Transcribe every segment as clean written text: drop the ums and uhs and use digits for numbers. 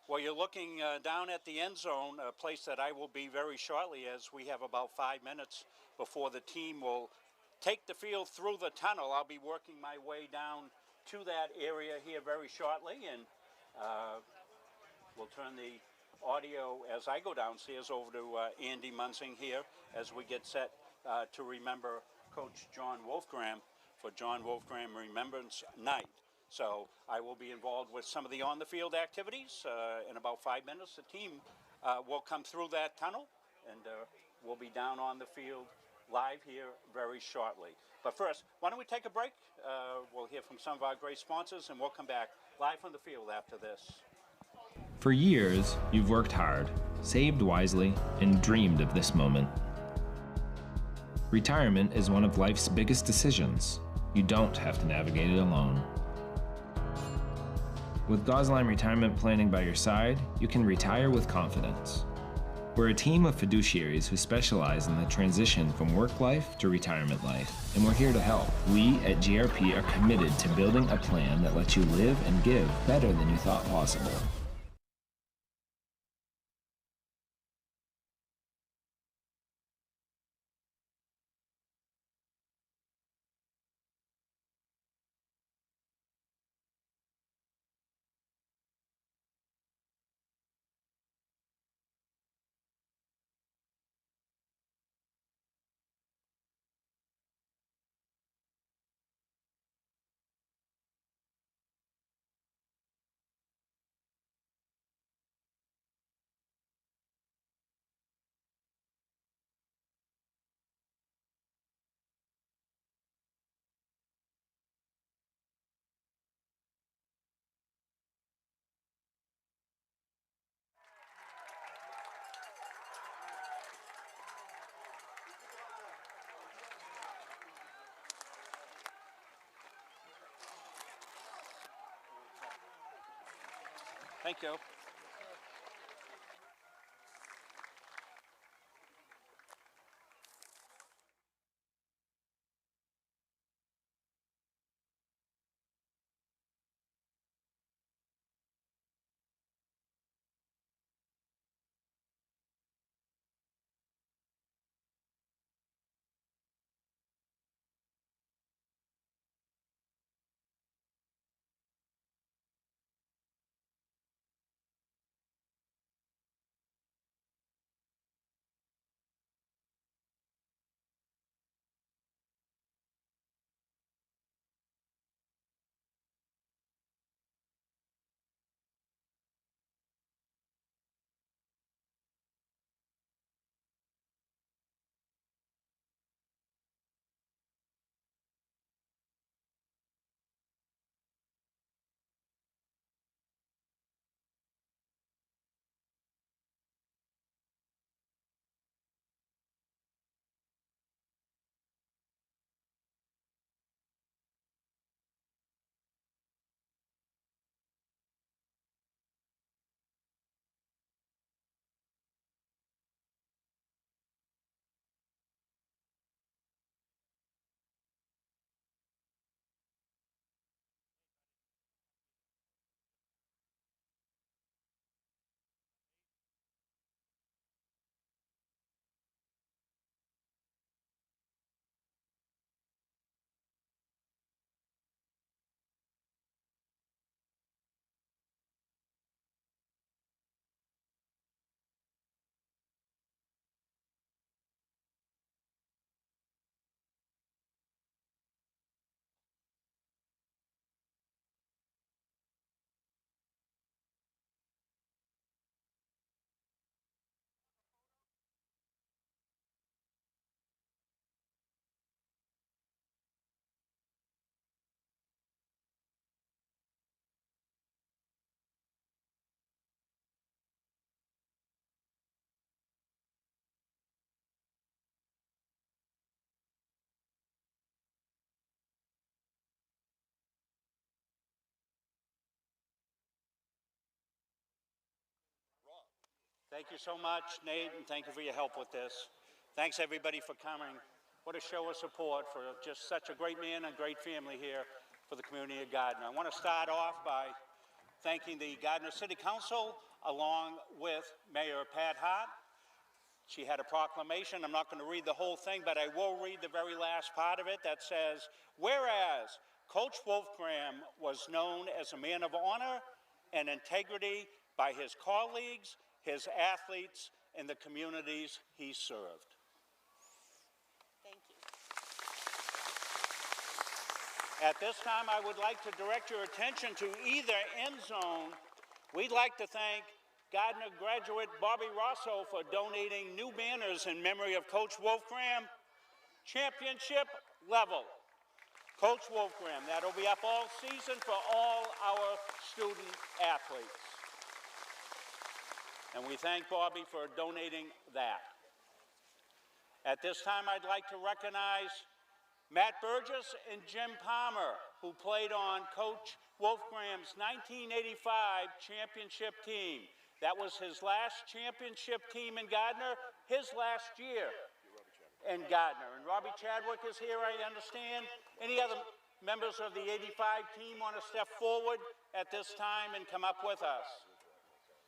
Well, you're looking down at the end zone, a place that I will be very shortly, as we have about 5 minutes before the team will take the field through the tunnel. I'll be working my way down to that area here very shortly, and we'll turn the audio as I go downstairs over to Andy Munsing here as we get set to remember Coach John Wolfgram for John Wolfgram Remembrance Night. So I will be involved with some of the on-the-field activities. In about 5 minutes, the team will come through that tunnel, and we'll be down on the field live here very shortly. But first, why don't we take a break? We'll hear from some of our great sponsors, and we'll come back live from the field after this. For years, you've worked hard, saved wisely, and dreamed of this moment. Retirement is one of life's biggest decisions. You don't have to navigate it alone. With Gosline Retirement Planning by your side, you can retire with confidence. We're a team of fiduciaries who specialize in the transition from work life to retirement life, and we're here to help. We at GRP are committed to building a plan that lets you live and give better than you thought possible. Thank you. Thank you so much, Nate, and thank you for your help with this. Thanks, everybody, for coming. What a show of support for just such a great man and great family here for the community of Gardiner. I want to start off by thanking the Gardiner City Council along with Mayor Pat Hart. She had a proclamation. I'm not going to read the whole thing, but I will read the very last part of it that says, whereas Coach Wolfgram was known as a man of honor and integrity by his colleagues, his athletes, and the communities he served. Thank you. At this time, I would like to direct your attention to either end zone. We'd like to thank Gardiner graduate Bobby Rosso for donating new banners in memory of Coach Wolfgram, championship level. Coach Wolfgram, that'll be up all season for all our student athletes. And we thank Bobby for donating that. At this time, I'd like to recognize Matt Burgess and Jim Palmer, who played on Coach Wolfgram's 1985 championship team. That was his last championship team in Gardiner, his last year in Gardiner. And Robbie Chadwick is here, I understand. Any other members of the 85 team want to step forward at this time and come up with us?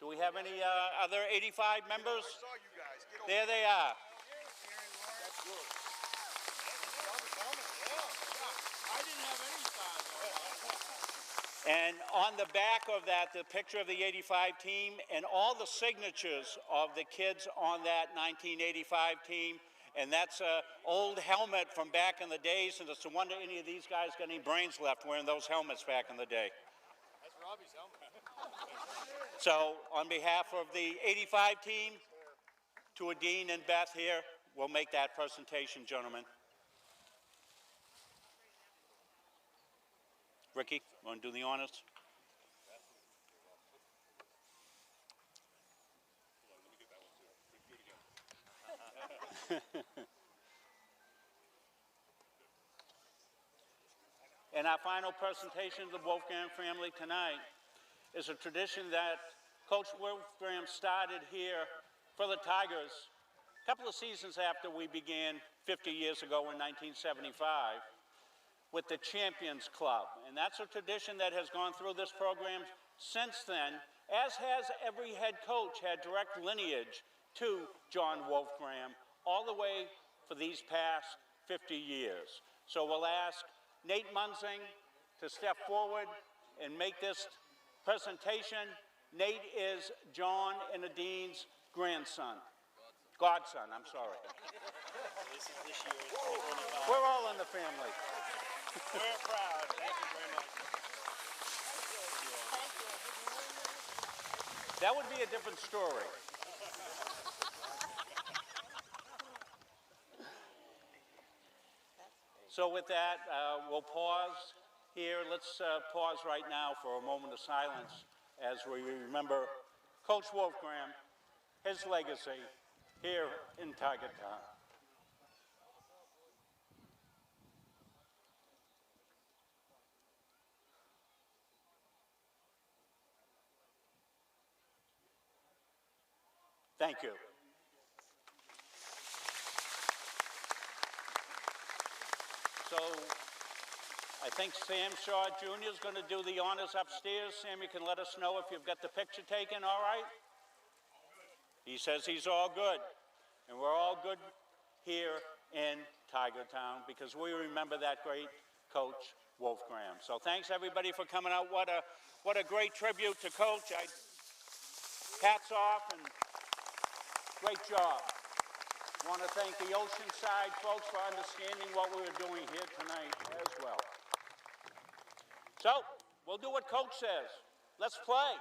Do we have any other 85 members? There they are. And on the back of that, the picture of the 85 team and all the signatures of the kids on that 1985 team. And that's an old helmet from back in the days, and it's a wonder any of these guys got any brains left wearing those helmets back in the day. That's Robbie's helmet. So on behalf of the 85 team, to Adine and Beth here, we'll make that presentation, gentlemen. Ricky, want to do the honors? And our final presentation of the Wolfgram family tonight is a tradition that Coach Wolfgram started here for the Tigers a couple of seasons after we began 50 years ago in 1975. With the Champions Club. And that's a tradition that has gone through this program since then, as has every head coach had direct lineage to John Wolfgram all the way for these past 50 years. So we'll ask Nate Munzing to step forward and make this presentation. Nate is John and Adine's grandson. Godson, I'm sorry. This is this year's 25. We're all in the family. We're proud. Thank you very much. That would be a different story. So with that, we'll pause here. Let's pause right now for a moment of silence as we remember Coach Wolfgram, his legacy here in Tiger Town. Thank you. So I think Sam Shaw Jr. is going to do the honors upstairs. Sam, you can let us know if you've got the picture taken, all right? He says he's all good. And we're all good here in Tiger Town because we remember that great Coach Wolfgram. So thanks everybody for coming out. What a great tribute to Coach. Hats off and great job. I want to thank the Oceanside folks for understanding what we were doing here tonight as well. So, we'll do what Coach says. Let's play.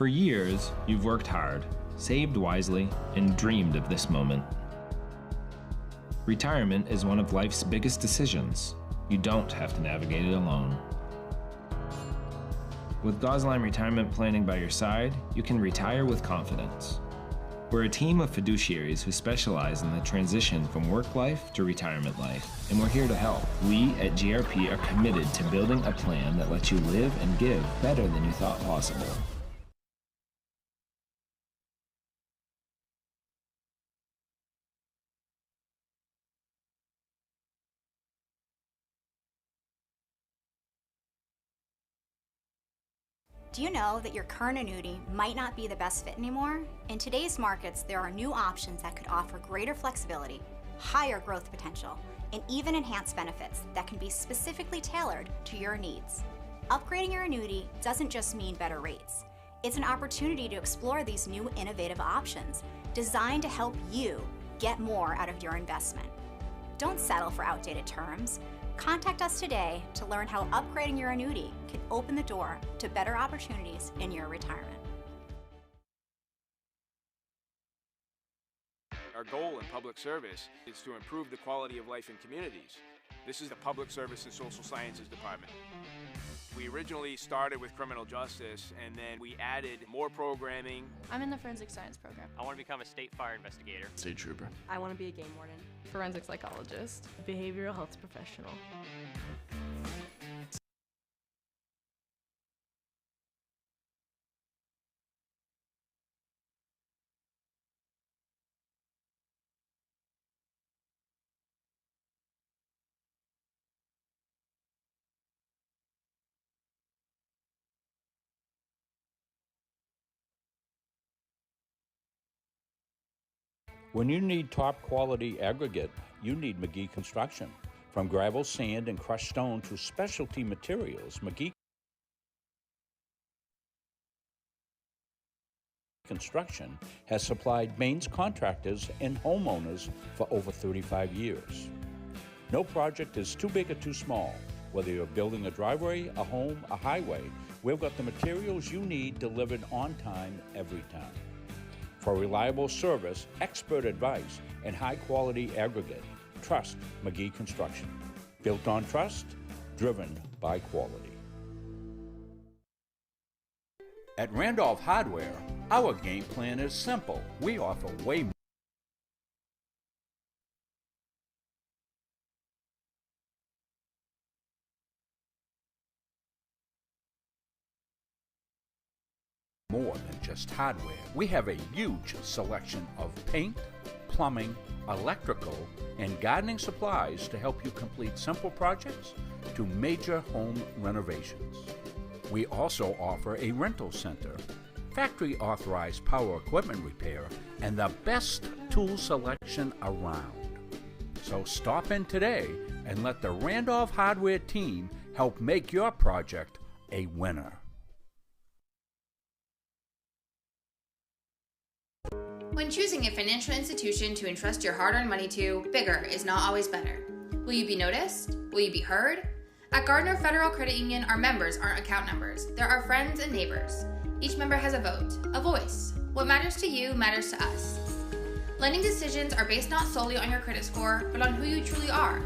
For years, you've worked hard, saved wisely, and dreamed of this moment. Retirement is one of life's biggest decisions. You don't have to navigate it alone. With Gosline Retirement Planning by your side, you can retire with confidence. We're a team of fiduciaries who specialize in the transition from work life to retirement life, and we're here to help. We at GRP are committed to building a plan that lets you live and give better than you thought possible. Do you know that your current annuity might not be the best fit anymore? In today's markets, there are new options that could offer greater flexibility, higher growth potential, and even enhanced benefits that can be specifically tailored to your needs. Upgrading your annuity doesn't just mean better rates. It's an opportunity to explore these new innovative options designed to help you get more out of your investment. Don't settle for outdated terms. Contact us today to learn how upgrading your annuity can open the door to better opportunities in your retirement. Our goal in public service is to improve the quality of life in communities. This is the Public Service and Social Sciences Department. We originally started with criminal justice, and then we added more programming. I'm in the forensic science program. I want to become a state fire investigator. State trooper. I want to be a game warden. Forensic psychologist. Behavioral health professional. When you need top quality aggregate, you need McGee Construction. From gravel, sand, and crushed stone to specialty materials, McGee Construction has supplied Maine's contractors and homeowners for over 35 years. No project is too big or too small. Whether you're building a driveway, a home, a highway, we've got the materials you need delivered on time every time. For reliable service, expert advice, and high-quality aggregate, trust McGee Construction. Built on trust, driven by quality. At Randolph Hardware, our game plan is simple. We offer way more than just hardware. We have a huge selection of paint, plumbing, electrical, and gardening supplies to help you complete simple projects to major home renovations. We also offer a rental center, factory authorized power equipment repair, and the best tool selection around. So stop in today and let the Randolph Hardware team help make your project a winner. When choosing a financial institution to entrust your hard-earned money to, bigger is not always better. Will you be noticed? Will you be heard? At Gardiner Federal Credit Union, our members aren't account numbers. They're our friends and neighbors. Each member has a vote, a voice. What matters to you matters to us. Lending decisions are based not solely on your credit score, but on who you truly are.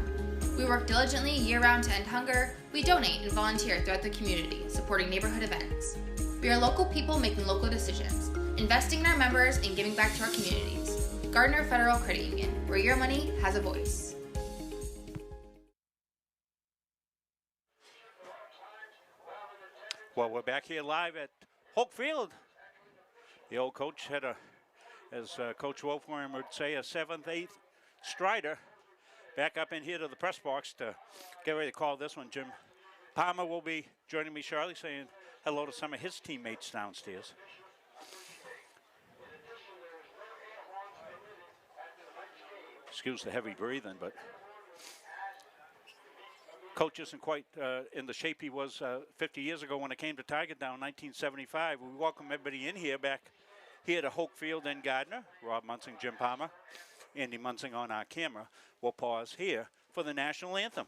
We work diligently year-round to end hunger. We donate and volunteer throughout the community, supporting neighborhood events. We are local people making local decisions, investing in our members and giving back to our communities. Gardiner Federal Credit Union, where your money has a voice. Well, we're back here live at Hoke Field. The old coach had a, as Coach Wolfram would say, a 7th, 8th strider. Back up in here to the press box to get ready to call this one. Jim Palmer will be joining me shortly, saying hello to some of his teammates downstairs. Excuse the heavy breathing, but Coach isn't quite in the shape he was 50 years ago when it came to Tiger Down 1975. We welcome everybody in here, back here to Hoke Field and Gardiner. Rob Munsing, Jim Palmer, Andy Munsing on our camera. We'll pause here for the national anthem.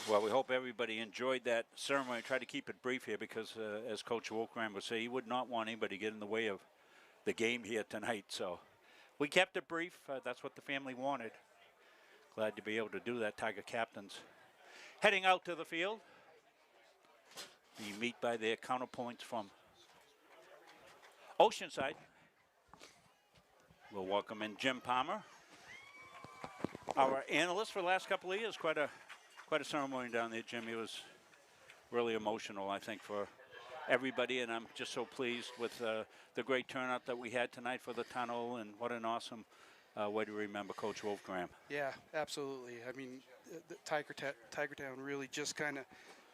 Well, we hope everybody enjoyed that ceremony. Try to keep it brief here because, as Coach Wolfgram would say, he would not want anybody to get in the way of the game here tonight. So we kept it brief. That's what the family wanted. Glad to be able to do that. Tiger captains heading out to the field. You meet by their counterpoints from Oceanside. We'll welcome in Jim Palmer, our analyst for the last couple of years. Quite a ceremony down there, Jim. It was really emotional, I think, for everybody, and I'm just so pleased with the great turnout that we had tonight for the tunnel, and what an awesome way to remember Coach Wolfgram. Yeah, absolutely. I mean, the Tiger Town really just kind of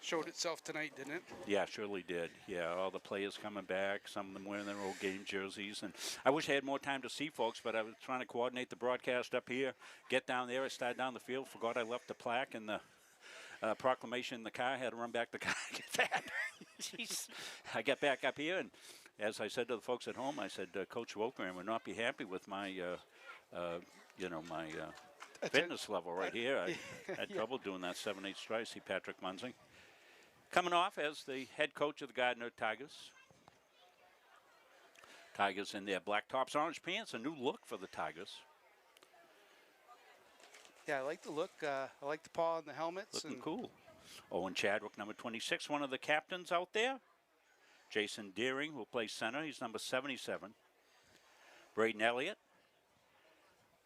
showed itself tonight, didn't it? Yeah, surely did. Yeah, all the players coming back, some of them wearing their old game jerseys. And I wish I had more time to see folks, but I was trying to coordinate the broadcast up here, get down there. I started down the field, forgot I left the plaque and the proclamation in the car. I had to run back to the car and get that. Jeez. I got back up here, and as I said to the folks at home, I said, Coach Wolfgram would not be happy with my, my fitness level right here. I had trouble doing that 7/8 stride. See Patrick Munsing coming off as the head coach of the Gardiner Tigers. Tigers in their black tops, orange pants, a new look for the Tigers. Yeah, I like the look. I like the paw and the helmets. Looking cool. Owen Chadwick, number 26, one of the captains out there. Jason Deering will play center. He's number 77. Braden Elliott,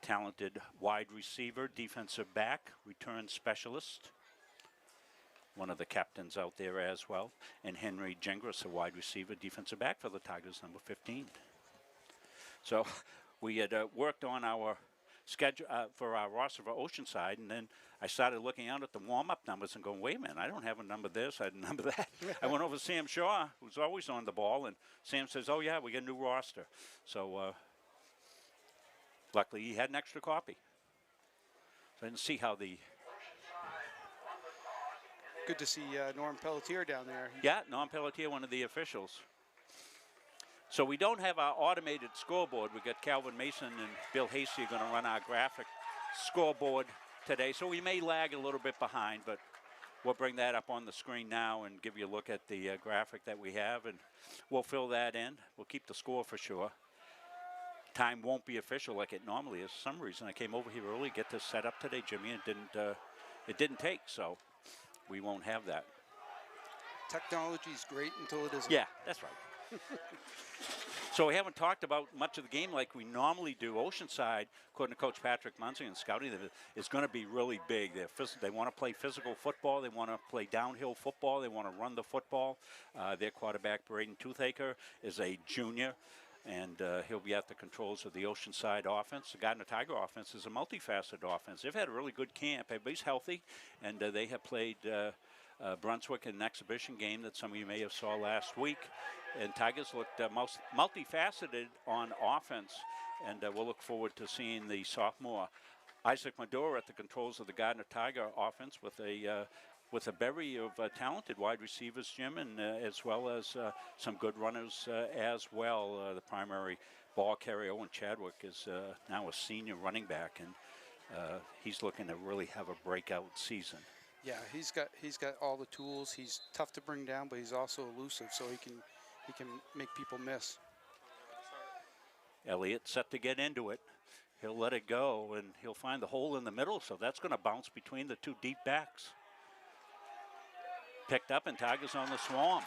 talented wide receiver, defensive back, return specialist. One of the captains out there as well. And Henry Gingras, a wide receiver, defensive back for the Tigers, number 15. So we had worked on our schedule for our roster for Oceanside, and then I started looking out at the warm-up numbers and going, wait a minute, I don't have a number this, I had a number that. I went over to Sam Shaw, who's always on the ball, and Sam says, oh yeah, we got a new roster. So luckily he had an extra copy. So I didn't see how the... Good to see Norm Pelletier down there. Yeah, Norm Pelletier, one of the officials. So we don't have our automated scoreboard. We've got Calvin Mason and Bill Hasty going to run our graphic scoreboard today. So we may lag a little bit behind, but we'll bring that up on the screen now and give you a look at the graphic that we have, and we'll fill that in. We'll keep the score for sure. Time won't be official like it normally is. For some reason, I came over here early, get this set up today, Jimmy, and it didn't take, so we won't have that. Technology is great until it isn't. Yeah, that's right. So we haven't talked about much of the game like we normally do. Oceanside, according to Coach Patrick Munsing and scouting, is going to be really big. They want to play physical football. They want to play downhill football. They want to run the football. Their quarterback, Braden Toothaker, is a junior, and he'll be at the controls of the Oceanside offense. The Gardiner Tiger offense is a multifaceted offense. They've had a really good camp. Everybody's healthy, and they have played Brunswick in an exhibition game that some of you may have saw last week. And Tigers looked most multifaceted on offense, and we'll look forward to seeing the sophomore Isaac Medora at the controls of the Gardiner Tiger offense with a bevy of talented wide receivers, Jim, and as well as some good runners as well. The primary ball carrier, Owen Chadwick, is now a senior running back, and he's looking to really have a breakout season. Yeah, he's got all the tools. He's tough to bring down, but he's also elusive, so he can make people miss. Elliott set to get into it. He'll let it go, and he'll find the hole in the middle, so that's going to bounce between the two deep backs. Picked up, and Tigers on the swarm.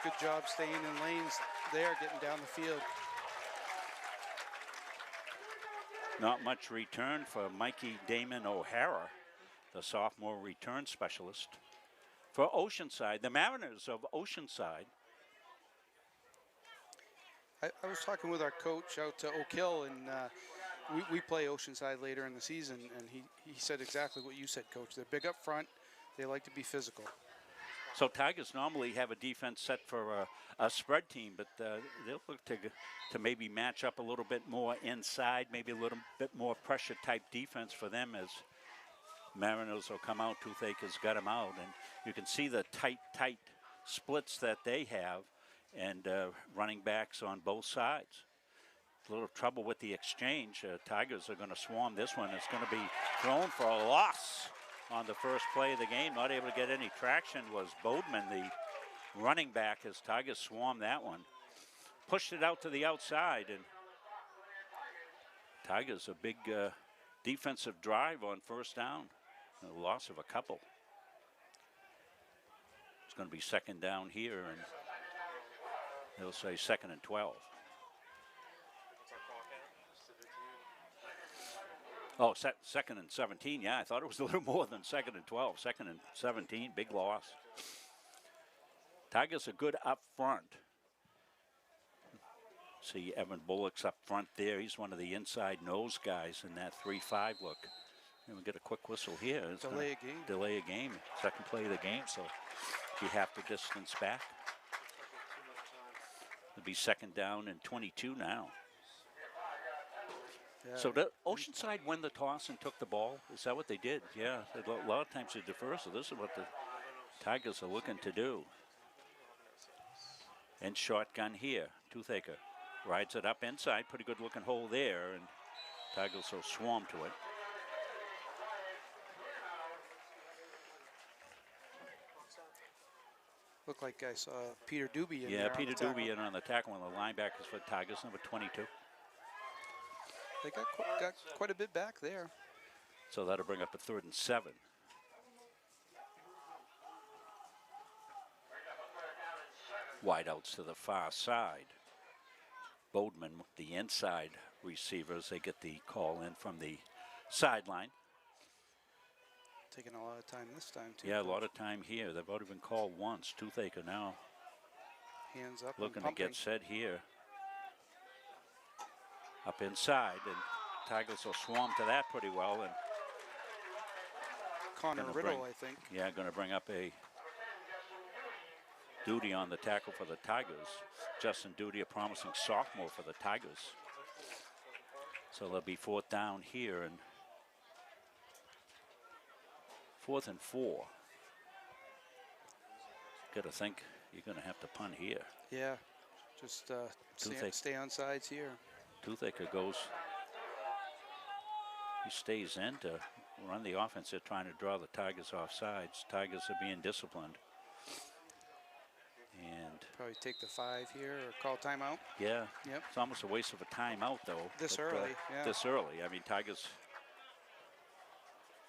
Good job staying in lanes there, getting down the field. Not much return for Mikey Damon O'Hara, the sophomore return specialist. For Oceanside, the Mariners of Oceanside. I was talking with our coach out to Oak Hill, and we play Oceanside later in the season, and he said exactly what you said, Coach. They're big up front. They like to be physical. So Tigers normally have a defense set for a spread team, but they'll look to maybe match up a little bit more inside, maybe a little bit more pressure type defense for them as Mariners will come out. Toothaker's got them out, and you can see the tight splits that they have, and running backs on both sides. A little trouble with the exchange. Tigers are going to swarm this one. It's going to be thrown for a loss on the first play of the game. Not able to get any traction was Bodeman, the running back, as Tigers swarmed that one. Pushed it out to the outside, and Tigers a big defensive drive on first down. A loss of a couple. It's going to be second down here, and they'll say 2nd and 12. Oh, 2nd and 17. Yeah, I thought it was a little more than 2nd and 12. 2nd and 17, big loss. Tigers are good up front. See Evan Bullock's up front there. He's one of the inside nose guys in that 3-5 look. And we get a quick whistle here. It's delay a game. Delay a game. Second play of the game, so you have to distance back. It'll be second down and 22 now. Yeah. So did Oceanside win the toss and took the ball? Is that what they did? Yeah, a lot of times they defer, so this is what the Tigers are looking to do. And shotgun here. Toothaker rides it up inside. Pretty good looking hole there, and Tigers will swarm to it. Looked like I saw Peter Doobie in there. Yeah, on Peter the tackle. Doobie in on the tackle, one of the linebackers for Tigers, number 22. They got quite a bit back there. So that'll bring up a 3rd and 7. Wideouts to the far side. Bodeman, the inside receivers, they get the call in from the sideline. Taking a lot of time this time, too. Yeah, a lot of time here. They've already been called once. Toothaker now hands up, looking and to get set here. Up inside, and Tigers will swarm to that pretty well. And Connor Riddle, I think. Yeah, going to bring up a Duty on the tackle for the Tigers. Justin Duty, a promising sophomore for the Tigers. So they'll be 4th down here, and 4th and 4. Got to think you're going to have to punt here. Yeah, just stay on sides here. Toothaker goes, he stays in to run the offense. They're trying to draw the Tigers off sides. Tigers are being disciplined. And probably take the 5 here or call timeout. Yeah, yep. It's almost a waste of a timeout though. This early, yeah. This early. I mean, Tigers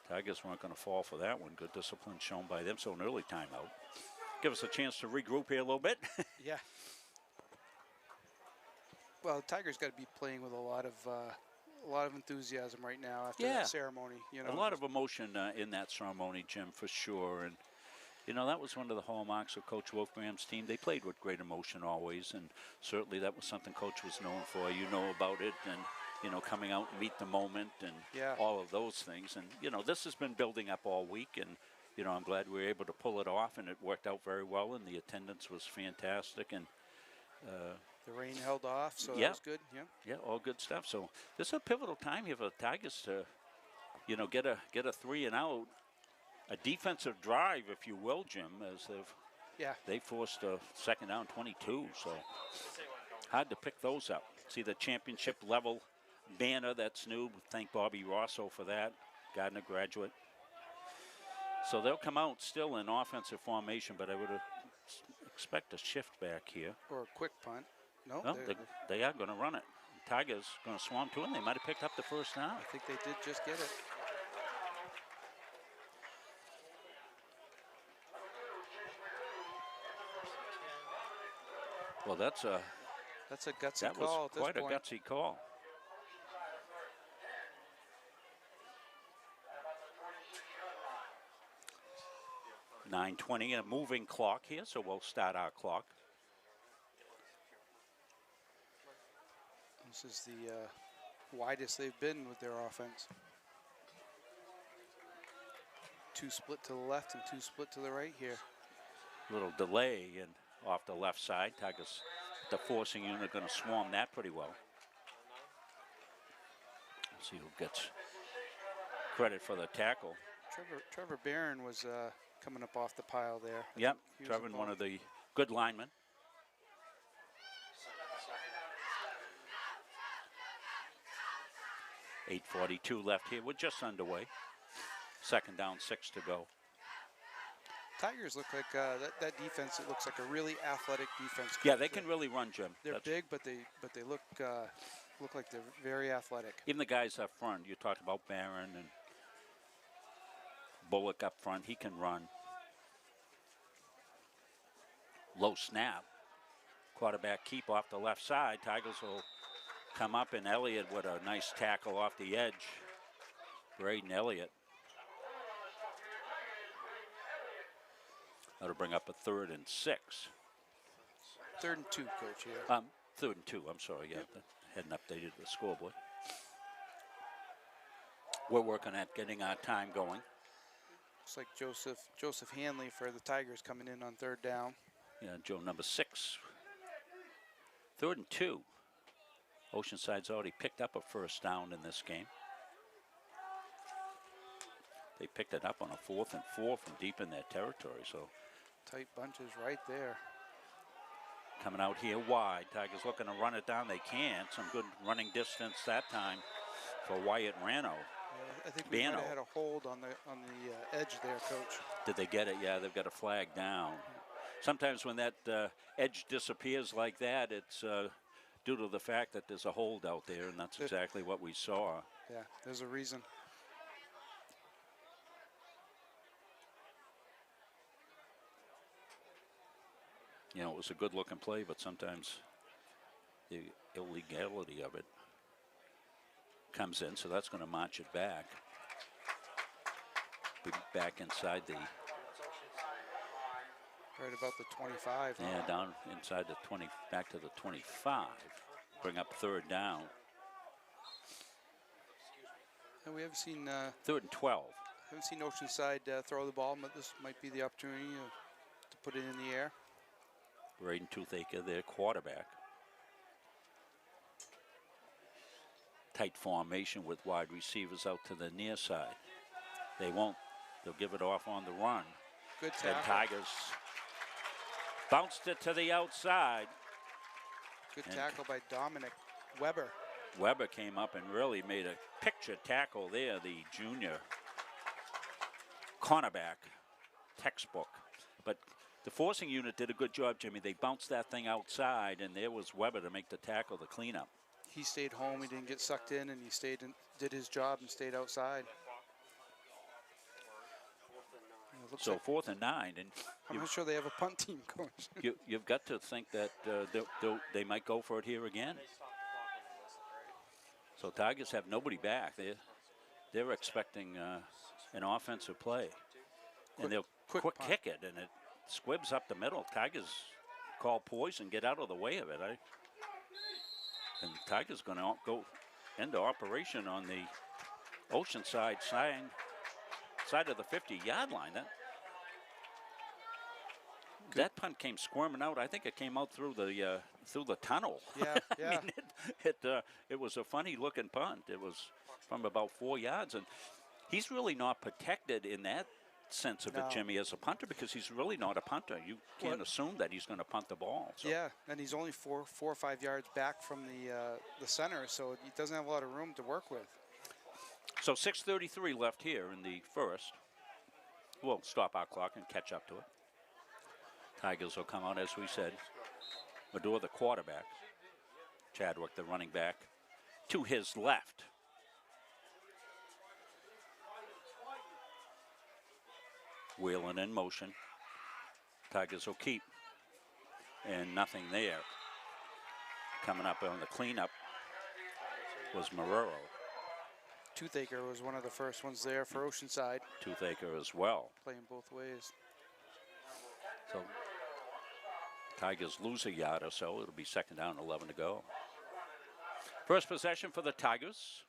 weren't going to fall for that one. Good discipline shown by them. So an early timeout. Give us a chance to regroup here a little bit. Yeah. Well, the Tigers got to be playing with a lot of enthusiasm right now after that ceremony. You know, a lot of emotion in that ceremony, Jim, for sure. And you know, that was one of the hallmarks of Coach Wolfgram's team. They played with great emotion always, and certainly that was something Coach was known for. You know about it, and you know, coming out and meet the moment, and all of those things. And you know, this has been building up all week, and you know, I'm glad we were able to pull it off, and it worked out very well, and the attendance was fantastic, and the rain held off, so that was good. Yeah, all good stuff. So this is a pivotal time here for the Tigers to, you know, get a 3 and out, a defensive drive, if you will, Jim, as they forced a 2nd down 22. So hard to pick those up. See the championship level banner that's new. Thank Bobby Rosso for that, Gardiner graduate. So they'll come out still in offensive formation, but I would expect a shift back here. Or a quick punt. No, they are going to run it. Tigers going to swarm to him. They might have picked up the first down. I think they did just get it. Well, that's a gutsy call. That was quite a gutsy call. .9:20, a moving clock here, so we'll start our clock. This is the widest they've been with their offense. 2 split to the left and 2 split to the right here. Little delay and off the left side. Tigers, the forcing unit, going to swarm that pretty well. Let's see who gets credit for the tackle. Trevor Barron was coming up off the pile there. Yep, Trevor, one of the good linemen. .8:42 left here. We're just underway. 2nd down, 6 to go. Tigers look like that defense. It looks like a really athletic defense. Yeah, they can really run, Jim. They're big, but they look like they're very athletic. Even the guys up front. You talked about Barron and Bullock up front. He can run. Low snap. Quarterback keep off the left side. Tigers will come up, and Elliott with a nice tackle off the edge. Braden Elliott. That'll bring up a 3rd and 6. 3rd and 2, Coach, here. 3rd and 2, I'm sorry, yeah. Yep. Hadn't updated the scoreboard. We're working at getting our time going. Looks like Joseph Hanley for the Tigers coming in on 3rd down. Yeah, Joe number 6. 3rd and 2. Oceanside's already picked up a first down in this game. They picked it up on a 4th and 4 from deep in their territory, so. Tight bunches right there. Coming out here wide. Tigers looking to run it down. They can't. Some good running distance that time for Wyatt Rano. I think we might have had a hold on the edge there, Coach. Did they get it? Yeah, they've got a flag down. Sometimes when that edge disappears like that, it's due to the fact that there's a hold out there, and that's exactly what we saw. Yeah, there's a reason. You know, it was a good-looking play, but sometimes the illegality of it comes in, so that's going to march it back. Be back inside the... Right about the 25. Yeah, huh? Down inside the 20, back to the 25. Bring up 3rd down. And we haven't seen... 3rd and 12. Haven't seen Oceanside throw the ball, but this might be the opportunity to put it in the air. Braden Toothaker, their quarterback. Tight formation with wide receivers out to the near side. They won't. They'll give it off on the run. Good tackle. The Tigers bounced it to the outside. Good tackle by Dominic Weber. Weber came up and really made a picture tackle there, the junior cornerback, textbook. But the forcing unit did a good job, Jimmy. They bounced that thing outside, and there was Weber to make the tackle, the cleanup. He stayed home. He didn't get sucked in, and he stayed and did his job and stayed outside. So like 4th and 9, and I'm not sure they have a punt team, Coach. You've got to think that they might go for it here again. So Tigers have nobody back. They're expecting an offensive play, and they'll quick kick it, and it squibs up the middle. Tigers call poison, get out of the way of it. And Tigers going to go into operation on the Oceanside side of the 50-yard line. That punt came squirming out. I think it came out through the tunnel. Yeah, yeah. I mean, it was a funny-looking punt. It was from about 4 yards, and he's really not protected in that sense of it, Jimmy, as a punter, because he's really not a punter. You can't assume that he's going to punt the ball. So. Yeah, and he's only four or 5 yards back from the center, so he doesn't have a lot of room to work with. So 6:33 left here in the first. We'll stop our clock and catch up to it. Tigers will come out, as we said. Madore, the quarterback. Chadwick, the running back. to his left. Wheeling in motion. Tigers will keep. And nothing there. Coming up on the cleanup was Marrero. Toothaker was one of the first ones there for Oceanside. Toothaker as well. Playing both ways. So Tigers lose a yard or so. It'll be second down, 11 to go. First possession for the Tigers.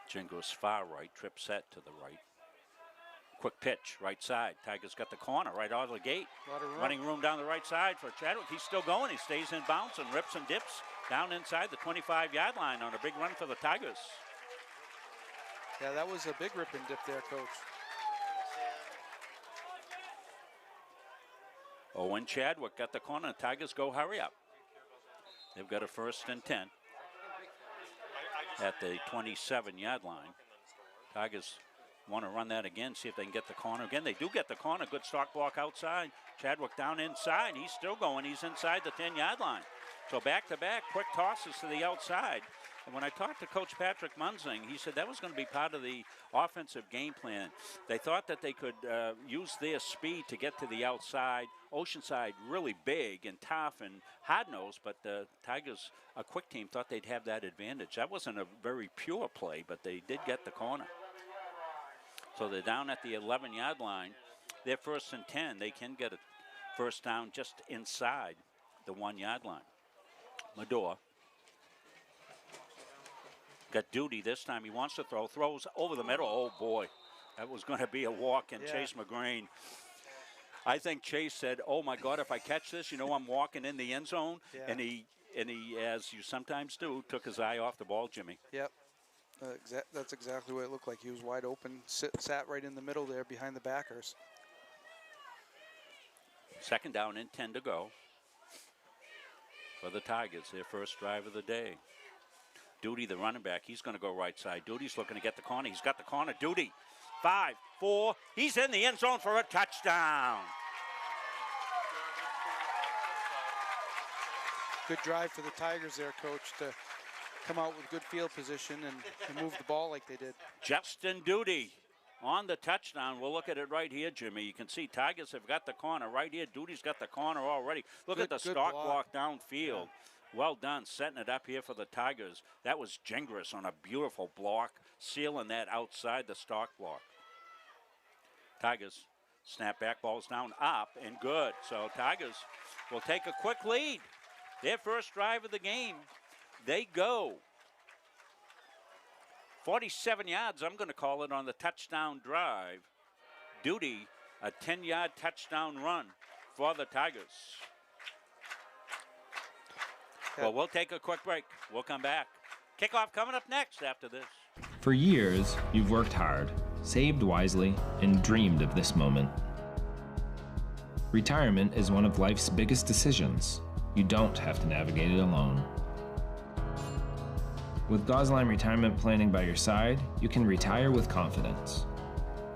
Jingles far right, trip set to the right. Quick pitch, right side. Tigers got the corner right out of the gate. Running room down the right side for Chadwick. He's still going. He stays in bounds and rips and dips down inside the 25-yard line on a big run for the Tigers. Yeah, that was a big rip and dip there, Coach. Owen Chadwick got the corner. Tigers go hurry up. They've got a 1st and 10 at the 27-yard line. Tigers want to run that again, see if they can get the corner again. They do get the corner. Good stock block outside. Chadwick down inside. He's still going. He's inside the 10-yard line. So back-to-back, quick tosses to the outside. And when I talked to Coach Patrick Munzing, he said that was going to be part of the offensive game plan. They thought that they could use their speed to get to the outside. Oceanside really big and tough and hard-nosed, but the Tigers, a quick team, thought they'd have that advantage. That wasn't a very pure play, but they did get the corner. So they're down at the 11-yard line. They're 1st and 10. They can get a first down just inside the 1-yard line. Medor got duty this time. He wants to throw. Throws over the middle. Oh, boy. That was going to be a walk. And Chase McGrain, I think Chase said, oh, my God, if I catch this, you know I'm walking in the end zone. Yeah. And he, as you sometimes do, took his eye off the ball, Jimmy. Yep. That's exactly what it looked like. He was wide open, sat right in the middle there behind the backers. Second down and 10 to go for the Tigers, their first drive of the day. Duty, the running back, he's going to go right side. Duty's looking to get the corner. He's got the corner. Duty, 5, 4. He's in the end zone for a touchdown. Good drive for the Tigers there, Coach, to come out with good field position and move the ball like they did. Justin Duty on the touchdown. We'll look at it right here, Jimmy. You can see Tigers have got the corner right here. Duty's got the corner already. Look at the stock block downfield. Yeah. Well done, setting it up here for the Tigers. That was Gingras on a beautiful block, sealing that outside the stock block. Tigers snap back, balls down, up, and good. So Tigers will take a quick lead. Their first drive of the game. They go 47 yards, I'm going to call it, on the touchdown drive. Duty, a 10-yard touchdown run for the Tigers. Well, we'll take a quick break. We'll come back. Kickoff coming up next after this. For years, you've worked hard, saved wisely, and dreamed of this moment. Retirement is one of life's biggest decisions. You don't have to navigate it alone. With Gosline Retirement Planning by your side, you can retire with confidence.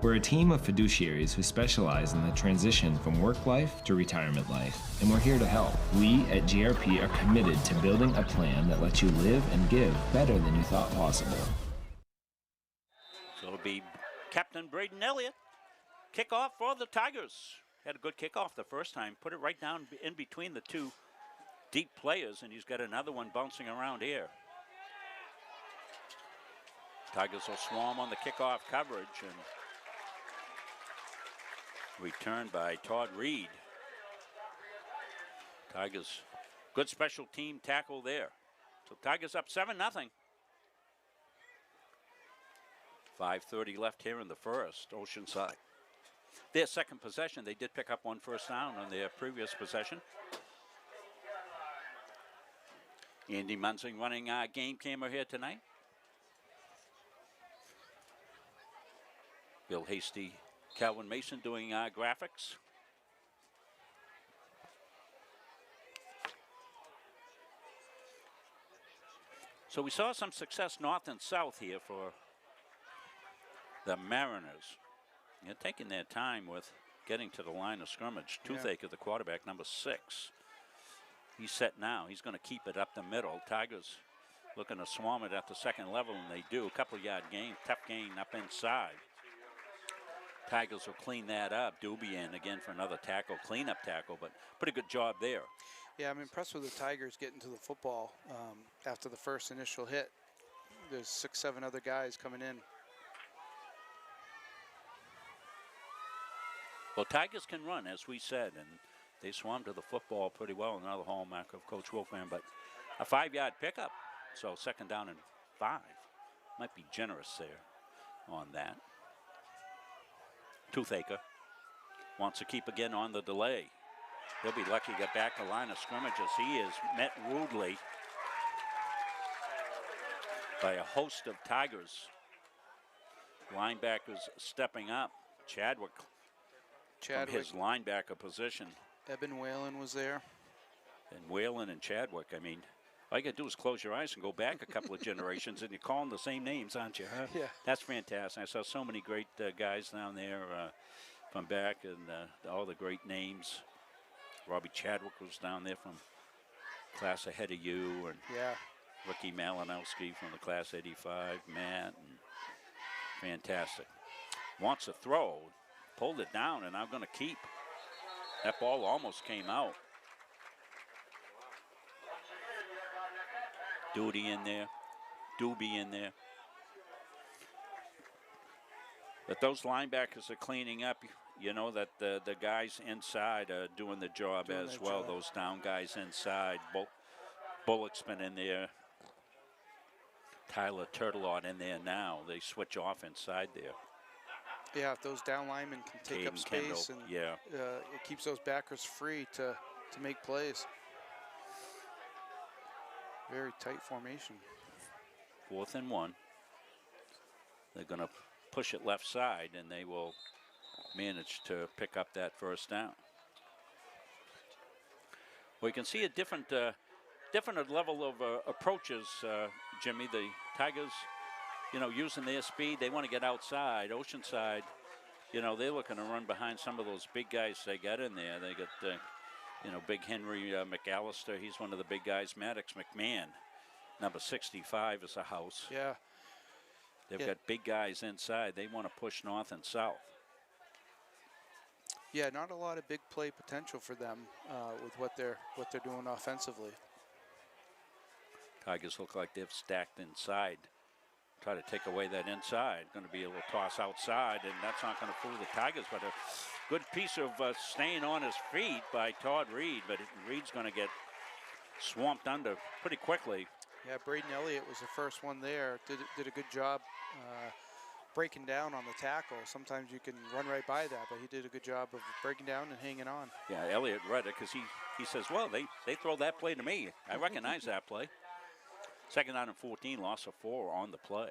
We're a team of fiduciaries who specialize in the transition from work life to retirement life, and we're here to help. We at GRP are committed to building a plan that lets you live and give better than you thought possible. So it'll be Captain Braden Elliott. Kickoff for the Tigers. Had a good kickoff the first time. Put it right down in between the two deep players, and he's got another one bouncing around here. Tigers will swarm on the kickoff coverage, and returned by Todd Reed. Tigers, good special team tackle there. So Tigers up 7-0. 5:30 left here in the first. Oceanside. Their second possession, they did pick up one first down on their previous possession. Andy Munzing running our game camera here tonight. Bill Hasty, Calvin Mason doing our graphics. So we saw some success north and south here for the Mariners. They're taking their time with getting to the line of scrimmage. Toothaker, the quarterback, number 6. He's set now. He's going to keep it up the middle. Tigers looking to swarm it at the second level, and they do. A couple-yard gain, tough gain up inside. Tigers will clean that up. Doobie in again for another tackle, cleanup tackle, but pretty good job there. Yeah, I'm impressed with the Tigers getting to the football after the first initial hit. There's 6, 7 other guys coming in. Well, Tigers can run, as we said, and they swam to the football pretty well. Another hallmark of Coach Wolfram, but a 5-yard pickup. So 2nd down and 5. Might be generous there on that. Toothaker wants to keep again on the delay. He'll be lucky to get back to line of scrimmage as he is met rudely by a host of Tigers. Linebackers stepping up. Chadwick from his linebacker position. Eben Whalen was there. And Whalen and Chadwick, I mean, all you got to do is close your eyes and go back a couple of generations, and you're calling the same names, aren't you? Huh? Yeah. That's fantastic. I saw so many great guys down there from back, and all the great names. Robbie Chadwick was down there from class ahead of you, and Ricky Malinowski from the class 85, Matt, and fantastic. Wants to throw, pulled it down, and I'm going to keep. That ball almost came out. Doody in there, Doobie in there. But those linebackers are cleaning up. You know that the guys inside are doing the job as well. Those down guys inside. Bullock's been in there. Tyler Turtelot in there now. They switch off inside there. Yeah, if those down linemen can take up space, and it keeps those backers free to make plays. Very tight formation. 4th and 1. They're going to push it left side, and they will manage to pick up that 1st down. We can see a different level of approaches, Jimmy. The Tigers, you know, using their speed, they want to get outside. Oceanside, you know, they're looking to run behind some of those big guys they got in there. They got, you know, Big Henry McAllister. He's one of the big guys. Maddox McMahon, number 65, is a house. Yeah. They've got big guys inside. They want to push north and south. Yeah, not a lot of big play potential for them with what they're doing offensively. Tigers look like they've stacked inside. Try to take away that inside. Going to be a little toss outside, and that's not going to fool the Tigers. But a good piece of staying on his feet by Todd Reed. But Reed's going to get swamped under pretty quickly. Yeah, Braden Elliott was the first one there. Did a good job breaking down on the tackle. Sometimes you can run right by that, but he did a good job of breaking down and hanging on. Yeah, Elliott read it because he says, well, they throw that play to me. I recognize that play. 2nd down and 14, loss of 4 on the play.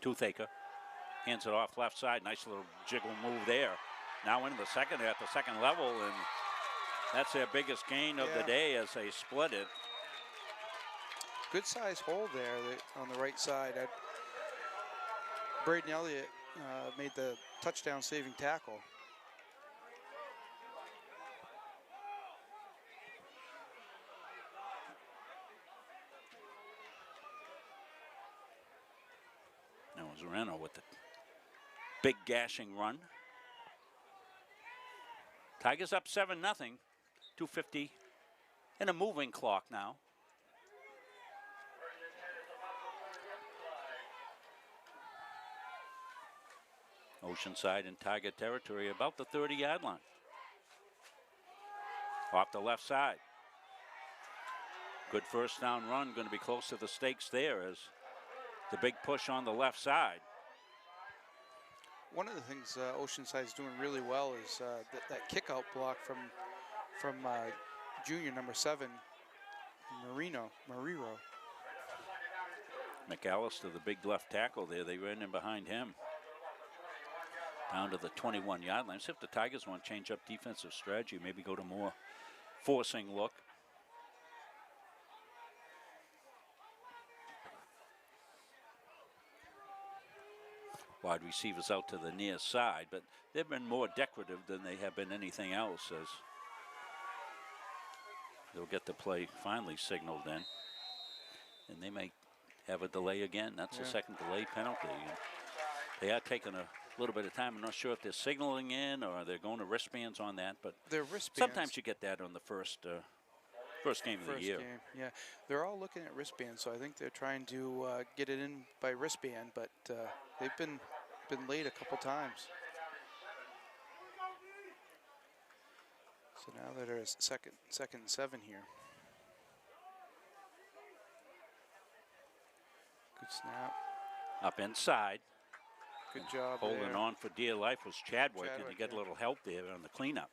Toothaker hands it off left side. Nice little jiggle move there. Now into the second at the second level, and that's their biggest gain of the day as they split it. Good size hole there on the right side. Braden Elliott made the touchdown saving tackle. That was Reno with the big gashing run. Tigers up 7-0. 2:50 and a moving clock now. Oceanside in Tiger territory, about the 30-yard line. Off the left side. Good 1st down run, going to be close to the stakes there as the big push on the left side. One of the things Oceanside is doing really well is that kick-out block from junior number 7, Marino. McAllister, the big left tackle there, they ran in behind him. down to the 21-yard line. See if the Tigers want to change up defensive strategy, maybe go to more forcing look. Wide receivers out to the near side, but they've been more decorative than they have been anything else, as they'll get the play finally signaled in. And they may have a delay again. That's the second delay penalty. And they are taking a little bit of time. I'm not sure if they're signaling in or they're going to wristbands on that, but they're wristbands. Sometimes you get that on the first game of the year. Game, yeah. They're all looking at wristbands, so I think they're trying to get it in by wristband, but they've been late a couple times. So now that there's second and 7 here. Good snap. Up inside. Good job Holding there. on for dear life was Chadwick, and he got a little help there on the cleanup.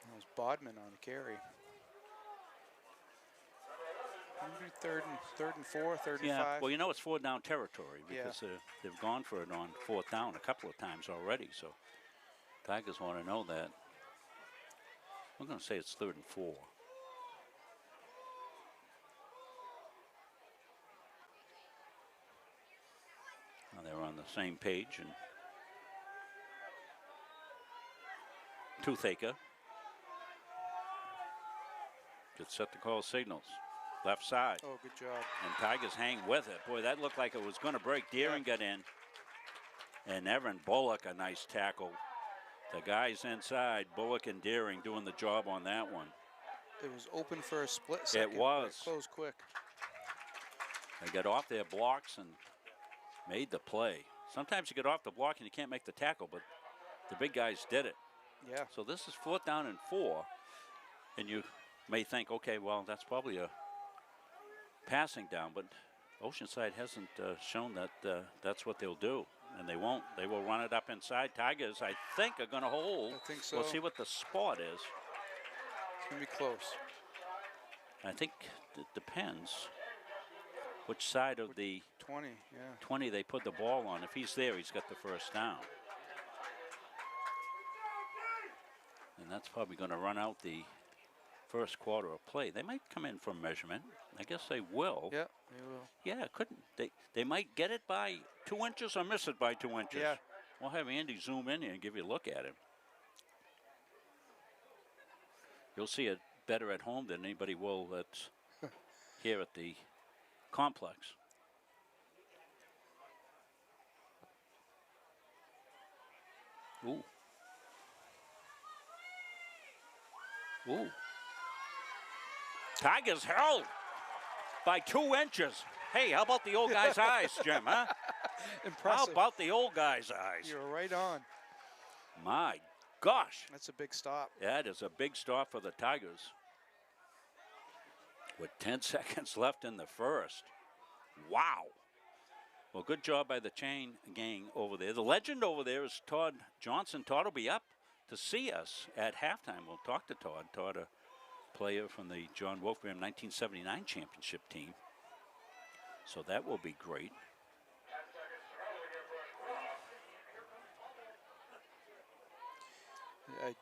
That was Bodman on the carry. Maybe third and 4, third and 5. Well, you know it's 4 down territory because they've gone for it on 4th down a couple of times already. So Tigers want to know that. I'm going to say it's 3rd and 4. Now they're on the same page, and Toothaker gets set to call signals. Left side. Oh, good job. And Tigers hang with it. Boy, that looked like it was going to break. Deering got in. And Evan Bullock, a nice tackle. The guys inside, Bullock and Deering, doing the job on that one. It was open for a split second. It was. But it closed quick. They got off their blocks and made the play. Sometimes you get off the block and you can't make the tackle, but the big guys did it. Yeah. So this is 4th down and 4. And you may think, okay, well, that's probably a passing down, but Oceanside hasn't shown that that's what they'll do, and they won't. They will run it up inside. Tigers, I think, are going to hold. I think so. We'll see what the spot is. It's going to be close. I think it depends which side of the 20, 20 they put the ball on. If he's there, he's got the first down. And that's probably going to run out the first quarter of play. They might come in for measurement. I guess they will. Yeah, they will. Yeah, couldn't they might get it by 2 inches or miss it by 2 inches. Yeah. We'll have Andy zoom in here and give you a look at him. You'll see it better at home than anybody will that's here at the complex. Ooh. Ooh. Tigers held by 2 inches. Hey, how about the old guy's eyes, Jim, huh? Impressive. How about the old guy's eyes? You're right on. My gosh. That's a big stop. That is a big stop for the Tigers. With 10 seconds left in the first. Wow. Well, good job by the chain gang over there. The legend over there is Todd Johnson. Todd will be up to see us at halftime. We'll talk to Todd. Todd, a player from the John Wolfgram 1979 championship team. So that will be great. I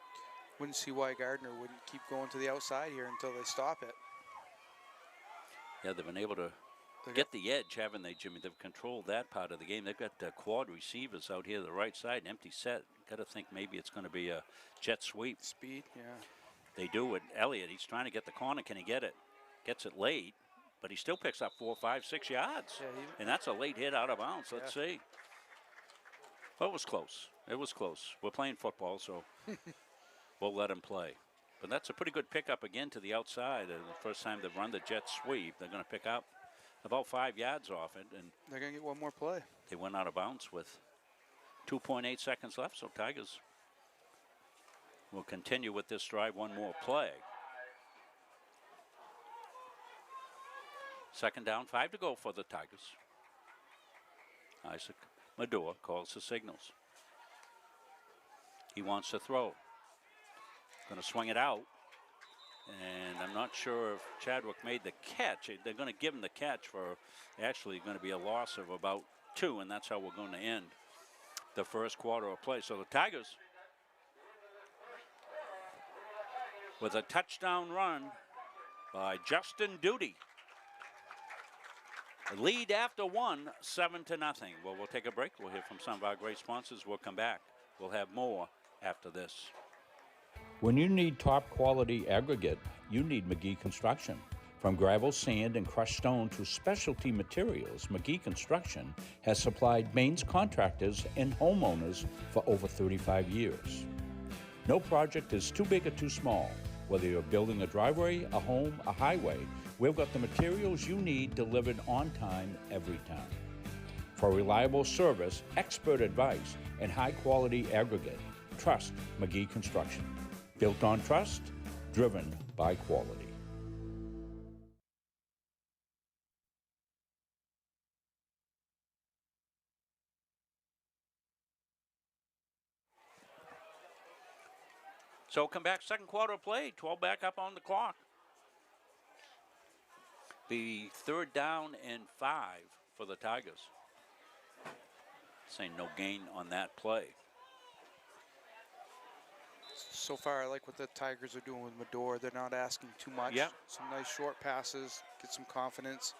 wouldn't see why Gardiner wouldn't keep going to the outside here until they stop it. Yeah, they've been able to get the edge, haven't they, Jimmy? They've controlled that part of the game. They've got quad receivers out here to the right side, empty set. Got to think maybe it's going to be a jet sweep. Speed, yeah. They do with Elliott. He's trying to get the corner. Can he get it? Gets it late, but he still picks up 4, 5, 6 yards. Yeah, and that's a late hit out of bounds. Let's see. Well, it was close. It was close. We're playing football, so we'll let him play. But that's a pretty good pickup again to the outside. The first time they've run the jet sweep, they're going to pick up about 5 yards off it. And they're going to get one more play. They went out of bounds with 2.8 seconds left, so Tigers will continue with this drive, one more play. Second down, 5 to go for the Tigers. Isaac Medor calls the signals. He wants to throw. Going to swing it out. And I'm not sure if Chadwick made the catch. They're going to give him the catch for actually going to be a loss of about 2, and that's how we're going to end the first quarter of play. So the Tigers, with a touchdown run by Justin Duty, lead after 1, 7-0. Well, we'll take a break. We'll hear from some of our great sponsors. We'll come back. We'll have more after this. When you need top quality aggregate, you need McGee Construction. From gravel, sand, and crushed stone to specialty materials, McGee Construction has supplied Maine's contractors and homeowners for over 35 years. No project is too big or too small. Whether you're building a driveway, a home, a highway, we've got the materials you need delivered on time every time. For reliable service, expert advice, and high-quality aggregate, trust McGee Construction. Built on trust, driven by quality. So come back, second quarter of play, 12 back up on the clock. Be 3rd down and 5 for the Tigers. Saying no gain on that play. So far, I like what the Tigers are doing with Medor. They're not asking too much. Yep. Some nice short passes, get some confidence.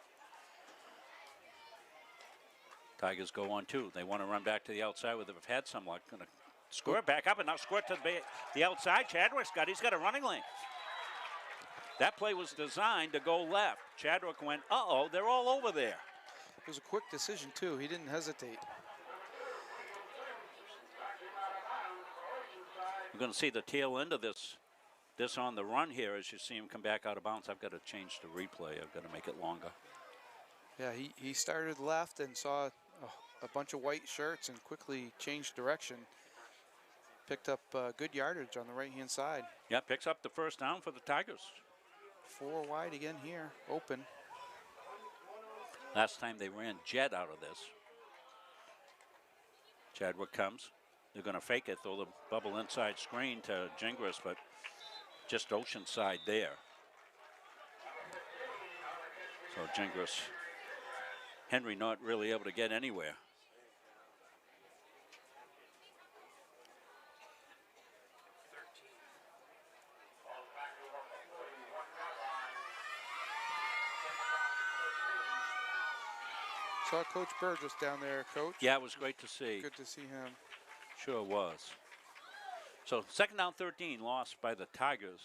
Tigers go on 2. They want to run back to the outside with it. They've had some luck. Going to score it back up and now score it to the outside. He's got a running lane. That play was designed to go left. Chadwick went, uh-oh, they're all over there. It was a quick decision, too. He didn't hesitate. We're going to see the tail end of this on the run here as you see him come back out of bounds. I've got to change the replay. I've got to make it longer. Yeah, he started left and saw a bunch of white shirts and quickly changed direction. Picked up good yardage on the right-hand side. Yeah, picks up the first down for the Tigers. 4 wide again here, open. Last time they ran jet out of this. Chadwick comes. They're going to fake it, throw the bubble inside screen to Gingras, but just Oceanside there. So Gingras, Henry not really able to get anywhere. Saw Coach Burgess down there, Coach. Yeah, it was great to see. Good to see him. Sure was. So 2nd down 13, lost by the Tigers.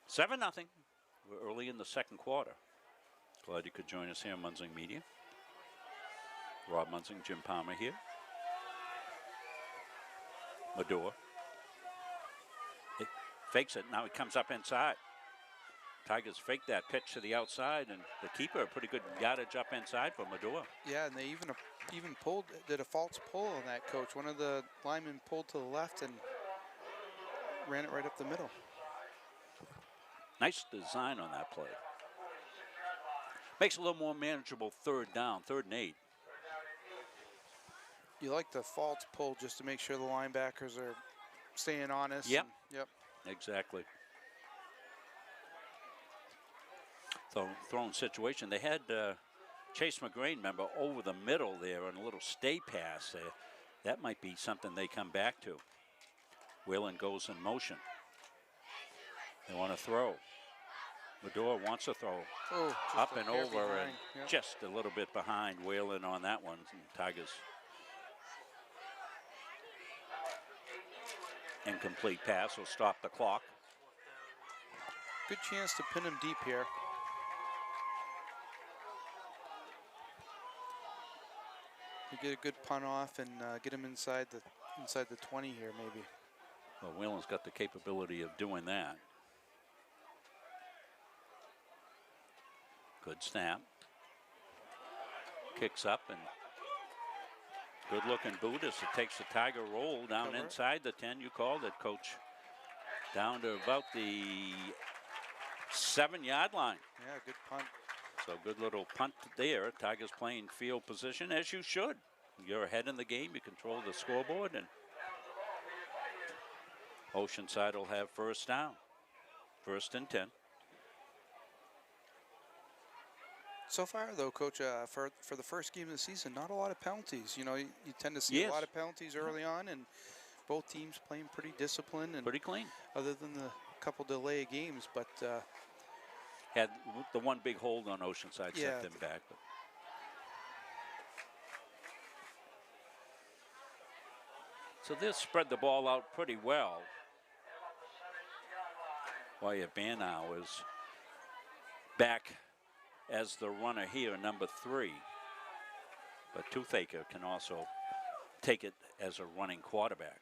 7-0. We're early in the second quarter. Glad you could join us here on Munzing Media. Rob Munzing, Jim Palmer here. Medor. It fakes it. Now he comes up inside. Tigers fake that pitch to the outside, and the keeper, pretty good yardage up inside for Medor. Yeah, and they even did a false pull on that, Coach. One of the linemen pulled to the left and ran it right up the middle. Nice design on that play. Makes it a little more manageable 3rd down, 3rd and 8. You like the false pull just to make sure the linebackers are staying honest. Yep. Yep. Exactly. So thrown situation. They had Chase McGrain, remember, over the middle there on a little stay pass there. That might be something they come back to. Whalen goes in motion. They want to throw. Medor wants to throw. Oh, up and over behind. and Yep. just a little bit behind Whalen on that one. And Tigers incomplete pass will stop the clock. Good chance to pin him deep here. You get a good punt off and get him inside the 20 here, maybe. Well, Whalen's got the capability of doing that. Good snap. Kicks up and good looking boot as it takes the Tiger roll down Cover. inside the 10. You called it, Coach. Down to about the 7-yard line. Yeah, good punt. So good little punt there. Tigers playing field position as you should. You're ahead in the game. You control the scoreboard, and Oceanside will have first down. 1st and 10. So far, though, Coach, for the first game of the season, not a lot of penalties. You know, you tend to see a lot of penalties early on, and both teams playing pretty disciplined and pretty clean. Other than the couple delay games, but had the one big hold on Oceanside set them back. But. So they'll spread the ball out pretty well. Wyatt Bannow is back as the runner here, number 3. But Toothaker can also take it as a running quarterback.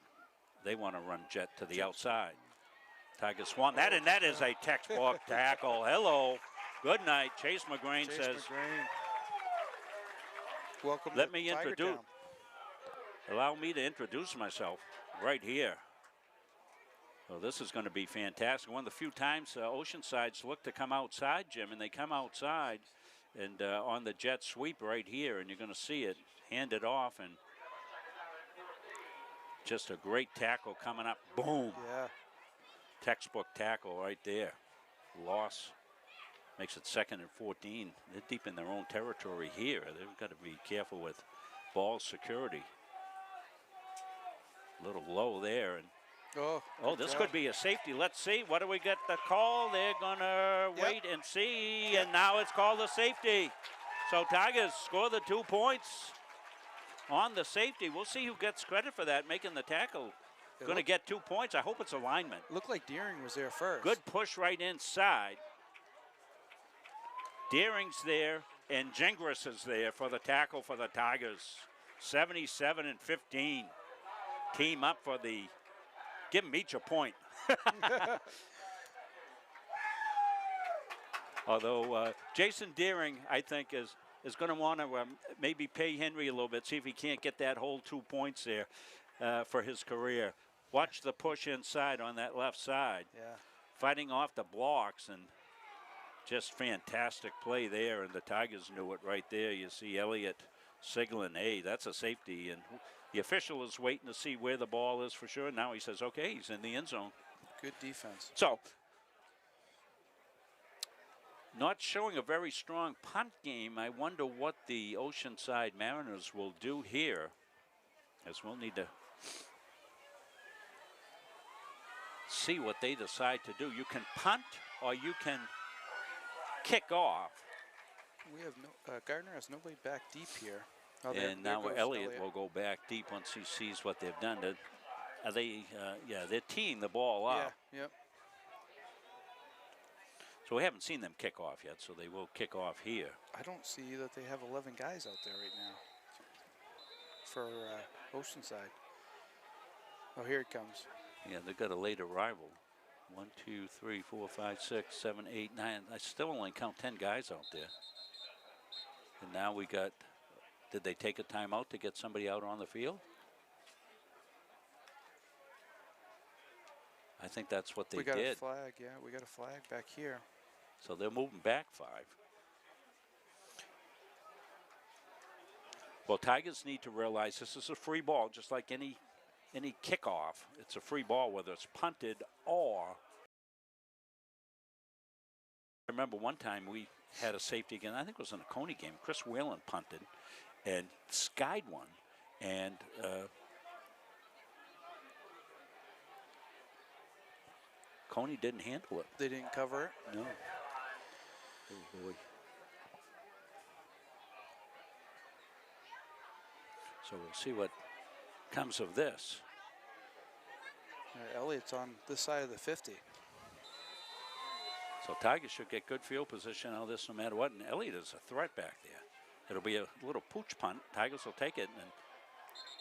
They want to run jet to the outside. Tigers want that, and that is a textbook tackle. Hello. Good night. Chase McGrain says. Welcome. Let me introduce. Allow me to introduce myself right here. So this is going to be fantastic. One of the few times Oceanside's look to come outside, Jim, and they come outside and on the jet sweep right here, and you're going to see it handed off, and just a great tackle coming up. Boom. Yeah. Textbook tackle right there. Loss makes it 2nd and 14. They're deep in their own territory here. They've got to be careful with ball security. A little low there, and this could be a safety. Let's see. What do we get the call? They're gonna wait and see, and now it's called a safety. So Tigers score the 2 points on the safety. We'll see who gets credit for that, making the tackle. Going to get 2 points. I hope it's alignment. Looked like Deering was there first. Good push right inside. Deering's there, and Gingras is there for the tackle for the Tigers. 77 and 15. Team up for the. Give them each a point. Although Jason Deering, I think, is going to want to maybe pay Henry a little bit, see if he can't get that whole 2 points there for his career. Watch the push inside on that left side. Yeah. Fighting off the blocks, and just fantastic play there, and the Tigers knew it right there. You see Elliott signaling, hey, that's a safety, and the official is waiting to see where the ball is for sure. Now he says, okay, he's in the end zone. Good defense. So, not showing a very strong punt game. I wonder what the Oceanside Mariners will do here, as we'll need to see what they decide to do. You can punt or you can kick off. We have no, Gardiner has nobody back deep here. Oh, and now Elliott will go back deep once he sees what they've done. They're teeing the ball up. Yeah, yep. So we haven't seen them kick off yet, so they will kick off here. I don't see that they have 11 guys out there right now for Oceanside. Oh, here it comes. Yeah, they've got a late arrival. 1, 2, 3, 4, 5, 6, 7, 8, 9. I still only count 10 guys out there. And now we got, did they take a timeout to get somebody out on the field? I think that's what they did. We got a flag, yeah. We got a flag back here. So they're moving back 5. Well, Tigers need to realize this is a free ball, just like any kickoff. It's a free ball, whether it's punted or. I remember one time we had a safety again. I think it was in a Coney game. Chris Whalen punted and skied one, and Coney didn't handle it. They didn't cover it? No. Oh, boy. So we'll see what comes of this. Elliott's on this side of the 50. So Tigers should get good field position out of this no matter what. And Elliott is a threat back there. It'll be a little pooch punt. Tigers will take it, and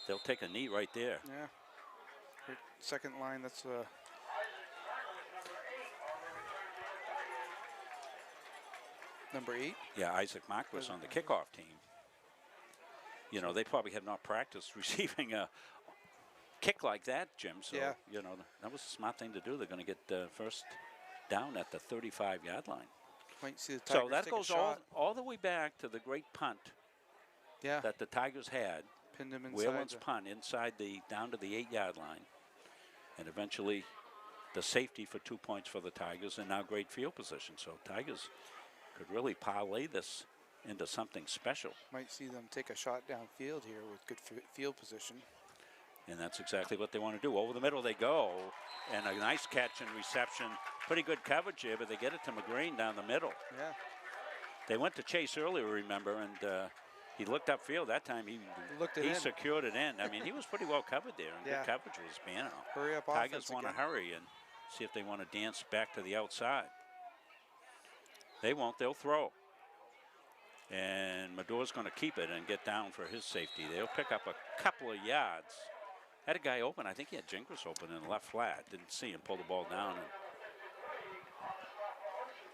they'll take a knee right there. Yeah. Second line, that's number 8. Yeah, Isaac Mock was on the kickoff team. You know, they probably have not practiced receiving a kick like that, Jim. So, you know, that was a smart thing to do. They're going to get first down at the 35-yard line. Might see the so that goes all the way back to the great punt that the Tigers had. Pinned him inside. Whalen's punt inside down to the 8-yard line. And eventually the safety for 2 points for the Tigers, and now great field position. So Tigers could really parlay this into something special. Might see them take a shot downfield here with good field position. And that's exactly what they want to do. Over the middle they go, and a nice catch and reception. Pretty good coverage here, but they get it to McGreen down the middle. Yeah. They went to Chase earlier, remember, and he looked upfield. That time he secured it in. I mean, he was pretty well covered there, and good coverage was being out. Hurry up Tigers offense want to again. hurry and see if they want to dance back to the outside. They won't. They'll throw. And Medore's going to keep it and get down for his safety. They'll pick up a couple of yards. Had a guy open. I think he had Gingras open in the left flat. Didn't see him pull the ball down and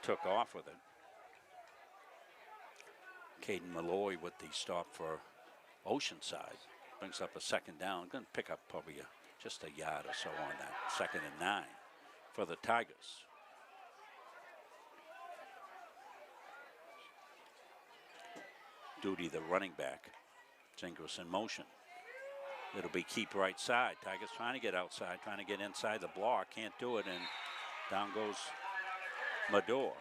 took off with it. Caden Malloy with the stop for Oceanside. Brings up a second down. Going to pick up probably just a yard or so on that. 2nd and 9 for the Tigers. Duty, the running back. Gingras in motion. It'll be keep right side. Tigers trying to get outside, trying to get inside the block. Can't do it, and down goes Medore.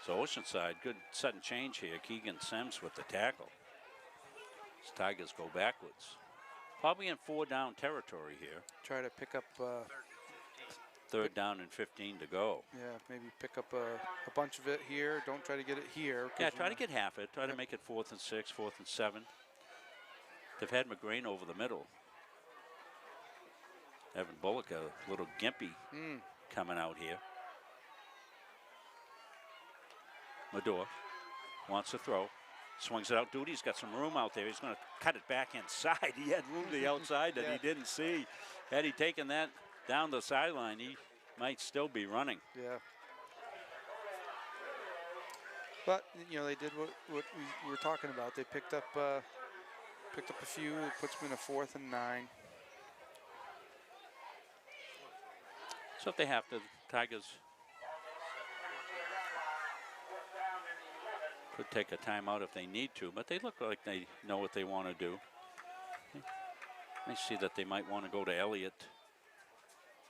So Oceanside, good sudden change here. Keegan Sims with the tackle. As Tigers go backwards. Probably in 4-down territory here. Try to pick up 3rd down and 15 to go. Yeah, maybe pick up a bunch of it here. Don't try to get it here. Yeah, try to get half it. Try to make it 4th and 6, 4th and 7. They've had McGreen over the middle. Evan Bullock, a little gimpy coming out here. Medore wants to throw. Swings it out. Duty's got some room out there. He's going to cut it back inside. He had room to the outside that he didn't see. Had he taken that down the sideline, he might still be running. Yeah. But you know, they did what we were talking about. They picked up a few. It puts them in a 4th and 9. So if they have to, Tigers could take a timeout if they need to, but they look like they know what they want to do. I see that they might want to go to Elliott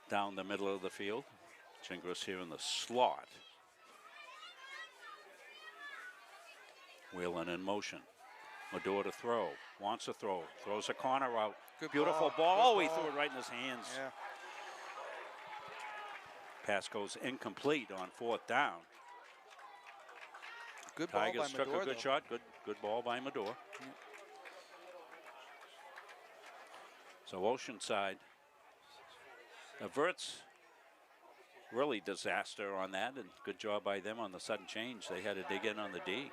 down the middle of the field. Gingras here in the slot. Wheeling in motion. Medore to throw. Wants to throw. Throws a corner out. Beautiful ball. Oh, he threw it right in his hands. Yeah. Pass goes incomplete on 4th down. Good ball Tigers by took Medore, a good though. shot. Good ball by Medore. Yeah. So Oceanside averts really disaster on that, and good job by them on the sudden change. They had to dig in on the D.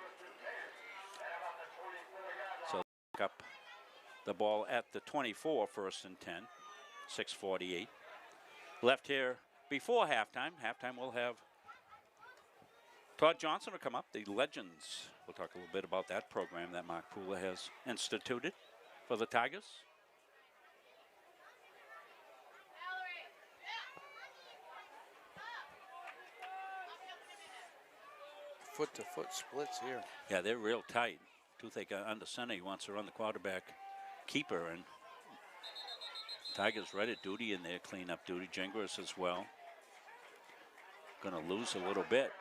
So pick up the ball at the 24, 1st and 10, 6:48. Left here before halftime. Halftime we'll have Todd Johnson will come up, the Legends. We'll talk a little bit about that program that Mark Pula has instituted for the Tigers. Foot-to-foot splits here. Yeah, they're real tight. Toothache under center. He wants to run the quarterback keeper, and Tigers right at duty in there, clean up duty. Gingras as well. Going to lose a little bit.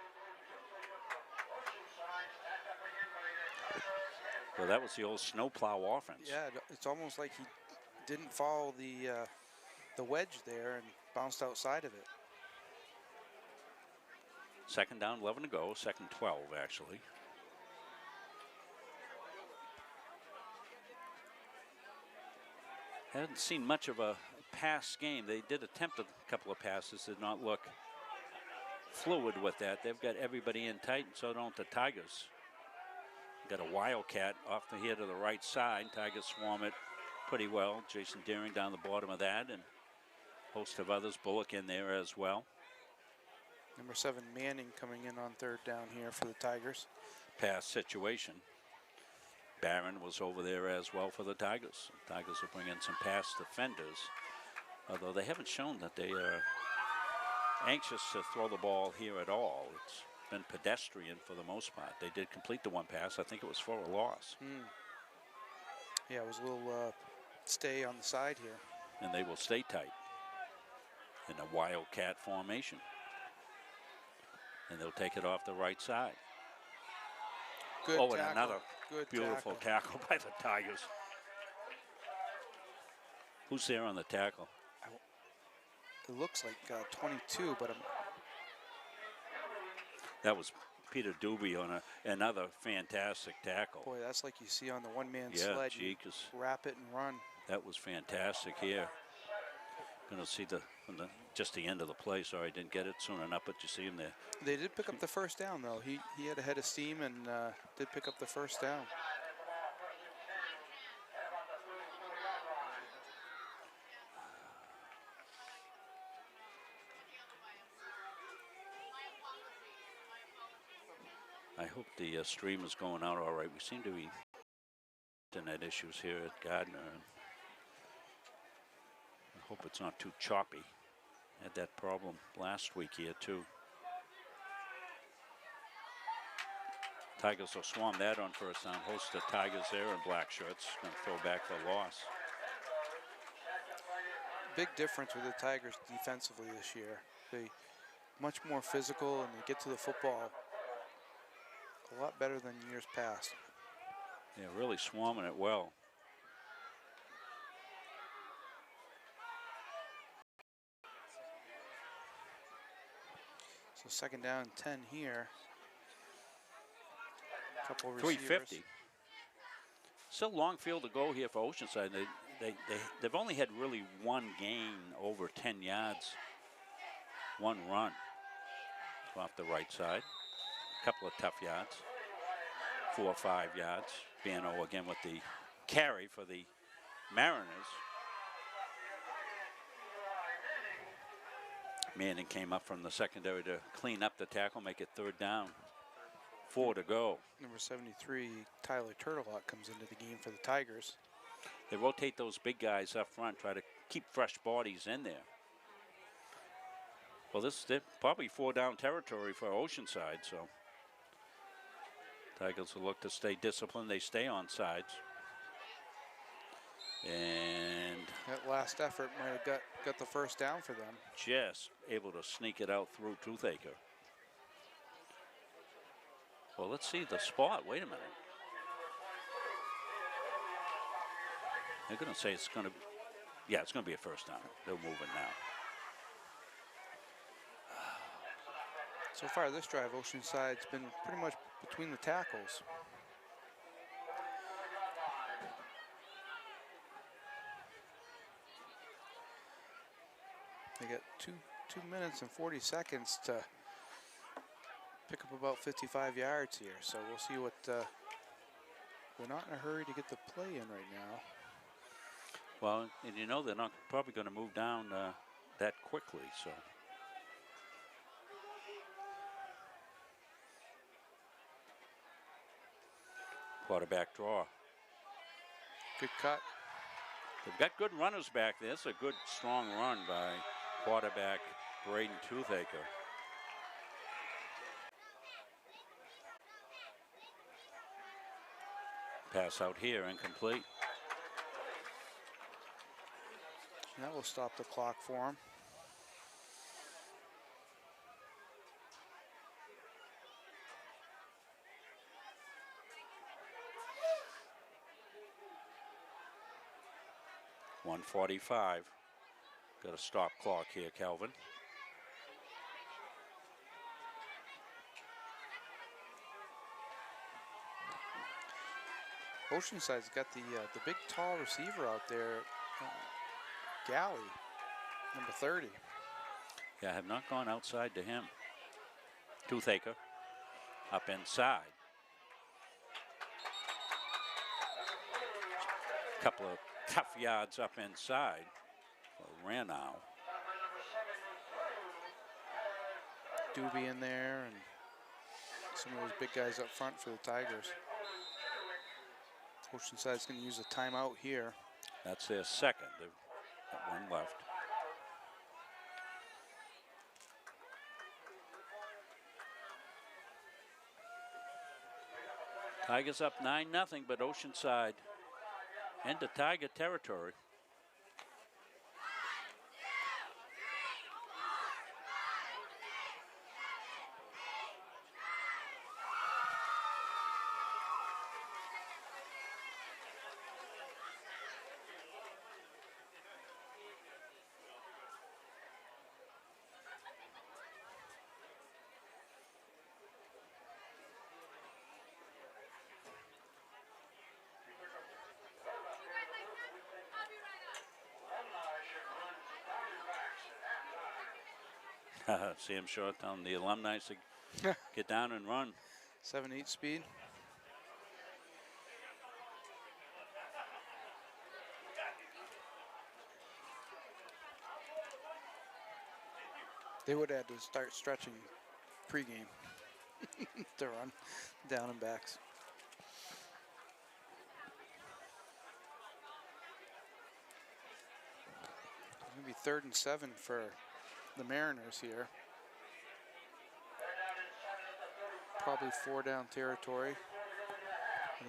So that was the old snowplow offense. Yeah, it's almost like he didn't follow the wedge there and bounced outside of it. 2nd down, 11 to go. 2nd 12, actually. Haven't seen much of a pass game. They did attempt a couple of passes, did not look fluid with that. They've got everybody in tight, and so don't the Tigers. Got a wildcat off the head of the right side. Tigers swarm it pretty well. Jason Deering down the bottom of that, and a host of others. Bullock in there as well. Number 7, Manning, coming in on 3rd down here for the Tigers. Pass situation. Barron was over there as well for the Tigers. Tigers will bring in some pass defenders, although they haven't shown that they are anxious to throw the ball here at all. It's been pedestrian for the most part. They did complete the one pass. I think it was for a loss. Yeah, it was a little stay on the side here. And they will stay tight in a wildcat formation. And they'll take it off the right side. Good and tackle. another Good beautiful tackle by the Tigers. Who's there on the tackle? It looks like 22, but That was Peter Doobie on another fantastic tackle. boy, that's like you see on the one-man Yeah, sled. You Jeekers. wrap it and run. That was fantastic here. Going to see just the end of the play. Sorry, I didn't get it soon enough, but you see him there. They did pick up the first down, though. He had a head of steam and did pick up the first down. I hope the stream is going out all right. We seem to be internet issues here at Gardiner. And I hope it's not too choppy. Had that problem last week here too. Tigers will swarm that on first down. Host the Tigers there in black shirts. Going to throw back the loss. Big difference with the Tigers defensively this year. They much more physical and they get to the football a lot better than years past. Yeah, really swarming it well. So second down and 10 here. Couple receivers. 350. Still long field to go here for Oceanside. They've only had really one gain over 10 yards. One run off the right side. A couple of tough yards. 4 or 5 yards. Bano again with the carry for the Mariners. Manning came up from the secondary to clean up the tackle, make it third down. 4 to go. Number 73, Tyler Turtlehawk, comes into the game for the Tigers. They rotate those big guys up front, try to keep fresh bodies in there. Well, this is probably 4 down territory for Oceanside, so Tigers will look to stay disciplined. They stay on sides. And that last effort might have got the first down for them. Just able to sneak it out through Toothaker. Well, let's see the spot. Wait a minute. They're going to say it's going to be, yeah, it's going to be a first down. They'll move it now. So far this drive, Oceanside's been pretty much between the tackles. They got two minutes and 40 seconds to pick up about 55 yards here. So we'll see what, we're not in a hurry to get the play in right now. Well, and you know they're not probably going to move down that quickly, so. Quarterback draw. Good cut. They've got good runners back there. It's a good, strong run by quarterback Braden Toothaker. Pass out here, incomplete. And that will stop the clock for him. .145. Got a stop clock here, Calvin. Oceanside's got the big tall receiver out there, Galley, number 30. Yeah, I have not gone outside to him. Toothaker up inside. Couple of tough yards up inside for Ranow. Doobie in there and some of those big guys up front for the Tigers. Oceanside's going to use a timeout here. That's their second. They've got one left. Tigers up 9-0, but Oceanside into Tiger territory. See him short down the alumni to get down and run. 7-8 speed. They would have had to start stretching pregame to run down and backs. It's going to be 3rd and 7 for the Mariners here. Probably 4 down territory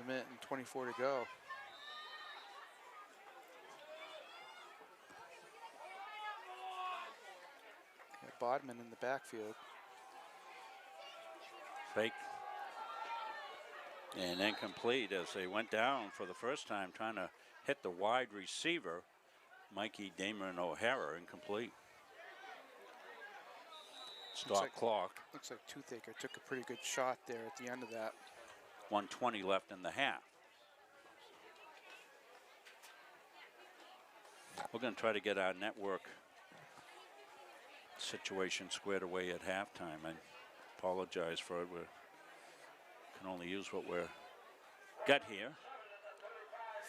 with 1:24 to go. Yeah, Bodman in the backfield. Fake. And incomplete as they went down for the first time trying to hit the wide receiver, Mikey Damon O'Hara, incomplete. Stop clock. Looks like Toothaker took a pretty good shot there at the end of that. 1:20 left in the half. We're going to try to get our network situation squared away at halftime. I apologize for it. We can only use what we're got here.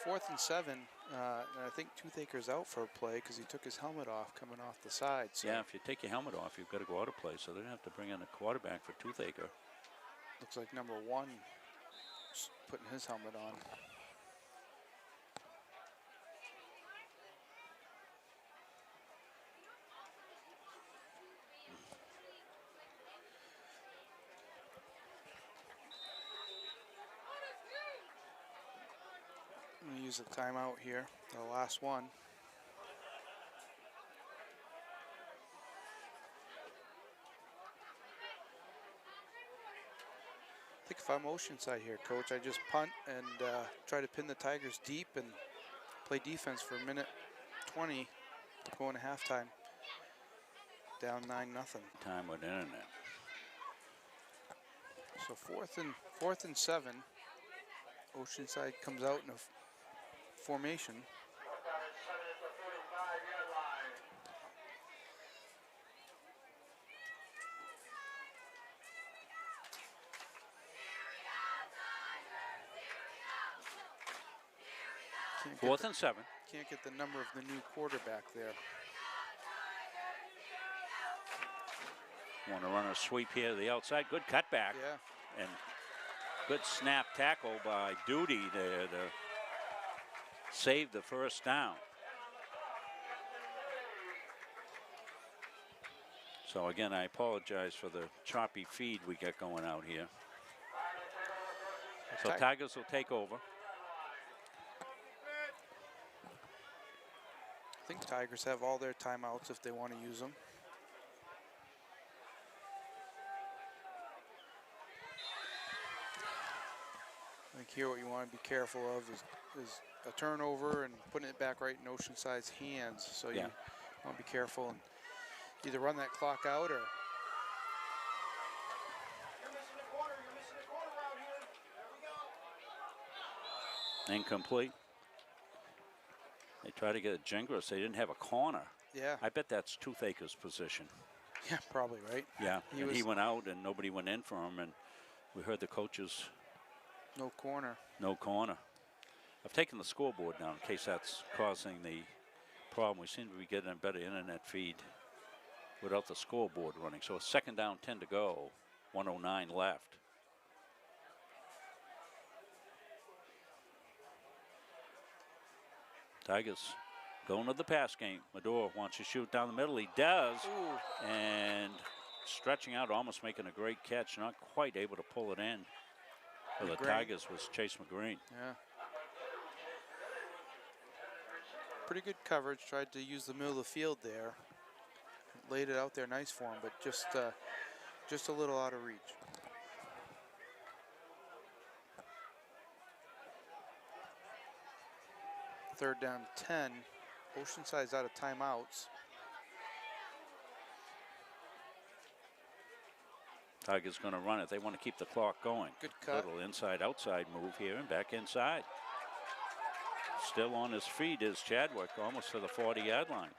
4th and 7. And I think Toothaker's out for a play because he took his helmet off coming off the side. So yeah, if you take your helmet off, you've got to go out of play. So they're going to have to bring in a quarterback for Toothaker. Looks like number 1 putting his helmet on. I'm going to use a timeout here, the last one. I think if I'm Oceanside here, Coach, I just punt and try to pin the Tigers deep and play defense for 1:20 going to halftime. Down 9-0. Time with internet. So 4th and 7. Oceanside comes out in a formation. Fourth and 7. Can't get the number of the new quarterback there. Want to run a sweep here to the outside. Good cutback. Yeah. And good snap tackle by Duty there to save the first down. So again, I apologize for the choppy feed we got going out here. So Tigers will take over. I think Tigers have all their timeouts if they want to use them. I think here what you want to be careful of is a turnover and putting it back right in Oceanside's hands. So you want to be careful and either run that clock out or incomplete. They try to get a Gingras. They didn't have a corner. Yeah. I bet that's Toothaker's position. Yeah, probably right. Yeah, he went out and nobody went in for him, and we heard the coaches. No corner. No corner. I've taken the scoreboard down in case that's causing the problem. We seem to be getting a better internet feed without the scoreboard running. So a 2nd down, 10 to go, 1:09 left. Tigers going to the pass game. Medora wants to shoot down the middle. He does. Ooh. And stretching out, almost making a great catch. Not quite able to pull it in. For the Tigers was Chase McGreen. Yeah. pretty good coverage. Tried to use the middle of the field there. Laid it out there nice for him, but just a little out of reach. Third down 10. Oceanside's out of timeouts. Tigers going to run it. They want to keep the clock going. Good cut. Little inside-outside move here and back inside. Still on his feet is Chadwick, almost to the 40-yard line.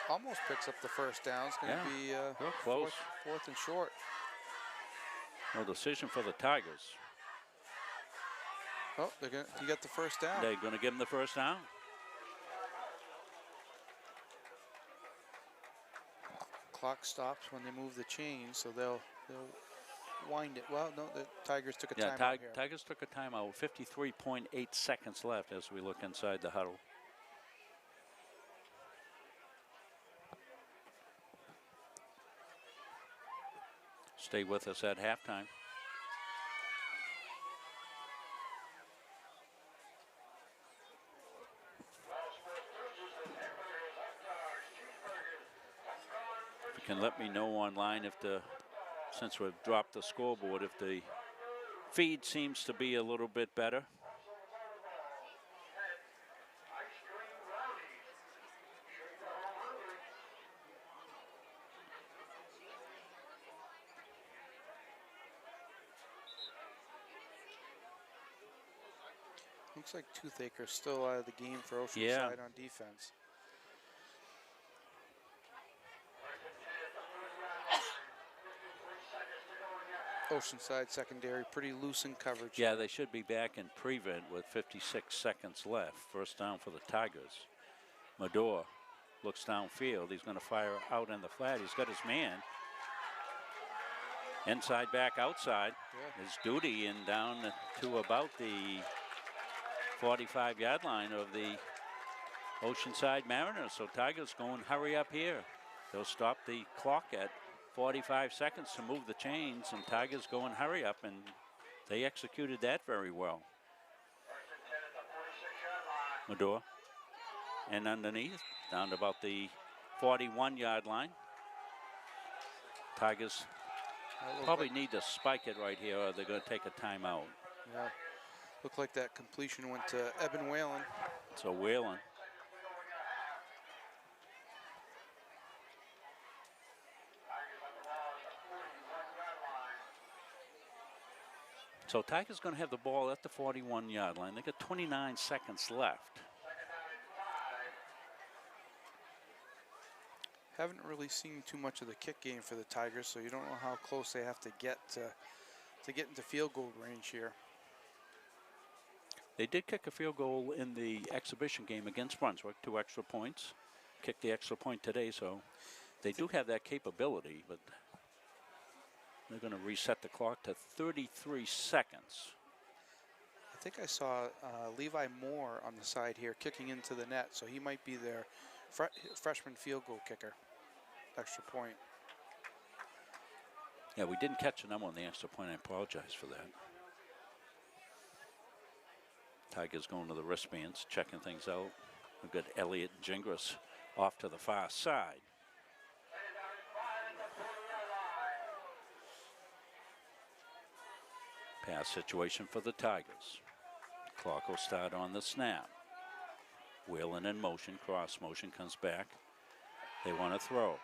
Almost picks up the first down. It's going to be real close. Fourth and short. No decision for the Tigers. Oh, you got the first down. They're going to give him the first down. Clock stops when they move the chain, so they'll wind it. Well, no, the Tigers took a timeout here. Tigers took a timeout. 53.8 seconds left as we look inside the huddle. Stay with us at halftime. You can let me know online if since we've dropped the scoreboard, if the feed seems to be a little bit better. Looks like Toothaker's still out of the game for Oceanside on defense. Oceanside secondary pretty loose in coverage. Yeah, they should be back in prevent with 56 seconds left. First down for the Tigers. Mador looks downfield. He's going to fire out in the flat. He's got his man. Inside back outside. His duty and down to about the 45-yard line of the Oceanside Mariners. So Tigers going hurry up here. They'll stop the clock at 45 seconds to move the chains, and Tigers go and hurry up, and they executed that very well. Mador, and underneath, down to about the 41-yard line. Tigers probably need to spike it right here, or they're going to take a timeout. Yeah, looked like that completion went to Eben Whalen. So Whalen. So Tigers going to have the ball at the 41-yard line. They got 29 seconds left. Haven't really seen too much of the kick game for the Tigers, so you don't know how close they have to get into field goal range here. They did kick a field goal in the exhibition game against Brunswick, 2 extra points. Kicked the extra point today, so they do have that capability, but they're going to reset the clock to 33 seconds. I think I saw Levi Moore on the side here kicking into the net, so he might be their freshman field goal kicker. Extra point. Yeah, we didn't catch a number on the extra point. I apologize for that. Tigers going to the wristbands, checking things out. We've got Elliott Gingras off to the far side. Pass situation for the Tigers. Clock will start on the snap. Wheeling in motion, cross motion comes back. They want to throw.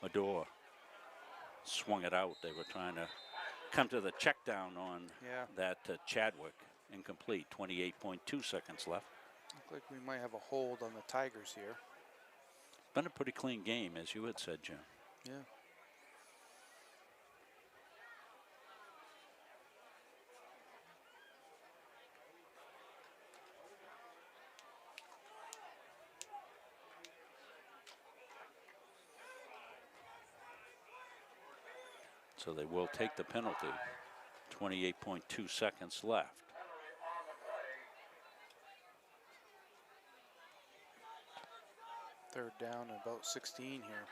Mador swung it out. They were trying to come to the check down on that Chadwick. Incomplete, 28.2 seconds left. Looks like we might have a hold on the Tigers here. Been a pretty clean game, as you had said, Jim. Yeah. So they will take the penalty. 28.2 seconds left. Third down, about 16 here.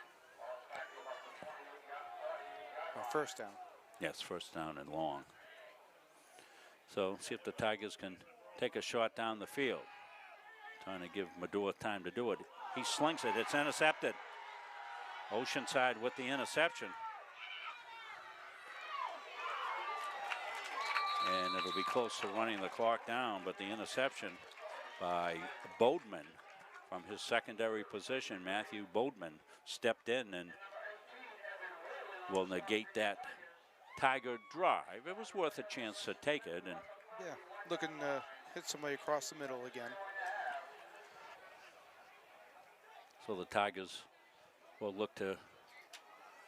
First down. Yes, first down and long. So see if the Tigers can take a shot down the field. Trying to give Medora time to do it. He slings it. It's intercepted. Oceanside with the interception. And it'll be close to running the clock down, but the interception by Bodeman from his secondary position, Matthew Bodeman, stepped in and will negate that Tiger drive. It was worth a chance to take it. And yeah, looking to hit somebody across the middle again. so the Tigers will look to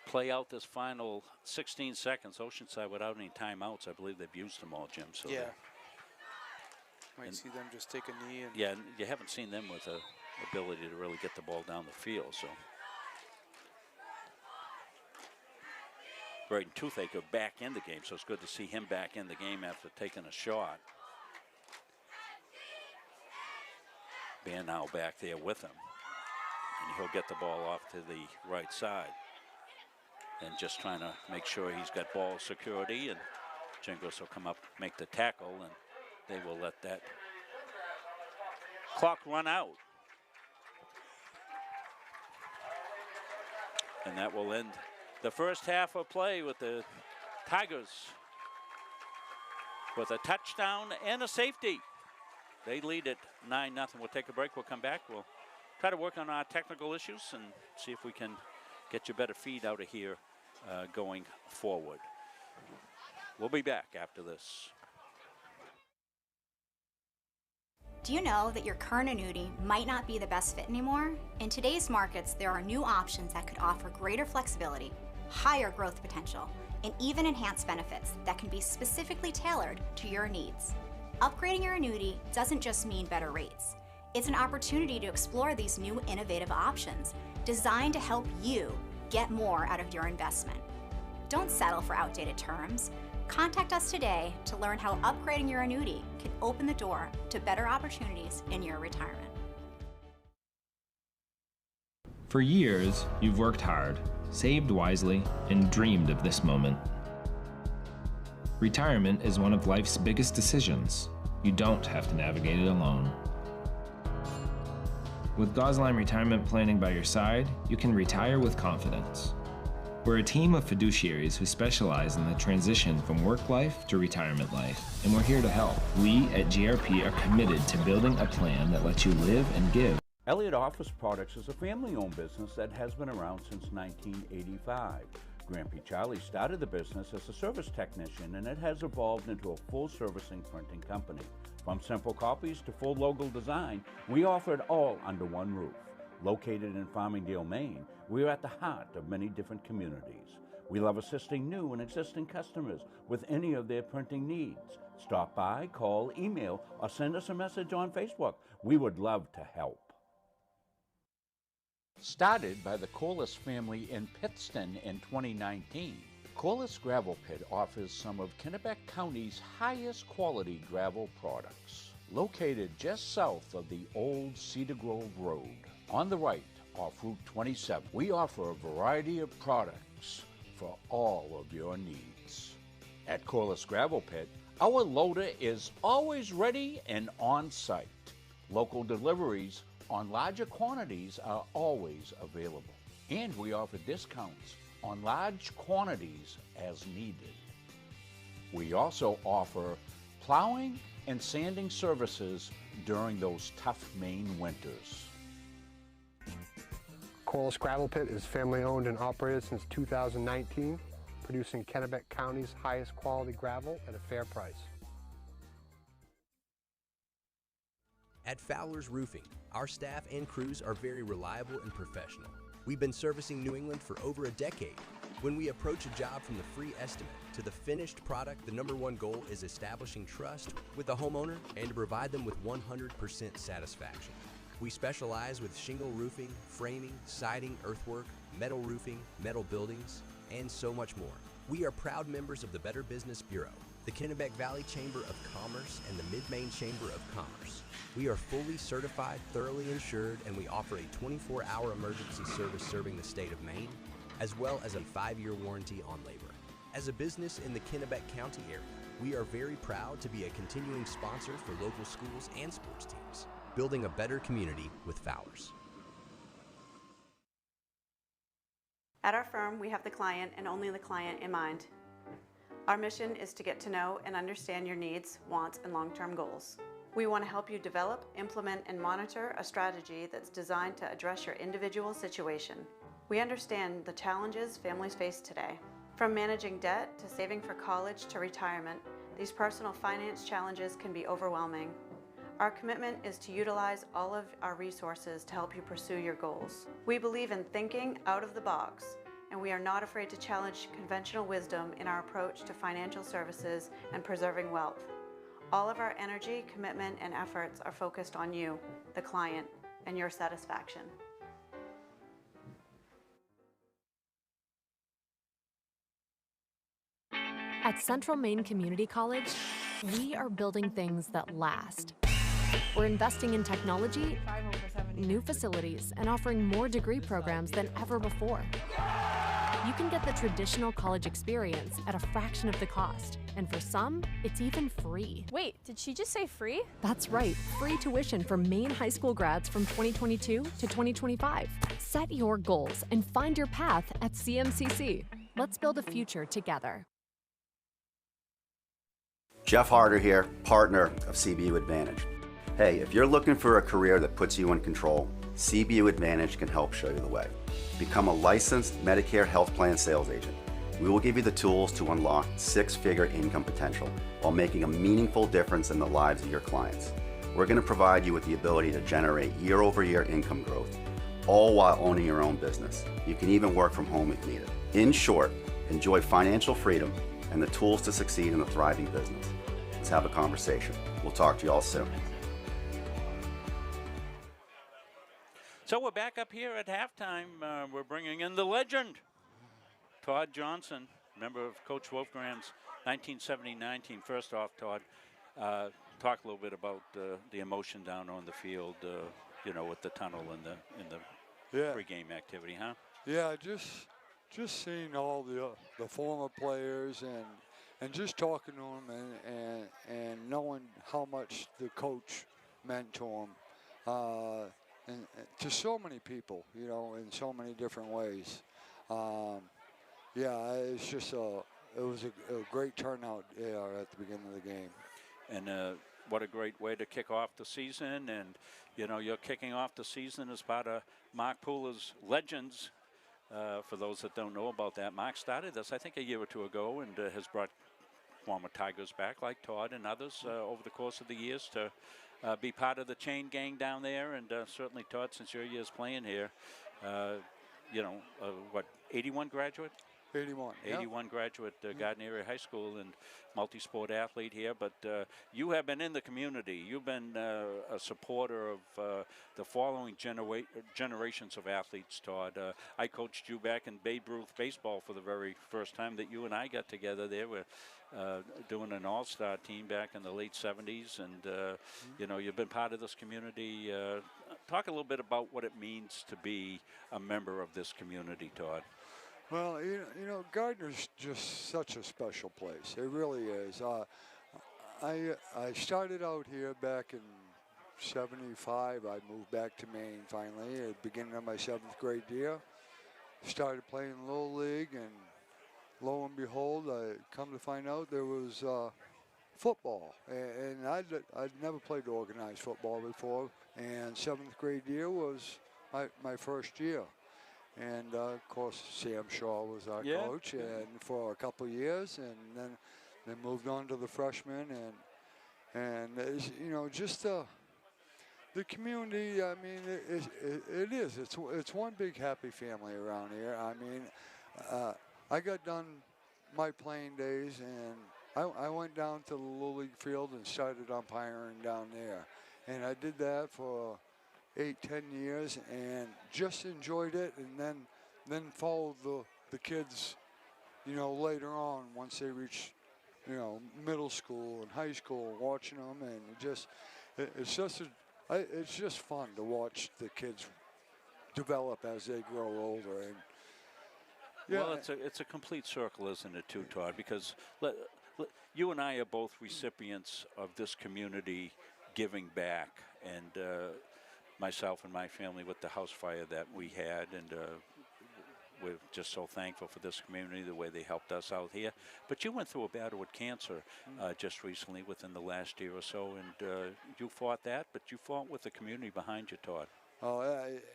play out this final 16 seconds. Oceanside without any timeouts. I believe they've used them all, Jim. So yeah. Might see them just take a knee. And yeah, you haven't seen them with the ability to really get the ball down the field. So Braden Toothaker back in the game, so it's good to see him back in the game after taking a shot. Van now back there with him, and he'll get the ball off to the right side. And just trying to make sure he's got ball security, and Jingles will come up, make the tackle, and they will let that clock run out. And that will end the first half of play with the Tigers with a touchdown and a safety. They lead at 9-0. We'll take a break. We'll come back. We'll try to work on our technical issues and see if we can get you better feed out of here going forward. We'll be back after this. Do you know that your current annuity might not be the best fit anymore? In today's markets, there are new options that could offer greater flexibility, higher growth potential, and even enhanced benefits that can be specifically tailored to your needs. Upgrading your annuity doesn't just mean better rates. It's an opportunity to explore these new innovative options designed to help you get more out of your investment. Don't settle for outdated terms. Contact us today to learn how upgrading your annuity can open the door to better opportunities in your retirement. For years, you've worked hard, saved wisely, and dreamed of this moment. Retirement is one of life's biggest decisions. You don't have to navigate it alone. With Gosline Retirement Planning by your side, you can retire with confidence. We're a team of fiduciaries who specialize in the transition from work life to retirement life, and we're here to help. We at GRP are committed to building a plan that lets you live and give. Elliott Office Products is a family-owned business that has been around since 1985. Grampy Charlie started the business as a service technician, and it has evolved into a full-servicing printing company. From simple copies to full logo design, we offer it all under one roof. Located in Farmingdale, Maine, we are at the heart of many different communities. We love assisting new and existing customers with any of their printing needs. Stop by, call, email, or send us a message on Facebook. We would love to help. Started by the Corliss family in Pittston in 2019, Corliss Gravel Pit offers some of Kennebec County's highest quality gravel products. Located just south of the old Cedar Grove Road, on the right off Route 27, we offer a variety of products for all of your needs. At Corliss Gravel Pit, our loader is always ready and on site. Local deliveries on larger quantities are always available. And we offer discounts on large quantities as needed. We also offer plowing and sanding services during those tough Maine winters. Corliss Gravel Pit is family owned and operated since 2019, producing Kennebec County's highest quality gravel at a fair price. At Fowler's Roofing, our staff and crews are very reliable and professional. We've been servicing New England for over a decade. When we approach a job from the free estimate to the finished product, the #1 goal is establishing trust with the homeowner and to provide them with 100% satisfaction. We specialize with shingle roofing, framing, siding, earthwork, metal roofing, metal buildings, and so much more. We are proud members of the Better Business Bureau, the Kennebec Valley Chamber of Commerce, and the Mid-Maine Chamber of Commerce. We are fully certified, thoroughly insured, and we offer a 24-hour emergency service serving the state of Maine, as well as a 5-year warranty on labor. As a business in the Kennebec County area, we are very proud to be a continuing sponsor for local schools and sports teams, building a better community with Fowlers. At our firm, we have the client and only the client in mind. Our mission is to get to know and understand your needs, wants, and long-term goals. We want to help you develop, implement, and monitor a strategy that's designed to address your individual situation. We understand the challenges families face today. From managing debt to saving for college to retirement, these personal finance challenges can be overwhelming. Our commitment is to utilize all of our resources to help you pursue your goals. We believe in thinking out of the box, and we are not afraid to challenge conventional wisdom in our approach to financial services and preserving wealth. All of our energy, commitment, and efforts are focused on you, the client, and your satisfaction. At Central Maine Community College, we are building things that last. We're investing in technology, new facilities, and offering more degree programs than ever before. You can get the traditional college experience at a fraction of the cost, and for some, it's even free. Wait, did she just say free? That's right, free tuition for Maine high school grads from 2022 to 2025. Set your goals and find your path at CMCC. Let's build a future together. Jeff Harder here, partner of CBU Advantage. Hey, if you're looking for a career that puts you in control, CBU Advantage can help show you the way. Become a licensed Medicare health plan sales agent. We will give you the tools to unlock six-figure income potential while making a meaningful difference in the lives of your clients. We're going to provide you with the ability to generate year-over-year income growth, all while owning your own business. You can even work from home if needed. In short, enjoy financial freedom and the tools to succeed in a thriving business. Let's have a conversation. We'll talk to you all soon. So we're back up here at halftime. We're bringing in the legend, Todd Johnson, member of Coach Wolfgram's 1970-19. First off, Todd, talk a little bit about the emotion down on the field, you know, with the tunnel and the pregame activity, huh? Yeah, just seeing all the former players and just talking to them and knowing how much the coach meant to them. And to so many people, you know, in so many different ways. Yeah, it's just it was a great turnout at the beginning of the game. And what a great way to kick off the season. And, you know, you're kicking off the season as part of Mark Pooler's Legends. For those that don't know about that, Mark started this, I think, a year or two ago and has brought former Tigers back like Todd and others over the course of the years to be part of the chain gang down there. And certainly, Todd, since your years playing here, you know, what, 81 graduate? 81. 81 graduate, Gardiner Area High School, and multi-sport athlete here. But you have been in the community. You've been a supporter of the following generations of athletes, Todd. I coached you back in Babe Ruth baseball for the very first time that you and I got together there. We're doing an all-star team back in the late 70s. And, you know, you've been part of this community. Talk a little bit about what it means to be a member of this community, Todd. Well, you know, Gardiner's just such a special place. It really is. I started out here back in '75. I moved back to Maine finally at the beginning of my 7th grade year. Started playing Little League, and lo and behold, I come to find out there was football. And I'd never played organized football before, and 7th grade year was my first year. And, of course, Sam Shaw was our coach and for a couple of years, and then moved on to the freshmen. And you know, just the community, I mean, it is. It's one big happy family around here. I mean, I got done my playing days, and I went down to the Little League field and started umpiring down there. And I did that for 8-10 years and just enjoyed it, and then followed the kids, you know, later on once they reached, you know, middle school and high school, watching them, and it's just fun to watch the kids develop as they grow older. And Well, it's a complete circle, isn't it, too, Todd? Because you and I are both recipients of this community giving back, and myself and my family with the house fire that we had, and we're just so thankful for this community, the way they helped us out here. But you went through a battle with cancer just recently, within the last year or so, and you fought that, but you fought with the community behind you, Todd. Oh,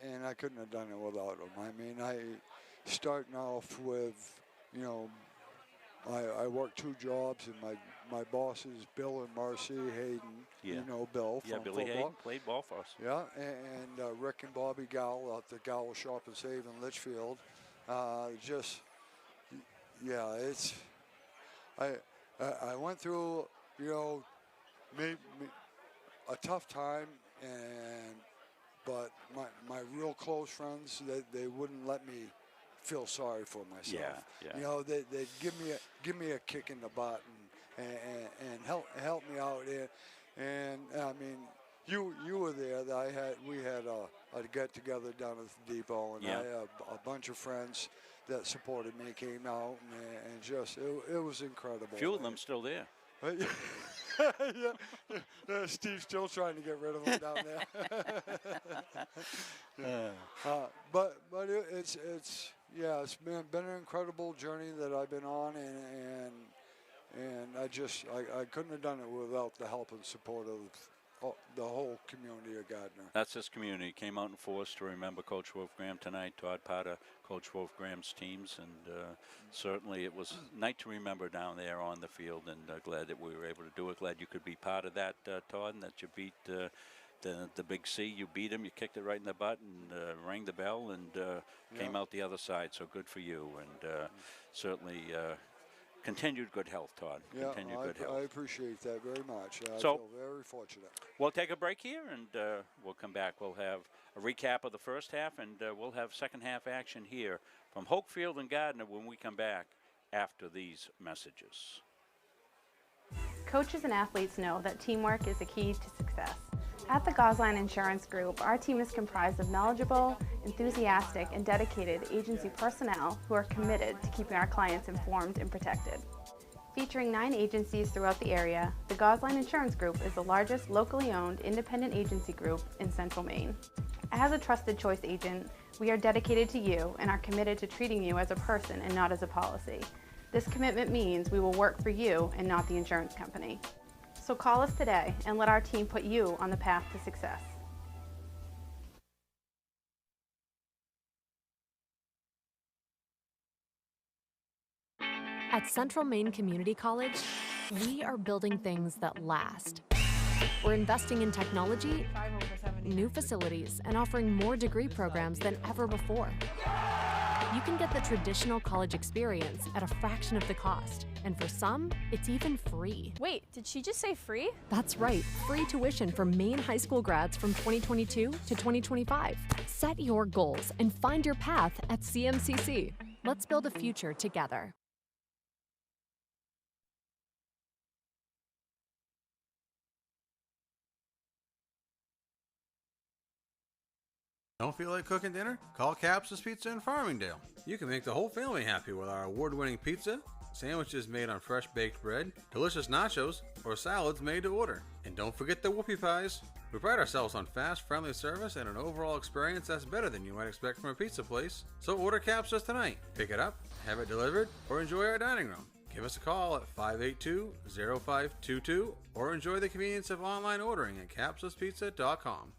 and I couldn't have done it without them. I mean, starting off with, you know, I worked 2 jobs, and my bosses, Bill and Marcy Hayden, you know Bill from Billy football. Hayden played ball for us. Yeah, and Rick and Bobby Gowell at the Gowell Shop and Save in Litchfield. It's, I went through, you know, a tough time, but my real close friends, they wouldn't let me feel sorry for myself. Yeah. You know, they'd give me a kick in the butt and help me out. And I mean, you were there. We had a get together down at the depot, and I had a bunch of friends that supported me came out, and just it was incredible. A few of them still there. Steve's still trying to get rid of them down there. But it's been an incredible journey that I've been on, and I couldn't have done it without the help and support of the whole community of Gardiner. That's this community. Came out in force to remember Coach Wolfgram tonight. Todd part of Coach Wolfgram's teams, and certainly it was a night to remember down there on the field, and glad that we were able to do it. Glad you could be part of that, Todd, and that you beat the Big C. You beat him. You kicked it right in the butt and rang the bell, and came out the other side. So good for you, and certainly continued good health, Todd. Continued good health. I appreciate that very much. I So, feel very fortunate. We'll take a break here, and we'll come back. We'll have a recap of the first half, and we'll have second half action here from Hokefield and Gardiner when we come back after these messages. Coaches and athletes know that teamwork is a key to success. At the Gosline Insurance Group, our team is comprised of knowledgeable, enthusiastic, and dedicated agency personnel who are committed to keeping our clients informed and protected. Featuring 9 agencies throughout the area, the Gosline Insurance Group is the largest locally owned independent agency group in Central Maine. As a trusted choice agent, we are dedicated to you and are committed to treating you as a person and not as a policy. This commitment means we will work for you and not the insurance company. So call us today and let our team put you on the path to success. At Central Maine Community College, we are building things that last. We're investing in technology, new facilities, and offering more degree programs than ever before. You can get the traditional college experience at a fraction of the cost, and for some, it's even free. Wait, did she just say free? That's right, free tuition for Maine high school grads from 2022 to 2025. Set your goals and find your path at CMCC. Let's build a future together. Don't feel like cooking dinner? Call Capsa's Pizza in Farmingdale. You can make the whole family happy with our award-winning pizza, sandwiches made on fresh baked bread, delicious nachos, or salads made to order. And don't forget the whoopie pies. We pride ourselves on fast, friendly service and an overall experience that's better than you might expect from a pizza place. So order Capsa's tonight. Pick it up, have it delivered, or enjoy our dining room. Give us a call at 582-0522 or enjoy the convenience of online ordering at capsaspizza.com.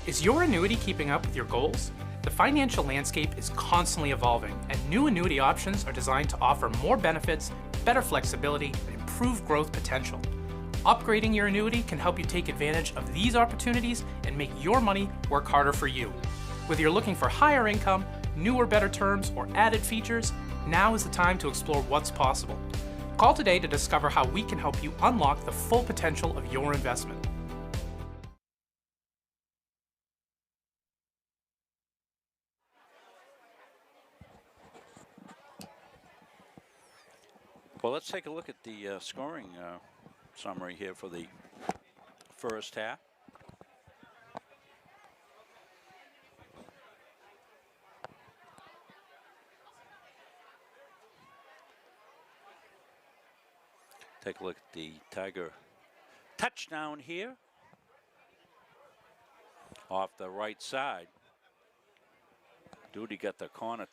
Is your annuity keeping up with your goals? The financial landscape is constantly evolving, and new annuity options are designed to offer more benefits, better flexibility, and improved growth potential. Upgrading your annuity can help you take advantage of these opportunities and make your money work harder for you. Whether you're looking for higher income, newer, better terms, or added features, now is the time to explore what's possible. Call today to discover how we can help you unlock the full potential of your investment. Well, let's take a look at the scoring summary here for the first half. Take a look at the Tiger touchdown here. Off the right side. Duty got the corner.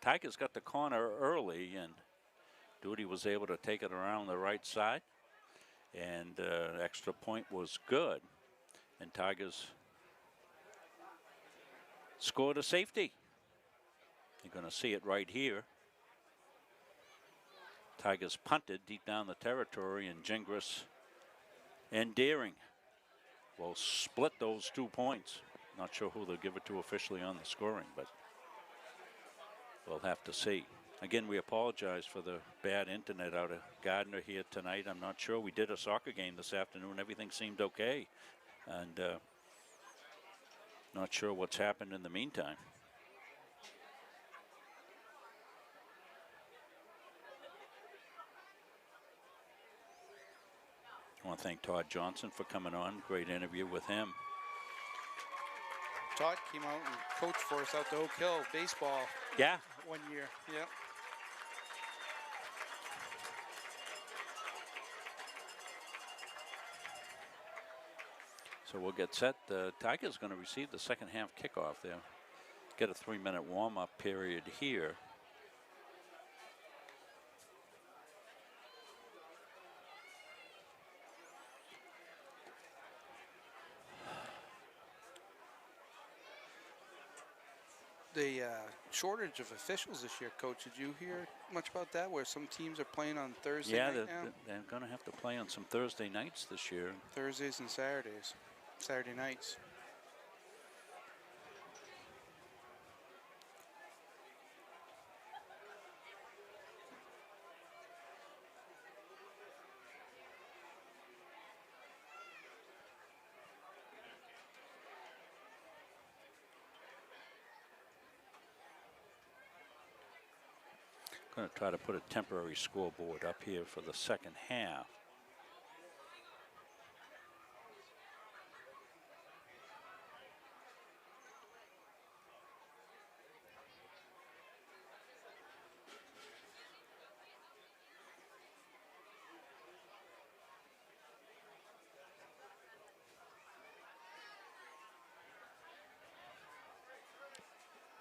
Tigers got the corner early, and Duty was able to take it around the right side. And extra point was good. And Tigers scored a safety. You're going to see it right here. Tigers punted deep down the territory, and Gingras and Deering will split those 2 points. Not sure who they'll give it to officially on the scoring, but we'll have to see. Again, we apologize for the bad internet out of Gardiner here tonight. I'm not sure. We did a soccer game this afternoon. Everything seemed okay. And not sure what's happened in the meantime. I want to thank Todd Johnson for coming on. Great interview with him. Todd came out and coached for us out to Oak Hill baseball. Yeah. One year. Yep. So we'll get set. The Tigers going to receive the second half kickoff there. Get a 3-minute warm-up period here. The shortage of officials this year, Coach, did you hear much about that, where some teams are playing on Thursday night now? They're going to have to play on some Thursday nights this year. Thursdays and Saturdays. Saturday nights. Going to try to put a temporary scoreboard up here for the second half.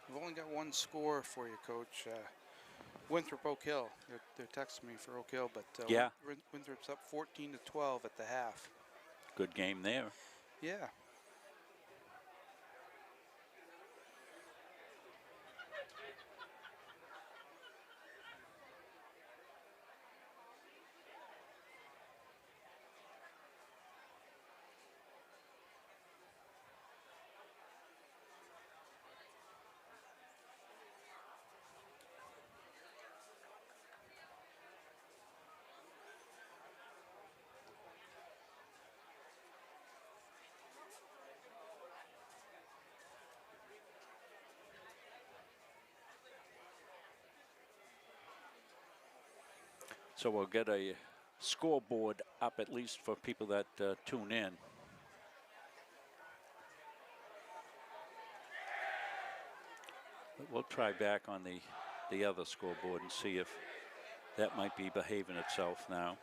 We've only got one score for you, Coach. Winthrop Oak Hill. They're texting me for Oak Hill, but yeah, Winthrop's up 14-12 at the half. Good game there. Yeah. So we'll get a scoreboard up at least for people that tune in. But we'll try back on the other scoreboard and see if that might be behaving itself now.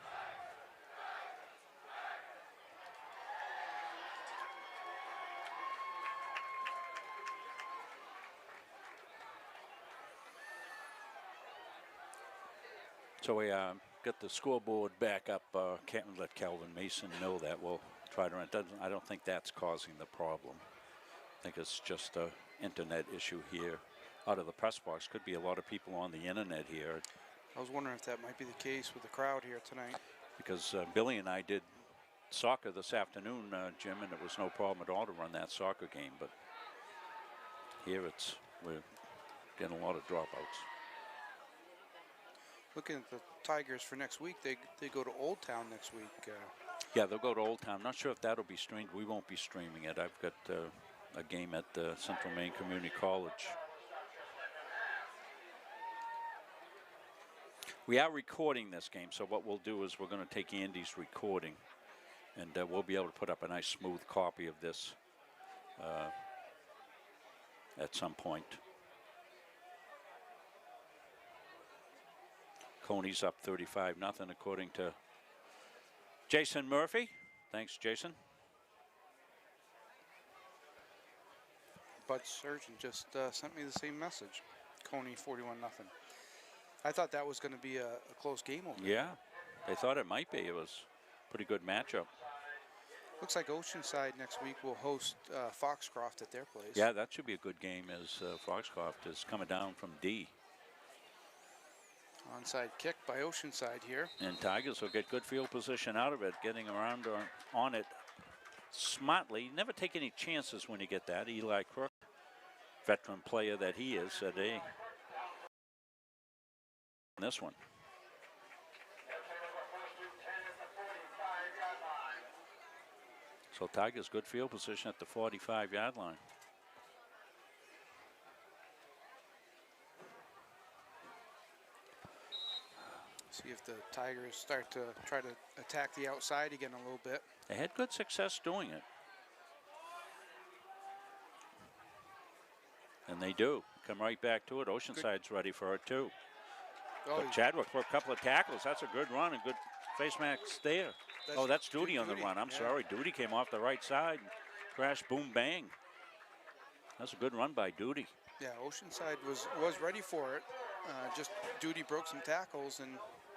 So we got the scoreboard back up. Can't let Calvin Mason know that. We'll try to. I don't think that's causing the problem. I think it's just an internet issue here. Out of the press box, could be a lot of people on the internet here. I was wondering if that might be the case with the crowd here tonight. Because Billy and I did soccer this afternoon, Jim, and it was no problem at all to run that soccer game. But here we're getting a lot of dropouts. Looking at the Tigers for next week, they go to Old Town next week. Yeah, they'll go to Old Town. Not sure if that'll be streamed. We won't be streaming it. I've got a game at Central Maine Community College. We are recording this game, so what we'll do is we're going to take Andy's recording, and we'll be able to put up a nice smooth copy of this at some point. Coney's up 35-0 according to Jason Murphy. Thanks, Jason. Bud Surgeon just sent me the same message. Coney 41-0. I thought that was going to be a close game over there. Yeah, they thought it might be. It was a pretty good matchup. Looks like Oceanside next week will host Foxcroft at their place. Yeah, that should be a good game as Foxcroft is coming down from D. Onside kick by Oceanside here. And Tigers will get good field position out of it, getting around on it smartly. Never take any chances when you get that. Eli Crook, veteran player that he is, said, hey, this one. So Tigers good field position at the 45-yard line. See if the Tigers start to try to attack the outside again a little bit. They had good success doing it. And they do. Come right back to it. Oceanside's ready for it too. Oh, But Chadwick for a couple of tackles. That's a good run and good face mask there. That's Duty on the run. I'm sorry. Duty came off the right side and crashed, boom, bang. That's a good run by Duty. Yeah, Oceanside was ready for it. Just Duty broke some tackles and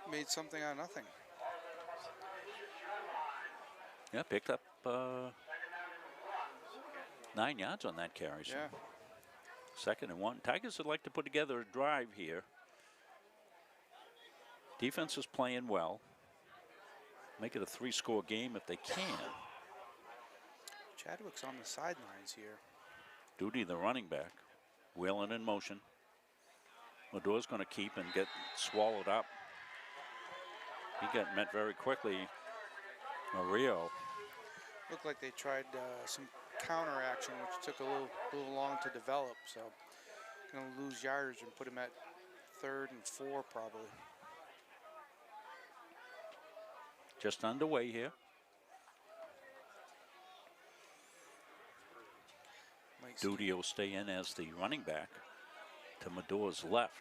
made something out of nothing. Yeah, picked up 9 yards on that carry. So Yeah. 2nd and 1. Tigers would like to put together a drive here. Defense is playing well. Make it a 3-score game if they can. Chadwick's on the sidelines here. Duty, the running back, wheeling in motion. Ladour's going to keep and get swallowed up. He got met very quickly. Mario. Looked like they tried some counter action, which took a little long to develop. So going to lose yardage and put him at 3rd and 4 probably. Just underway here. Duty will stay in as the running back to Madour's left.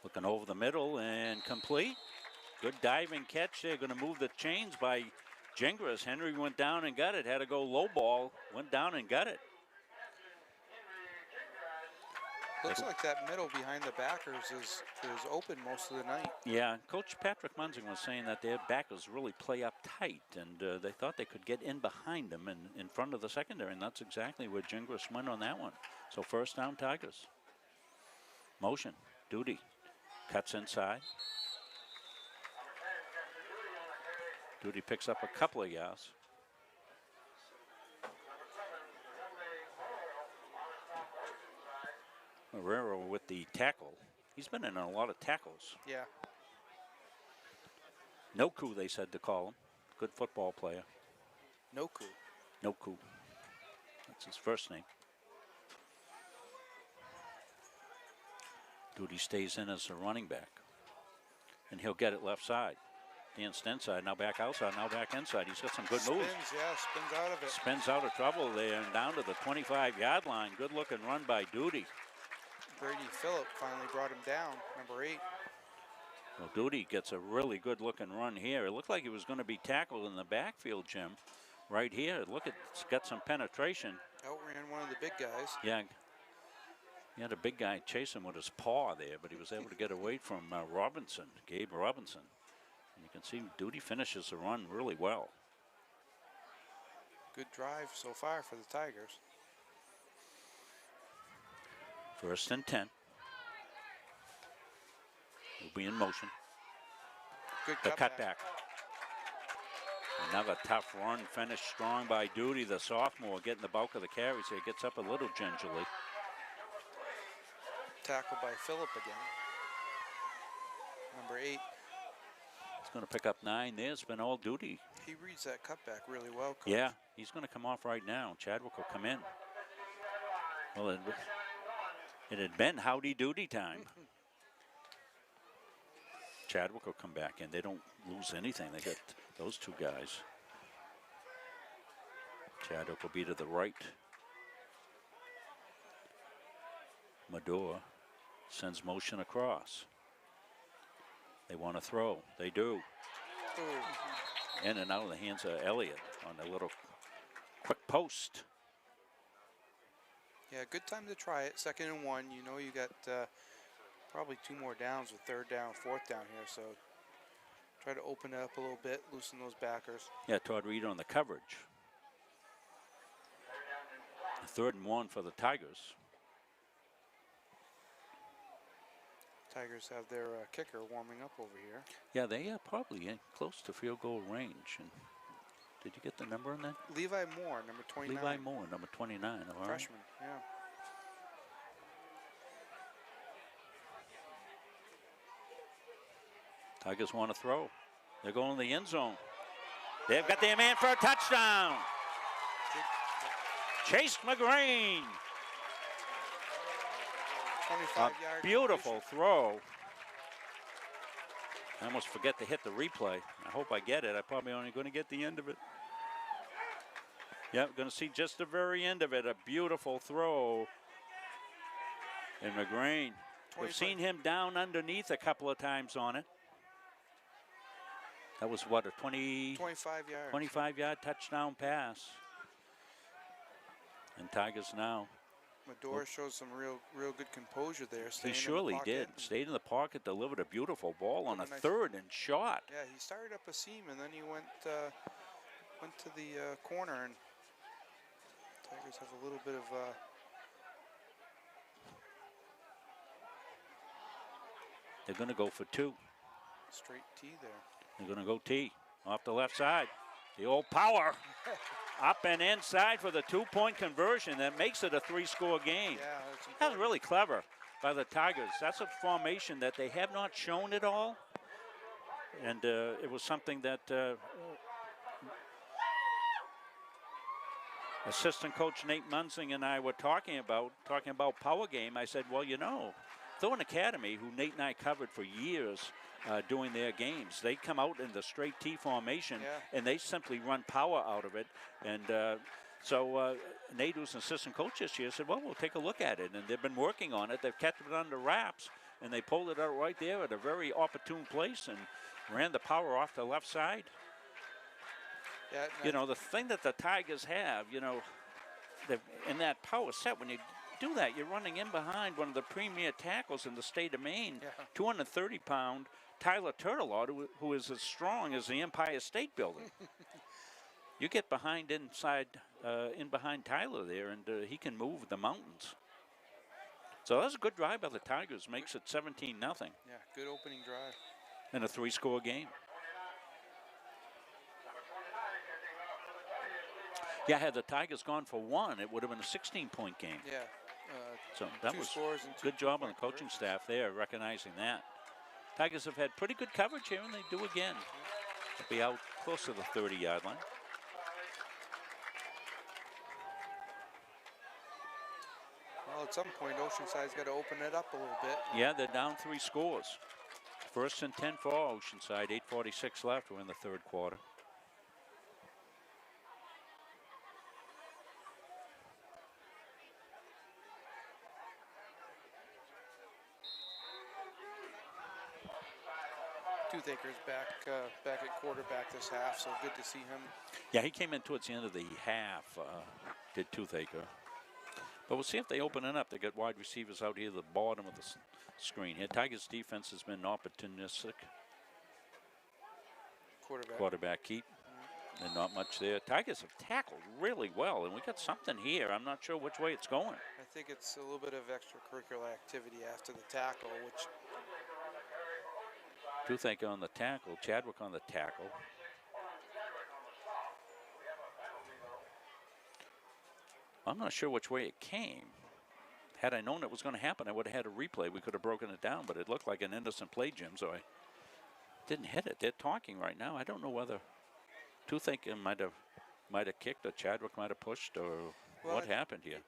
Looking over the middle and complete. Good diving catch. They're going to move the chains by Gingras. Henry went down and got it. Had to go low ball. Went down and got it. Looks like that middle behind the backers is open most of the night. Yeah, Coach Patrick Munzing was saying that their backers really play up tight, and they thought they could get in behind them and in front of the secondary, and that's exactly where Gingras went on that one. So 1st down, Tigers. Motion, Duty, cuts inside. Duty picks up a couple of yards. Herrera with the tackle. He's been in a lot of tackles. Yeah. Noku, they said to call him. Good football player. Noku. Noku. That's his first name. Duty stays in as a running back. And he'll get it left side. Danced inside, now back outside, now back inside. He's got some good moves. Spins out of it. Spins out of trouble there and down to the 25-yard line. Good looking run by Duty. Brady Phillip finally brought him down, number 8. Well, Duty gets a really good looking run here. It looked like he was going to be tackled in the backfield, Jim. Right here, look, it's got some penetration. Outran one of the big guys. Yeah, he had a big guy chase him with his paw there, but he was able to get away from Robinson, Gabe Robinson. And you can see Duty finishes the run really well. Good drive so far for the Tigers. 1st and 10. Will be in motion. Good cutback. Another tough run, finished strong by Duty, the sophomore, getting the bulk of the carries here. Gets up a little gingerly. Tackle by Phillip again. Number 8. He's going to pick up 9 there. It's been all Duty. He reads that cutback really well, Coach. Yeah, He's going to come off right now. Chadwick will come in. Well, it had been howdy doody time. Chadwick will come back in. They don't lose anything. They got those two guys. Chadwick will be to the right. Medora sends motion across. They want to throw. They do. In and out of the hands of Elliott on the little quick post. Yeah, good time to try it. 2nd and 1. You know you got probably 2 more downs with 3rd down, 4th down here. So try to open it up a little bit, loosen those backers. Yeah, Todd Reed on the coverage. 3rd and 1 for the Tigers. Tigers have their kicker warming up over here. Yeah, they are probably in close to field goal range. And did you get the number on that? Levi Moore, number 29. Levi Moore, number 29. All right. Freshman, yeah. Tigers want to throw. They're going in the end zone. They've got their man for a touchdown. Chase McGrain. 25-yard beautiful throw. I almost forget to hit the replay. I hope I get it. I'm probably only going to get the end of it. Yep, going to see just the very end of it. A beautiful throw. And McGrain. We've seen him down underneath a couple of times on it. That was what, a 25-yard touchdown pass. And Tigers now. Medora shows some real good composure there. He surely did. Stayed in the pocket, delivered a beautiful ball on a 3rd and shot. Yeah, he started up a seam and then he went to the corner, and Tigers have a little bit of they're going to go for 2. Straight T there. They're going to go T off the left side. The old power. Up and inside for the 2-point conversion. That makes it a 3-score game. Yeah, that was really clever by the Tigers. That's a formation that they have not shown at all. And it was something that assistant coach Nate Munsing and I were talking about power game. I said, well, you know, Thornton Academy, who Nate and I covered for years, doing their games. They come out in the straight T formation, and they simply run power out of it. And so Nate, who's an assistant coach this year, said, well, we'll take a look at it. And they've been working on it. They've kept it under wraps, and they pulled it out right there at a very opportune place and ran the power off the left side. Yeah, you know, the thing that the Tigers have, you know, in that power set, when you do that, you're running in behind one of the premier tackles in the state of Maine, 230-pound Tyler Turtelot, who is as strong as the Empire State Building. You get behind in behind Tyler there, and he can move the mountains. So that's a good drive by the Tigers. Makes it 17-0. Yeah, good opening drive. And a 3-score game. Yeah, had the Tigers gone for 1, it would have been a 16-point game. Yeah. So that was good job on the coaching staff there, recognizing that. Tigers have had pretty good coverage here, and they do again. They'll be out close to the 30-yard line. Well, at some point, Oceanside's got to open it up a little bit. Yeah, they're down 3 scores. 1st and 10 for Oceanside, 8:46 left. We're in the 3rd quarter. Toothaker's back at quarterback this half, so good to see him. Yeah, he came in towards the end of the half, did Toothaker. But we'll see if they open it up. They got wide receivers out here at the bottom of the screen here. Tigers' defense has been opportunistic. Quarterback keep. And not much there. Tigers have tackled really well, and we got something here. I'm not sure which way it's going. I think it's a little bit of extracurricular activity after the tackle, which... Toothaker on the tackle, Chadwick on the tackle. I'm not sure which way it came. Had I known it was going to happen, I would have had a replay. We could have broken it down, but it looked like an innocent play, Jim, so I didn't hit it. They're talking right now. I don't know whether Toothaker might have might have kicked or Chadwick might have pushed or what happened here.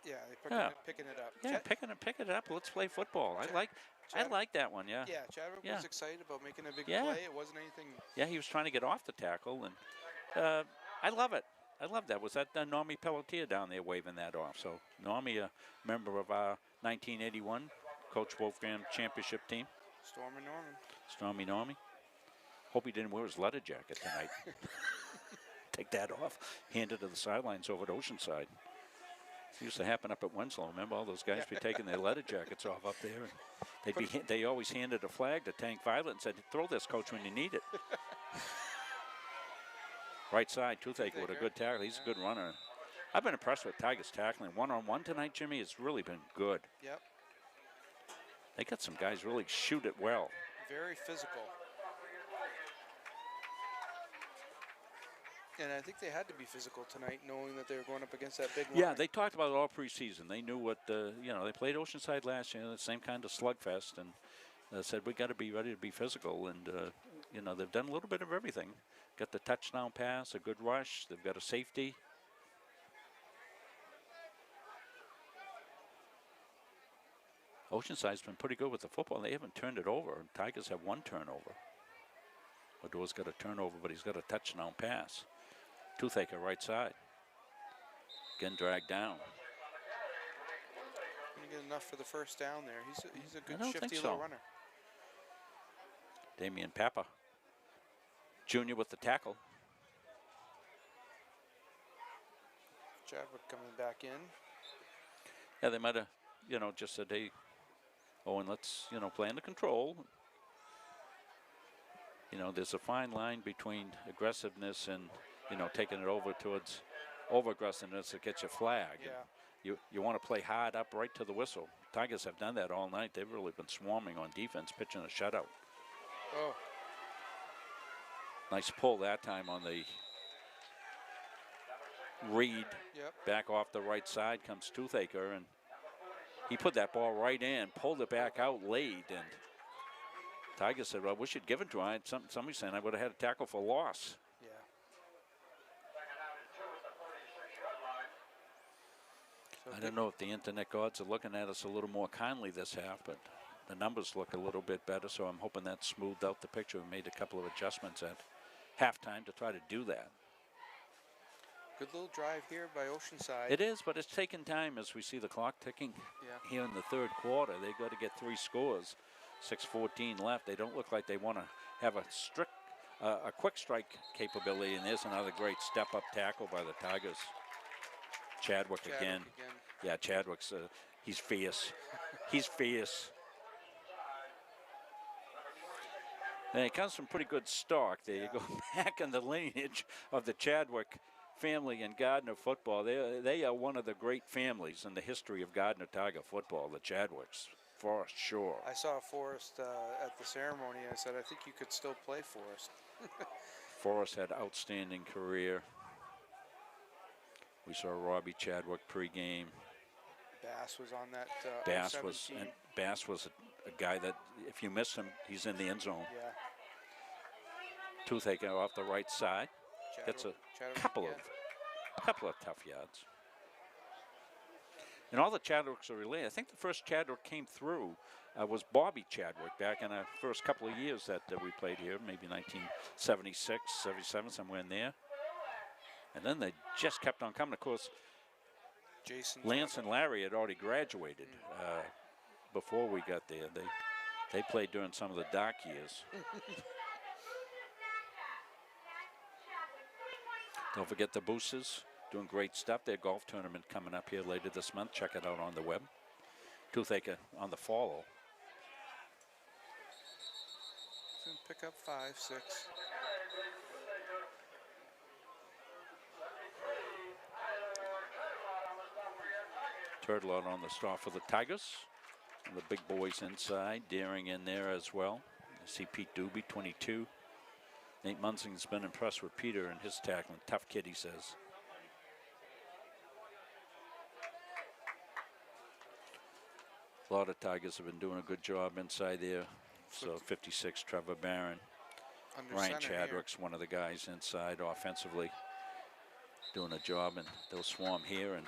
Yeah, they're picking it up. Yeah, pick it up. Let's play football. I like that one. Yeah. Yeah, Chadwick was excited about making a big Yeah. play. It wasn't anything. Yeah, he was trying to get off the tackle, and I love it. I love that. Was that Normie Pelletier down there waving that off? So Normie, a member of our 1981 Coach Wolfgram championship team. Stormy Norman. Stormy Normie. Hope he didn't wear his leather jacket tonight. Take that off. Hand it to the sidelines over at Oceanside. It used to happen up at Winslow. Remember, all those guys be taking their leather jackets off up there. And they always handed a flag to Tank Violet and said, "Throw this, coach, when you need it." Right side, Toothaker with a good tackle. He's a good runner. I've been impressed with Tigers tackling. One-on-one tonight, Jimmy, it's really been good. Yep. They got some guys really shoot it well. Very physical. And I think they had to be physical tonight, knowing that they were going up against that big line. Yeah, they talked about it all preseason. They knew what, they played Oceanside last year, the same kind of slugfest, and said we got to be ready to be physical. And, they've done a little bit of everything. Got the touchdown pass, a good rush. They've got a safety. Oceanside's been pretty good with the football. They haven't turned it over. Tigers have one turnover. Odoa's got a turnover, but he's got a touchdown pass. Toothaker right side. Again dragged down. Going to get enough for the first down there. He's a good shifty so. little runner. Damian Papa Jr. with the tackle. Chadwick coming back in. Yeah, they might have, just said, hey, Owen, let's, play under control. There's a fine line between aggressiveness and, taking it over towards over-aggressiveness that gets you flagged. Yeah. You want to play hard up right to the whistle. Tigers have done that all night. They've really been swarming on defense, pitching a shutout. Oh. Nice pull that time on the read. Yep. Back off the right side comes Toothaker, and he put that ball right in, pulled it back out late, and Tigers said, well, we should give it to him. Somebody saying I would have had a tackle for loss. Yeah. So I don't know if the internet gods are looking at us a little more kindly this half, but the numbers look a little bit better, so I'm hoping that smoothed out the picture. We made a couple of adjustments at halftime to try to do that. Good little drive here by Oceanside. It is, but it's taking time as we see the clock ticking here in the third quarter. They got to get 3 scores. 6:14 left. They don't look like they want to have a quick strike capability, and there's another great step-up tackle by the Tigers. Chadwick again. Yeah, Chadwick's, he's fierce. He's fierce. And it comes from pretty good stock. There you go, back in the lineage of the Chadwick family in Gardiner football. They are one of the great families in the history of Gardiner Tiger football, the Chadwicks, for sure. I saw Forrest at the ceremony. I said, I think you could still play Forrest. Forrest had outstanding career. We saw Robbie Chadwick pregame. Bass was on that. Bass was a guy that if you miss him, he's in the end zone. Yeah. Toothaker off the right side. Gets a couple of tough yards. And all the Chadwicks are related. I think the first Chadwick came through was Bobby Chadwick back in the first couple of years that we played here, maybe 1976, 77, somewhere in there. And then they just kept on coming. Of course, Lance and Larry had already graduated before we got there. They played during some of the dark years. Don't forget the Boosters doing great stuff. Their golf tournament coming up here later this month. Check it out on the web. Toothaker on the follow. Pick up 5, 6. Turtle out on the start for the Tigers. And the big boys inside, daring in there as well. You see Pete Doobie, 22. Nate Munsing's been impressed with Peter and his tackling. Tough kid, he says. A lot of Tigers have been doing a good job inside there. So 56, Trevor Barron. Ryan Chadwick's one of the guys inside offensively. doing a job, and they'll swarm here, and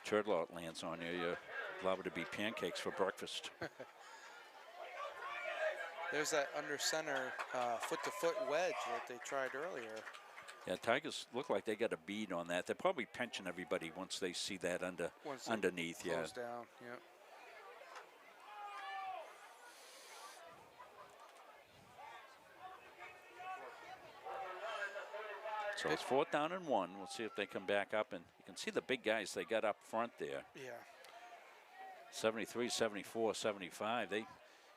turtle lands on you. You're liable to be pancakes for breakfast. There's that under center foot-to-foot wedge that they tried earlier. Yeah, Tigers look like they got a bead on that. They're probably pinching everybody once they see that underneath. Yeah. Close down. Yep. So it's 4th down and 1. We'll see if they come back up, and you can see the big guys they got up front there. Yeah. 73, 74, 75. They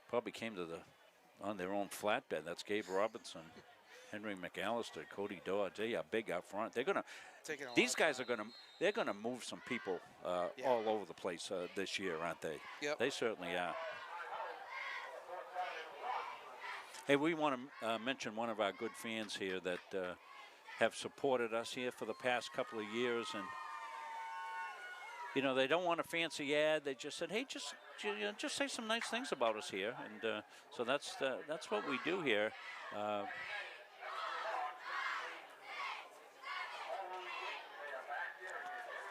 probably came to on their own flatbed. That's Gabe Robinson, Henry McAllister, Cody Dodge. They are big up front. They're gonna. These guys are gonna. They're gonna move some people all over the place this year, aren't they? Yep. They certainly are. Hey, we want to mention one of our good fans here that have supported us here for the past couple of years, and you know, they don't want a fancy ad. They just said, hey, just say some nice things about us here. And so that's what we do here.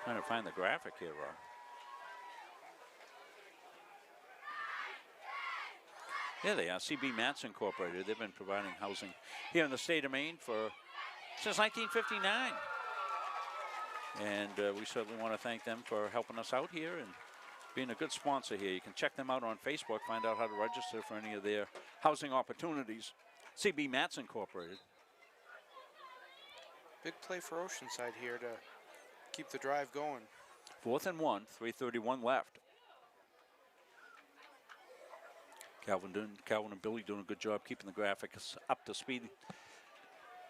Trying to find the graphic here, Rob. There they are, CB Mats Incorporated. They've been providing housing here in the state of Maine since 1959. And we certainly want to thank them for helping us out here and being a good sponsor here. You can check them out on Facebook, find out how to register for any of their housing opportunities. CB Mats Incorporated. Big play for Oceanside here to keep the drive going. 4th and 1, 3:31 left. Calvin and Billy doing a good job keeping the graphics up to speed.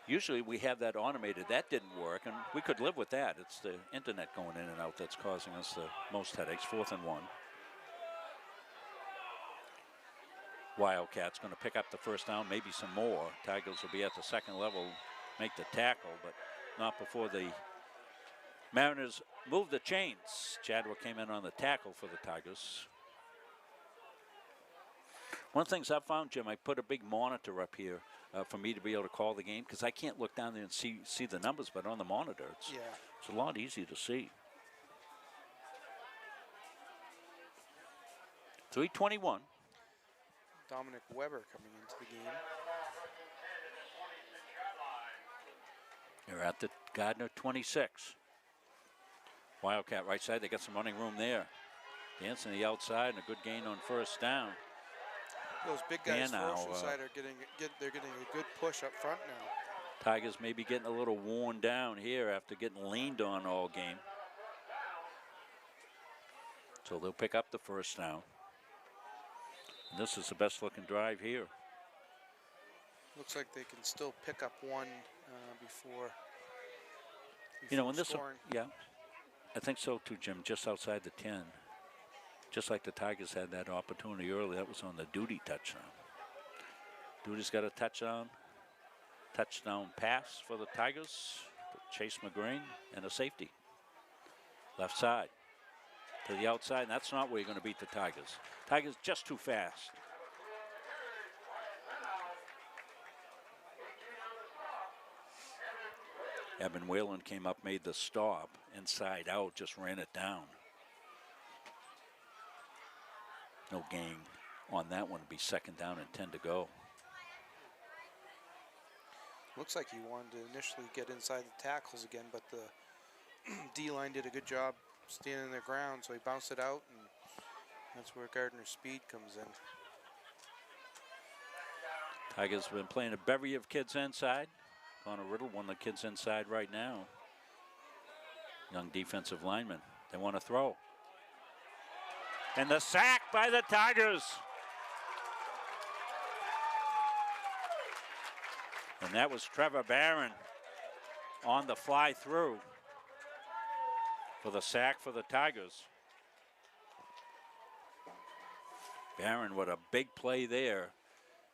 Usually we have that automated. That didn't work, and we could live with that. It's the internet going in and out that's causing us the most headaches. 4th and 1. Wildcats going to pick up the first down, maybe some more. Tigers will be at the second level, make the tackle, but not before the Mariners move the chains. Chadwick came in on the tackle for the Tigers. One of the things I've found, Jim, I put a big monitor up here for me to be able to call the game, because I can't look down there and see the numbers, but on the monitor, it's a lot easier to see. 3:21. Dominic Weber coming into the game. They're at the Gardiner 26. Wildcat right side, they got some running room there. Dancing the outside and a good gain on first down. Those big guys for Oceanside are getting a good push up front now. Tigers may be getting a little worn down here after getting leaned on all game. So they'll pick up the first down. And this is the best looking drive here. Looks like they can still pick up one before you know, when this scoring. Yeah, I think so too, Jim, just outside the 10. Just like the Tigers had that opportunity earlier, that was on the Duty touchdown. Duty's got a touchdown pass for the Tigers, Chase McGrane, and a safety. Left side to the outside, and that's not where you're going to beat the Tigers. Tigers just too fast. Evan Whalen came up, made the stop, inside out, just ran it down. No gain on that one. It'd be 2nd down and 10 to go. Looks like he wanted to initially get inside the tackles again, but the D-line did a good job standing their ground, so he bounced it out, and that's where Gardiner's speed comes in. Tigers have been playing a bevy of kids inside. Connor Riddle, one of the kids inside right now. Young defensive lineman. They want to throw. And the sack by the Tigers. And that was Trevor Barron on the fly through for the sack for the Tigers. Barron with a big play there.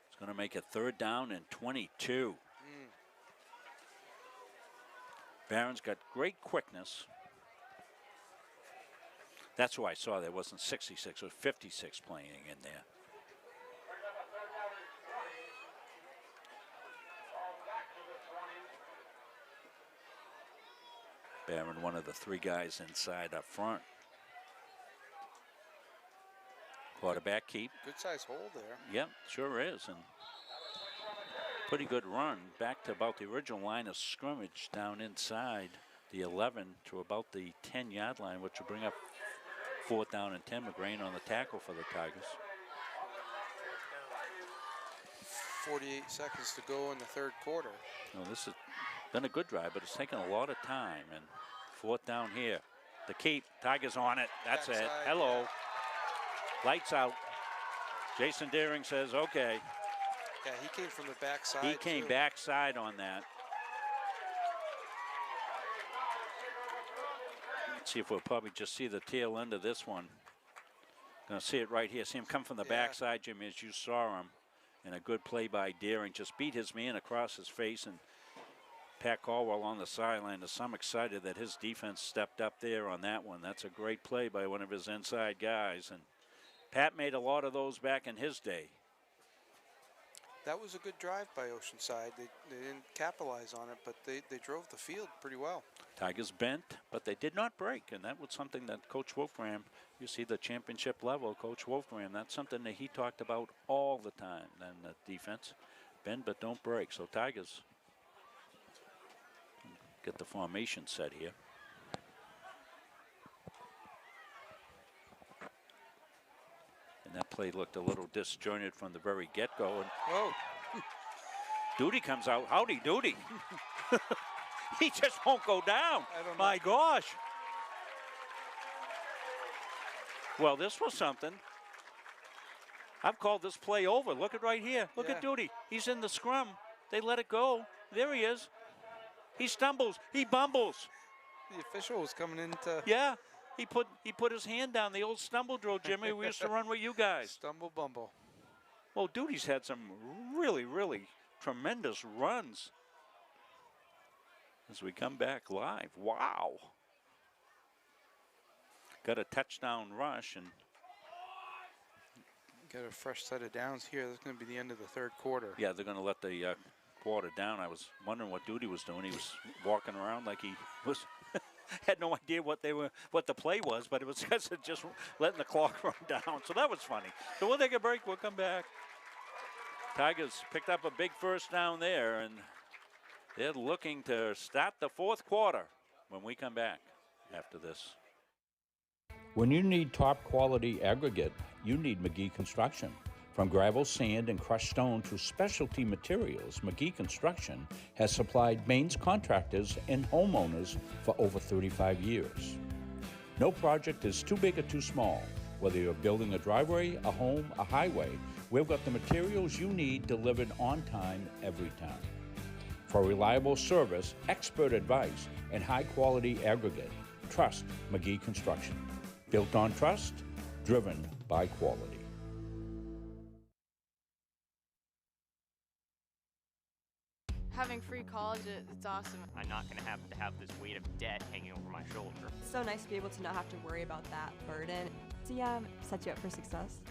It's going to make it 3rd down and 22. Barron's got great quickness. That's who I saw. There wasn't 66, it was 56 playing in there. Barron, one of the three guys inside up front. Quarterback keep. Good size hole there. Yep, sure is. And pretty good run back to about the original line of scrimmage down inside the 11 to about the 10-yard line, which will bring up 4th down and 10. McGrain on the tackle for the Tigers. 48 seconds to go in the third quarter. Well, this has been a good drive, but it's taken a lot of time. And 4th down here. The keep. Tigers on it. That's Backside, it. Hello. yeah. Lights out. Jason Deering says, okay. Yeah, he came from the backside. He came too. backside on that. Let's see if we'll probably just see the tail end of this one. Gonna see it right here. See him come from the backside, Jimmy, as you saw him. And a good play by Deering. Just beat his man across his face, and Pat Caldwell on the sideline. I'm excited that his defense stepped up there on that one. That's a great play by one of his inside guys. And Pat made a lot of those back in his day. That was a good drive by Oceanside. They didn't capitalize on it, but they drove the field pretty well. Tigers bent, but they did not break, and that was something that Coach Wolfgram, you see the championship level, Coach Wolfgram, that's something that he talked about all the time. And the defense, bend but don't break. So Tigers get the formation set here. And that play looked a little disjointed from the very get-go. And whoa. Duty comes out. Howdy, Duty. He just won't go down. My gosh. Well, this was something. I've called this play over. Look at right here. Look at Duty. He's in the scrum. They let it go. There he is. He stumbles. He bumbles. The official was coming into. Yeah. He put his hand down, the old stumble drill, Jimmy. We used to run with you guys. Stumble bumble. Well, Duty's had some really, really tremendous runs as we come back live. Wow. Got a touchdown rush and got a fresh set of downs here. That's going to be the end of the third quarter. Yeah, they're going to let the quarter down. I was wondering what Duty was doing. He was walking around like he was had no idea what the play was, but it was just letting the clock run down. So that was funny. So we'll take a break. We'll come back. Tigers picked up a big first down there, and they're looking to start the fourth quarter when we come back after this. When you need top quality aggregate, you need McGee Construction. From gravel, sand, and crushed stone to specialty materials, McGee Construction has supplied Maine's contractors and homeowners for over 35 years. No project is too big or too small. Whether you're building a driveway, a home, a highway, we've got the materials you need delivered on time every time. For reliable service, expert advice, and high-quality aggregate, trust McGee Construction. Built on trust, driven by quality. Having free college, it's awesome. I'm not going to have this weight of debt hanging over my shoulder. It's so nice to be able to not have to worry about that burden. So yeah, sets you up for success.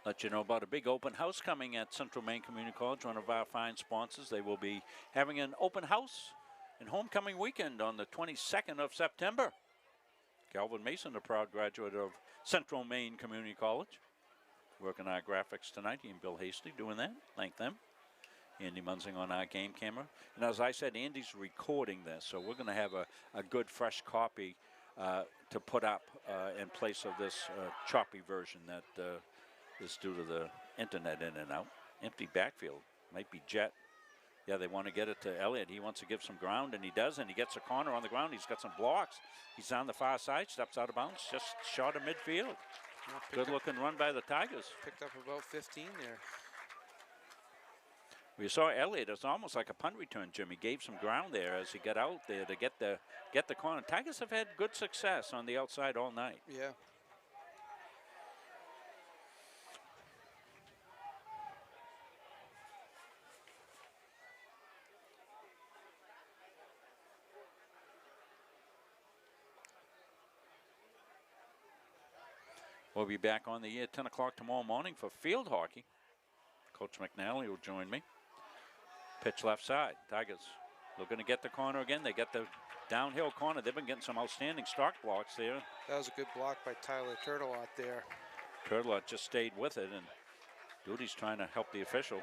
Let you know about a big open house coming at Central Maine Community College, one of our fine sponsors. They will be having an open house and homecoming weekend on the 22nd of September. Calvin Mason, a proud graduate of Central Maine Community College. Working our graphics tonight, he and Bill Hasty doing that. Thank them. Andy Munzing on our game camera. And as I said, Andy's recording this, so we're going to have a good fresh copy to put up in place of this choppy version that is due to the internet in and out. Empty backfield. Might be jet. Yeah, they want to get it to Elliott. He wants to give some ground, and he does, and he gets a corner on the ground. He's got some blocks. He's on the far side, steps out of bounds, just short of midfield. Good looking run by the Tigers. Picked up about 15 there. We saw Elliott. It's almost like a punt return, Jimmy. Gave some ground there as he got out there to get the corner. Tigers have had good success on the outside all night. Yeah. We'll be back on the air at 10 o'clock tomorrow morning for field hockey. Coach McNally will join me. Pitch left side. Tigers looking to get the corner again. They get the downhill corner. They've been getting some outstanding stock blocks there. That was a good block by Tyler Turtle out there. Turtle just stayed with it, and Duty's trying to help the official.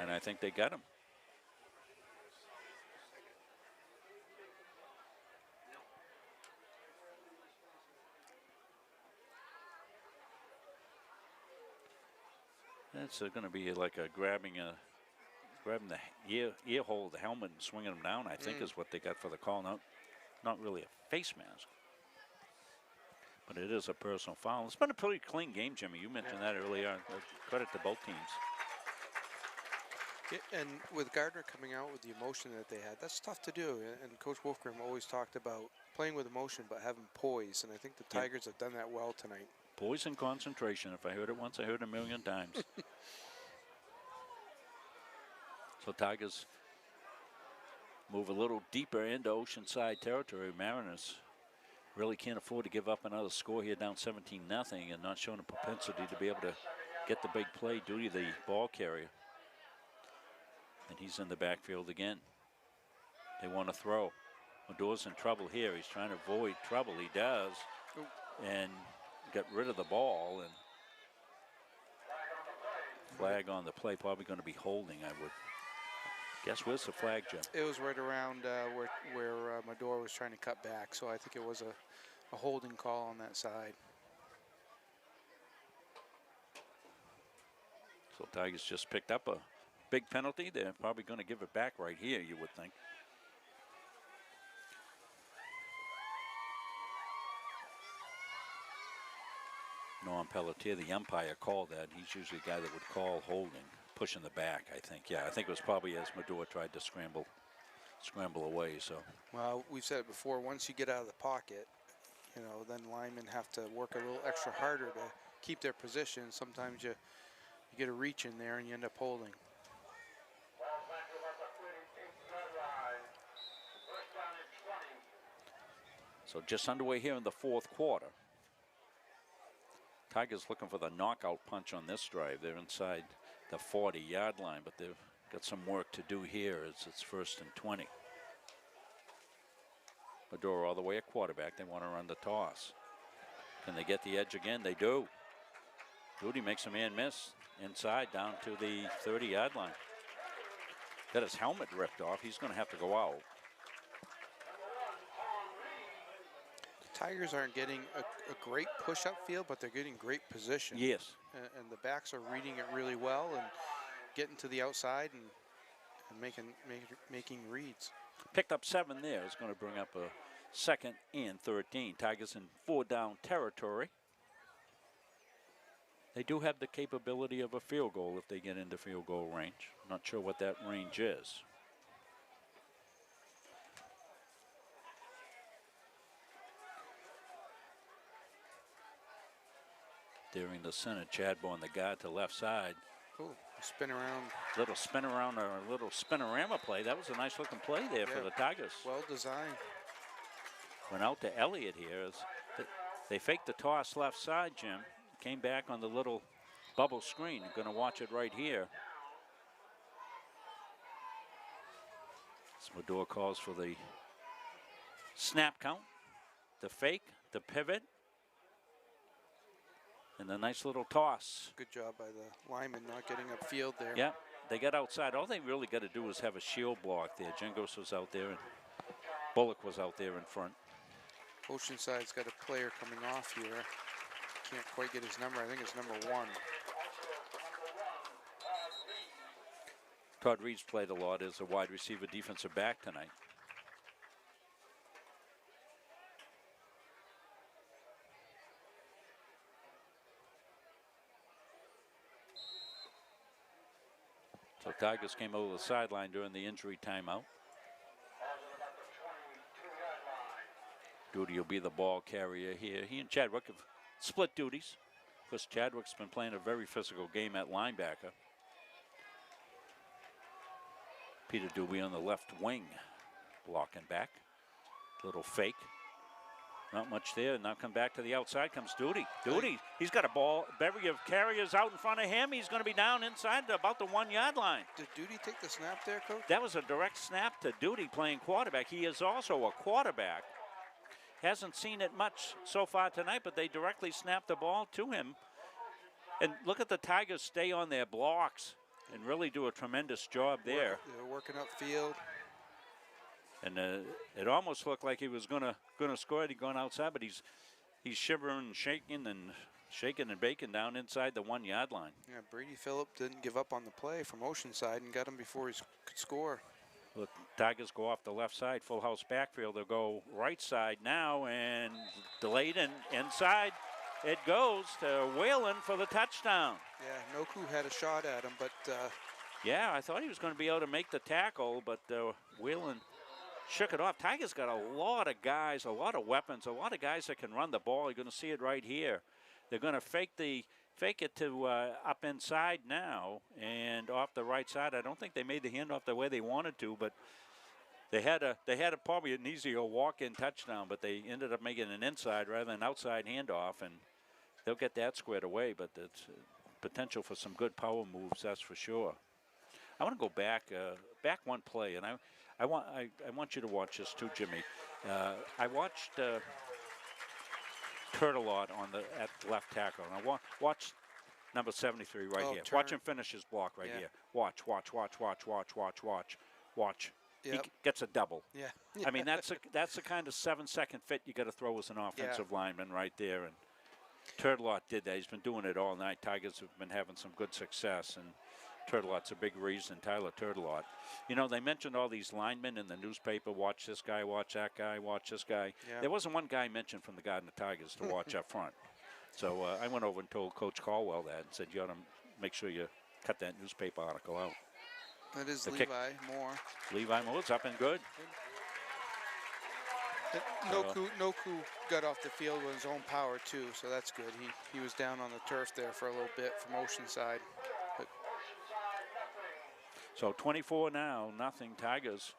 And I think they got him. It's going to be like a grabbing the ear hole of the helmet and swinging them down, I think is what they got for the call. Not really a face mask. But it is a personal foul. It's been a pretty clean game, Jimmy. You mentioned that earlier. Credit to both teams. Yeah, and with Gardner coming out with the emotion that they had, that's tough to do. And Coach Wolfgram always talked about playing with emotion but having poise. And I think the Tigers have done that well tonight. Poise and concentration. If I heard it once, I heard it a million times. So Tigers move a little deeper into Oceanside territory. Mariners really can't afford to give up another score here, down 17-0, and not showing a propensity to be able to get the big play due to the ball carrier. And he's in the backfield again. They want to throw. Medore's in trouble here. He's trying to avoid trouble. He does. And get rid of the ball. And flag on the play. Probably going to be holding, I would guess. Where's the flag, Jim? It was right around where Medore was trying to cut back. So I think it was a holding call on that side. So Tigers just picked up a big penalty. They're probably going to give it back right here, you would think. Norm Pelletier, the umpire, called that. He's usually the guy that would call holding, pushing the back, I think. Yeah, I think it was probably as Medore tried to scramble away. So. Well, we've said it before. Once you get out of the pocket, you know, then linemen have to work a little extra harder to keep their position. Sometimes you get a reach in there and you end up holding. So just underway here in the fourth quarter. Tigers looking for the knockout punch on this drive. They're inside the 40-yard line, but they've got some work to do here as it's 1st and 20. Medore all the way at quarterback. They want to run the toss. Can they get the edge again? They do. Duty makes a man miss inside down to the 30-yard line. Got his helmet ripped off. He's going to have to go out. Tigers aren't getting a great push-up field, but they're getting great position. Yes. And the backs are reading it really well and getting to the outside and making reads. Picked up 7 there. It's going to bring up a 2nd and 13. Tigers in 4-down territory. They do have the capability of a field goal if they get into field goal range. Not sure what that range is. During the center, Chadbourne, the guy to left side. Ooh, spin around. Little spin around or a little spinorama play. That was a nice looking play there for the Tigers. Well designed. Went out to Elliott here. They faked the toss left side, Jim. Came back on the little bubble screen. You're going to watch it right here. Medore calls for the snap count, the fake, the pivot, and the nice little toss. Good job by the lineman not getting upfield there. Yeah, they got outside. All they really got to do is have a shield block there. Jengos was out there and Bullock was out there in front. Oceanside's got a player coming off here. Can't quite get his number. I think it's number 1. Todd Reed's played a lot as a wide receiver defensive back tonight. So Tigers came over the sideline during the injury timeout. Duty will be the ball carrier here. He and Chadwick have split duties. Of course, Chadwick's been playing a very physical game at linebacker. Peter Dewey on the left wing, blocking back. Little fake. Not much there. Now come back to the outside comes Duty. Duty, he's got a ball. Bevy of carriers out in front of him. He's going to be down inside about the 1 yard line. Did Duty take the snap there, Coach? That was a direct snap to Duty playing quarterback. He is also a quarterback. Hasn't seen it much so far tonight, but they directly snapped the ball to him. And look at the Tigers stay on their blocks and really do a tremendous job there. They're working upfield. And it almost looked like he was gonna score it. He'd gone outside, but he's shivering and shaking and baking down inside the 1 yard line. Yeah, Brady Phillip didn't give up on the play from Oceanside and got him before he could score. The Tigers go off the left side, full house backfield. They'll go right side now and delayed and inside. It goes to Whalen for the touchdown. Yeah, Noku had a shot at him, but yeah, I thought he was going to be able to make the tackle, but Whalen shook it off. Tigers got a lot of guys, a lot of weapons, a lot of guys that can run the ball. You're going to see it right here. They're going to fake it to up inside now and off the right side. I don't think they made the handoff the way they wanted to, but they had probably an easier walk-in touchdown, but they ended up making an inside rather than outside handoff, and they'll get that squared away. But it's potential for some good power moves, that's for sure. I want to go back one play, and I want you to watch this too, Jimmy. I watched Turtelot at left tackle, and I watched number 73 right here. Turn. Watch him finish his block right here. Watch. Yep. He gets a double. Yeah. I mean, that's the kind of 7-second fit you got to throw as an offensive lineman right there. And Turtelot did that. He's been doing it all night. Tigers have been having some good success, and Turtelot's a big reason. Tyler Turtelot. You know, they mentioned all these linemen in the newspaper. Watch this guy, watch that guy, watch this guy. Yeah. There wasn't one guy mentioned from the Gardiner Tigers to watch up front. So I went over and told Coach Caldwell that and said, you ought to make sure you cut that newspaper article out. That is The Levi kick. Moore. Levi Moore's up and good. Noku got off the field with his own power too, so that's good. He was down on the turf there for a little bit from Oceanside. But so 24 now, nothing Tigers.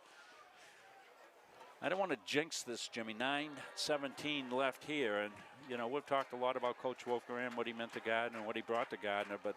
I don't want to jinx this, Jimmy. 9:17 left here, and you know we've talked a lot about Coach Wolfgram, what he meant to Gardiner, and what he brought to Gardiner, but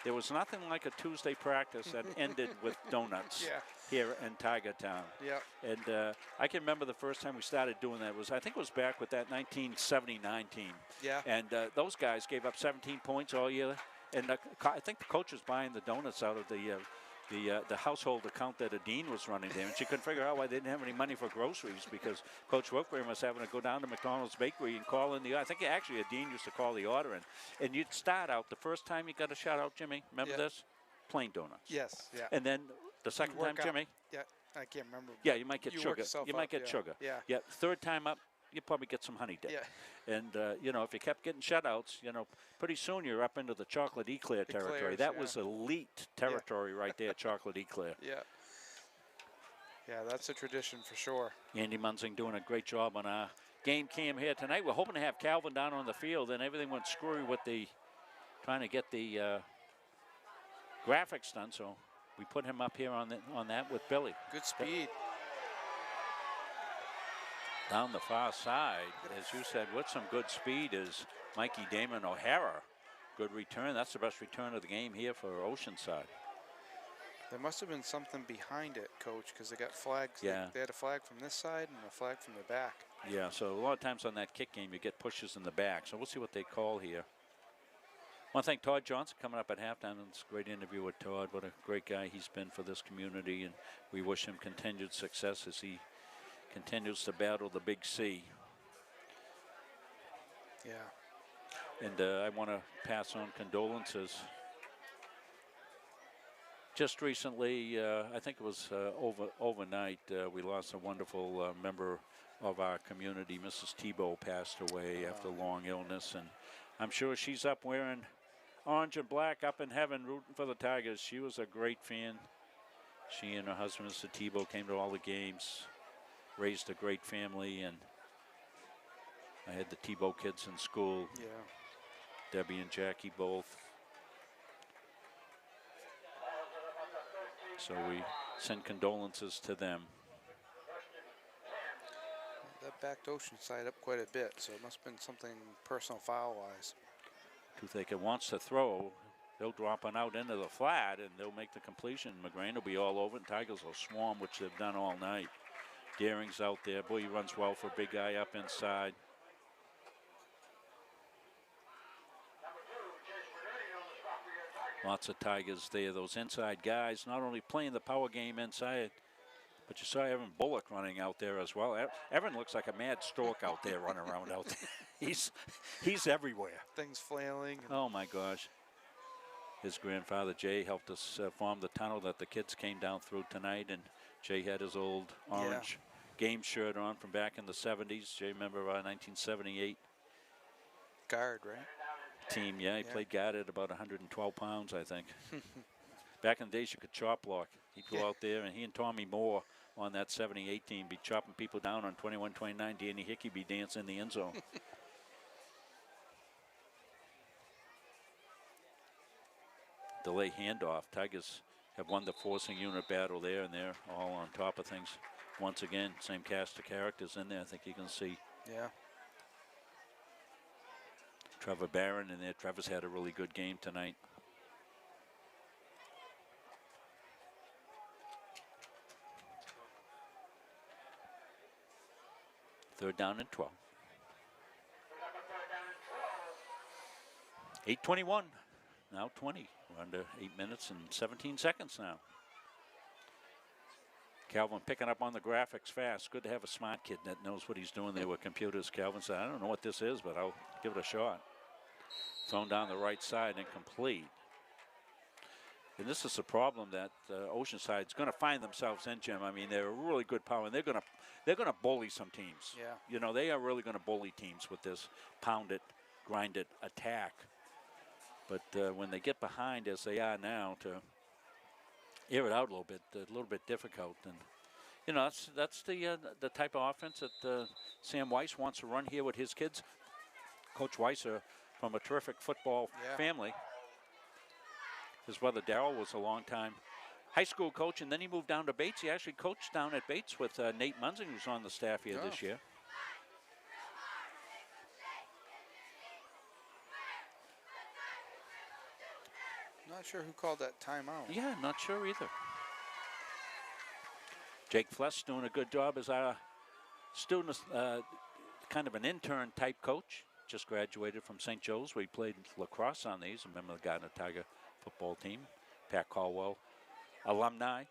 there was nothing like a Tuesday practice that ended with donuts here in Tiger Town. Yeah. And I can remember the first time we started doing that I think it was back with that 1979 team. Yeah. And those guys gave up 17 points all year, and I think the coach was buying the donuts out of the household account that a dean was running there, and she couldn't figure out why they didn't have any money for groceries because Coach Wolfgram was having to go down to McDonald's Bakery and call in I think actually a dean used to call the order in. And you'd start out, the first time you got a shout out, Jimmy, remember this? Plain donuts. Yes, yeah. And then the second time, Jimmy? Yeah, I can't remember. Yeah, you might get you sugar. You might get sugar. Yeah. Third time up, you probably get some honey dip. Yeah. And, you know, if you kept getting shutouts, you know, pretty soon you're up into the chocolate eclair territory. That was elite territory right there, chocolate eclair. Yeah. Yeah, that's a tradition for sure. Andy Munzing doing a great job on our game cam here tonight. We're hoping to have Calvin down on the field, and everything went screwy with trying to get the graphics done, so we put him up here on that with Billy. Good speed. Down the far side, as you said, with some good speed is Mikey Damon O'Hara. Good return. That's the best return of the game here for Oceanside. There must have been something behind it, Coach, because they got flags. Yeah. They had a flag from this side and a flag from the back. Yeah, so a lot of times on that kick game, you get pushes in the back. So we'll see what they call here. I want to thank Todd Johnson coming up at halftime. It's a great interview with Todd. What a great guy he's been for this community, and we wish him continued success as he continues to battle the Big C. Yeah. And I want to pass on condolences. Just recently, I think it was overnight, we lost a wonderful member of our community. Mrs. Tebow passed away after long illness, and I'm sure she's up wearing orange and black up in heaven rooting for the Tigers. She was a great fan. She and her husband, Mr. Tebow, came to all the games, raised a great family, and I had the Tebow kids in school. Yeah. Debbie and Jackie both. So we send condolences to them. That backed Oceanside up quite a bit, so it must have been something personal foul-wise. Toothaker wants to throw. They'll drop it out into the flat, and they'll make the completion. McGrain will be all over, and Tigers will swarm, which they've done all night. Deering's out there. Boy, he runs well for a big guy up inside. Lots of Tigers there. Those inside guys not only playing the power game inside, but you saw Evan Bullock running out there as well. Evan looks like a mad stork out there running around out there. He's everywhere. Things flailing. Oh, my gosh. His grandfather, Jay, helped us form the tunnel that the kids came down through tonight, and Jay had his old orange game shirt on from back in the 70s. Jay, remember 1978? Guard, right? Team, he played guard at about 112 pounds, I think. Back in the days, you could chop block. He'd go out there, and he and Tommy Moore on that 78 team be chopping people down on 21-29. Danny Hickey be dancing in the end zone. Delay handoff. Tigers have won the forcing unit battle there, and they're all on top of things. Once again, same cast of characters in there. I think you can see. Yeah. Trevor Barron in there. Trevor's had a really good game tonight. Third down and 12. 8:21. Now 20. We're under 8 minutes and 17 seconds now. Calvin picking up on the graphics fast. Good to have a smart kid that knows what he's doing there with computers. Calvin said, I don't know what this is, but I'll give it a shot. Thrown down the right side and complete. And this is the problem that Oceanside's going to find themselves in, Jim. I mean, they're a really good power, and they're going to bully some teams. Yeah. You know, they are really going to bully teams with this pound it, grind it attack. But when they get behind, as they are now, to air it out a little bit difficult. And you know, that's the type of offense that Sam Weiss wants to run here with his kids. Coach Weiss from a terrific football family. His brother Darryl was a long-time high school coach, and then he moved down to Bates. He actually coached down at Bates with Nate Munzing, who's on the staff here this year. Not sure who called that timeout. Yeah, not sure either. Jake Fless doing a good job as our student, kind of an intern type coach. Just graduated from St. Joe's, where he played lacrosse on these. Remember the Gardiner Tiger football team. Pat Caldwell, alumni.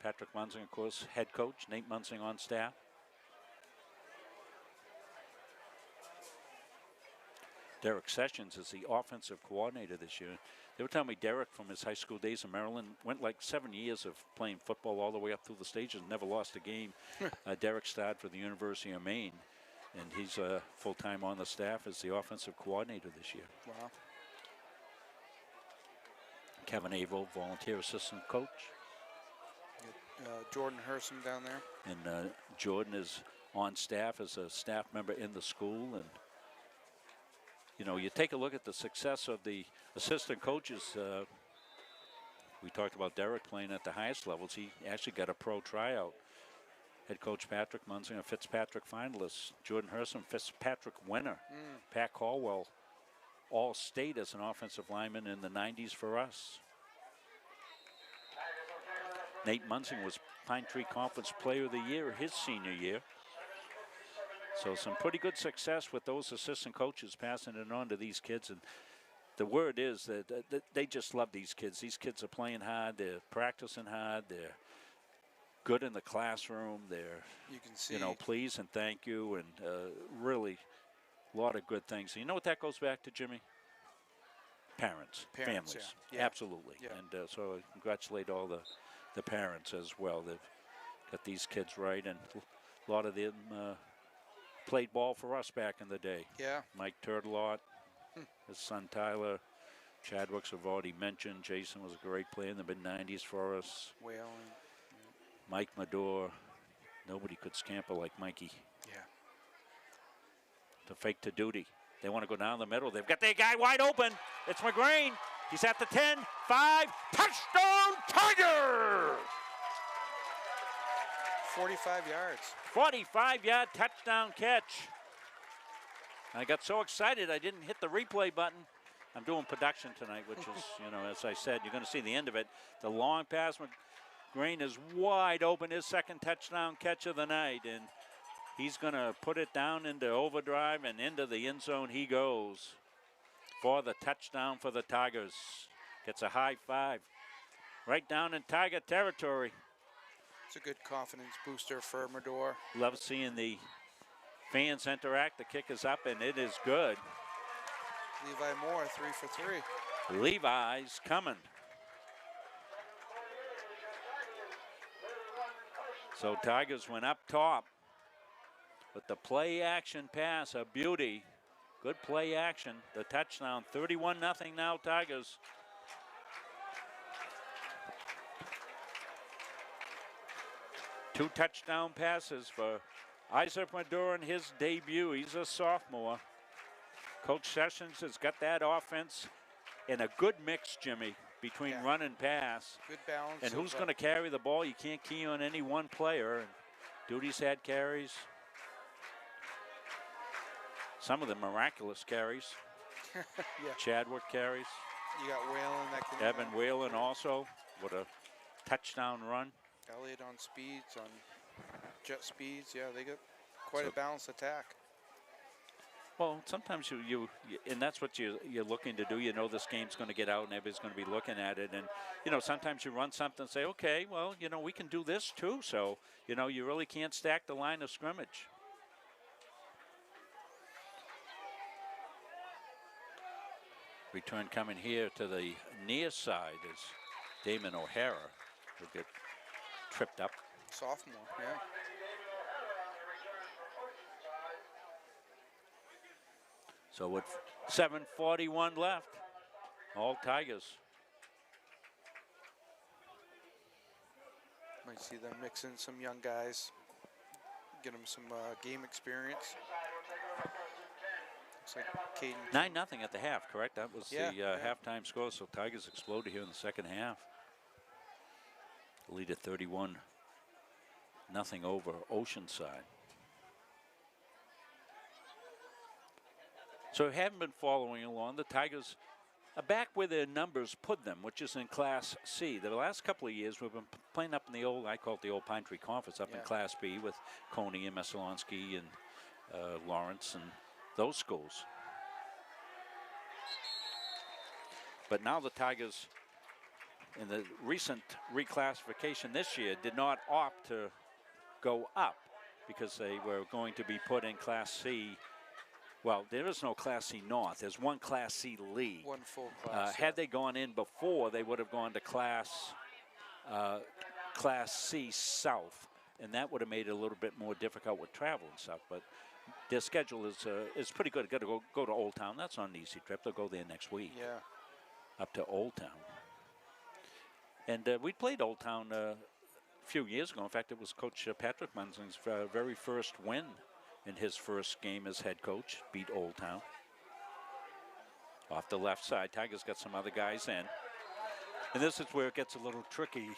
Patrick Munzing, of course, head coach. Nate Munzing on staff. Derek Sessions is the offensive coordinator this year. They were telling me Derek, from his high school days in Maryland, went like 7 years of playing football all the way up through the stages, never lost a game. Derek started for the University of Maine, and he's full-time on the staff as the offensive coordinator this year. Wow. Kevin Averill, volunteer assistant coach. Jordan Hersom down there. And Jordan is on staff as a staff member in the school. And you know, you take a look at the success of the assistant coaches. We talked about Derek playing at the highest levels. He actually got a pro tryout. Head coach Patrick Munzing, a Fitzpatrick finalist. Jordan Hersom, Fitzpatrick winner. Pat Caldwell, all-state as an offensive lineman in the 90s for us. Nate Munzing was Pine Tree Conference Player of the Year his senior year. So some pretty good success with those assistant coaches passing it on to these kids. And the word is that they just love these kids. These kids are playing hard. They're practicing hard. They're good in the classroom. They're, you can see, you know, please and thank you, and really a lot of good things. And you know what that goes back to, Jimmy? Parents families. Yeah. Absolutely. Yeah. And so I congratulate all the parents as well. They've got these kids right, and a lot of them played ball for us back in the day. Yeah. Mike Turtelot, his son Tyler, Chadwick's have already mentioned. Jason was a great player in the mid-90s for us. Whalen. Mike Madore. Nobody could scamper like Mikey. Yeah. To fake to duty. They want to go down the middle. They've got their guy wide open. It's McGrain. He's at the 10, 5, touchdown Tiger! 45 yards. 45-yard touchdown catch. I got so excited I didn't hit the replay button. I'm doing production tonight, which is, you know, as I said, you're going to see the end of it. The long pass, Green is wide open, his second touchdown catch of the night, and he's going to put it down into overdrive, and into the end zone he goes for the touchdown for the Tigers. Gets a high five right down in Tiger territory. It's a good confidence booster for Amador. Love seeing the fans interact. The kick is up, and it is good. Levi Moore, 3 for 3. Levi's coming. So Tigers went up top with the play action pass, a beauty. Good play action, the touchdown, 31-0 now Tigers. Two touchdown passes for Isaac Maduro in his debut. He's a sophomore. Coach Sessions has got that offense in a good mix, Jimmy, between run and pass. Good balance. And who's going to carry the ball? You can't key on any one player. And Duty's had carries. Some of the miraculous carries. Yeah. Chadwick carries. You got Whalen that can. Evan Whalen also with a touchdown run. Elliott on speeds, on jet speeds. Yeah, they got quite a balanced attack. Well, sometimes you and that's what you're looking to do. You know this game's going to get out and everybody's going to be looking at it. And, you know, sometimes you run something and say, okay, well, you know, we can do this too. So, you know, you really can't stack the line of scrimmage. Return coming here to the near side is Damon O'Hara. He'll get tripped up. Sophomore, yeah. So with 7:41 left, all Tigers. Might see them mix in some young guys, get them some game experience. Looks like 9-0 at the half, correct? That was the halftime score, so Tigers exploded here in the second half. Lead at 31-0 over Oceanside. So if you haven't been following along, the Tigers are back where their numbers put them, which is in Class C. The last couple of years we've been playing up in the old, I call it the old Pine Tree Conference, up in Class B with Coney and Messalonsky and Lawrence and those schools. But now the Tigers, in the recent reclassification this year, did not opt to go up because they were going to be put in Class C. Well, there is no Class C North. There's one Class C league. One full class. Had they gone in before, they would have gone to Class C South, and that would have made it a little bit more difficult with travel and stuff. But their schedule is pretty good. Got to go to Old Town. That's not an easy trip. They'll go there next week. Yeah. Up to Old Town. And we played Old Town a few years ago. In fact, it was Coach Patrick Munsing's very first win in his first game as head coach. Beat Old Town. Off the left side, Tigers got some other guys in. And this is where it gets a little tricky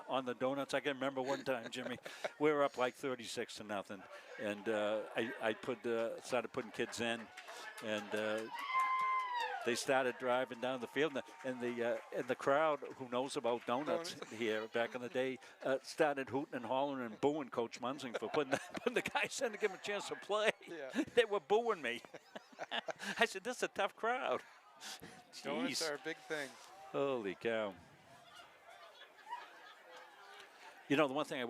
on the donuts. I can remember one time, Jimmy, we were up like 36-0, and I started putting kids in, and they started driving down the field, and the crowd who knows about donuts here back in the day started hooting and hollering and booing Coach Munsing for putting the guys in to give him a chance to play. Yeah. They were booing me. I said, "This is a tough crowd." Donuts are a big thing. Holy cow. You know, the one thing,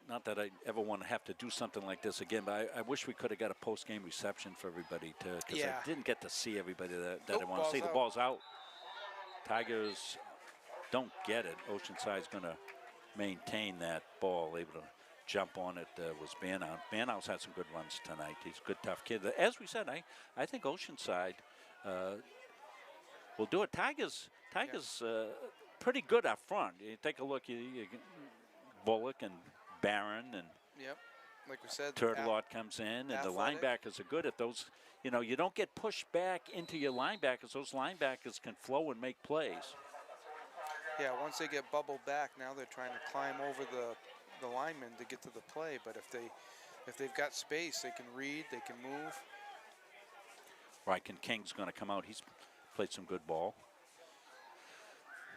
not that I ever want to have to do something like this again, but I wish we could have got a post-game reception for everybody, because I didn't get to see everybody that I want to see. The ball's out. Tigers don't get it. Oceanside's going to maintain that ball, able to jump on it was Banhouse. Banhouse had some good runs tonight. He's a good, tough kid. As we said, I think Oceanside will do it. Tigers pretty good up front. You take a look, you Bullock and Barron and like we said, Turtelot comes in, and the linebackers are good at those. You know, you don't get pushed back into your linebackers. Those linebackers can flow and make plays. Yeah, once they get bubbled back, now they're trying to climb over the linemen to get to the play. But if they've got space, they can read, they can move. Ryken King's going to come out. He's played some good ball.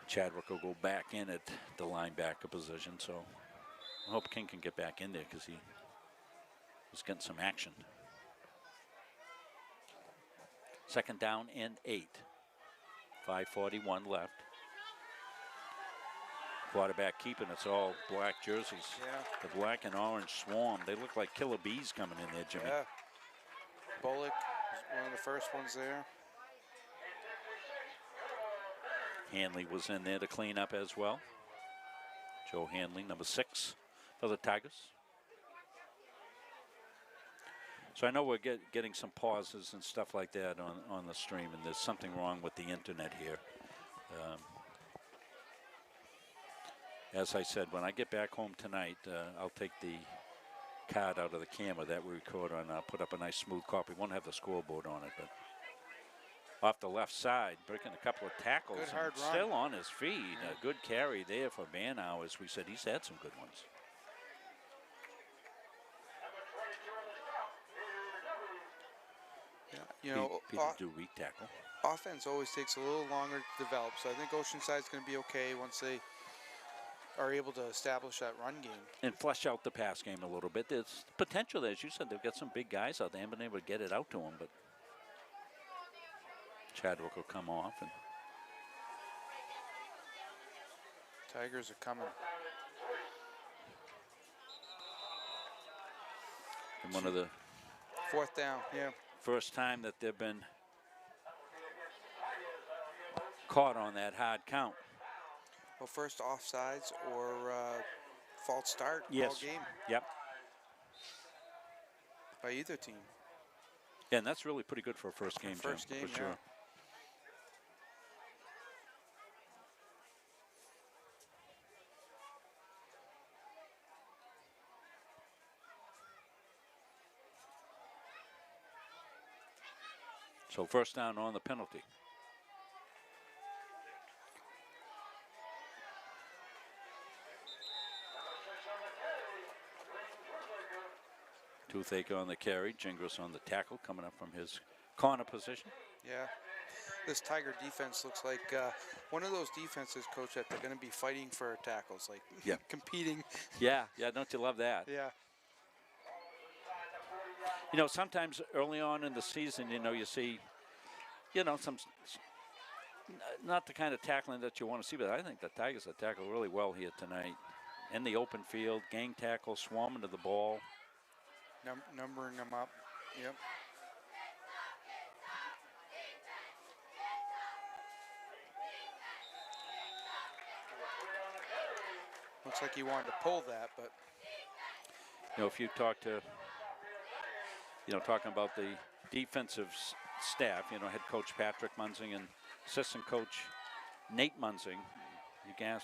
Chadwick will go back in at the linebacker position, so I hope King can get back in there because he was getting some action. 2nd down and 8. 5:41 left. Quarterback keeping. It's all black jerseys. Yeah. The black and orange swarm. They look like killer bees coming in there, Jimmy. Yeah. Bullock was one of the first ones there. Hanley was in there to clean up as well. Joe Hanley, number 6 for the Tigers. So I know we're getting some pauses and stuff like that on the stream, and there's something wrong with the internet here. As I said, when I get back home tonight, I'll take the card out of the camera that we record on. I'll put up a nice smooth copy. Won't have the scoreboard on it, but off the left side, breaking a couple of tackles. Good hard and run. still on his feet. A good carry there for Banau. As we said, he's had some good ones. Yeah, you know, Peter Dury tackle. Offense always takes a little longer to develop, so I think Oceanside's going to be okay once they are able to establish that run game. And flesh out the pass game a little bit. There's potential there. As you said, they've got some big guys out there. They haven't been able to get it out to them, but Chadwick will come off. And Tigers are coming. And one of the 4th down, yeah. first time that they've been caught on that hard count. Well, first offsides or false start Yes. all game Yep. by either team. Yeah, and that's really pretty good for a first game, First Jim, game, for sure. yeah. So first down on the penalty. Toothaker on the carry, Gingras on the tackle, coming up from his corner position. Yeah. This Tiger defense looks like one of those defenses, Coach, that they're going to be fighting for tackles, like Yeah. competing. Yeah, don't you love that? Yeah. You know, sometimes early on in the season, you see, some, not the kind of tackling that you want to see, but I think the Tigers have tackled really well here tonight. In the open field, gang tackle, swarming to the ball. Numbering them up. Yep. Looks like he wanted to pull that, but If you talk to, talking about the defensive staff, head coach Patrick Munzing and assistant coach Nate Munzing, you can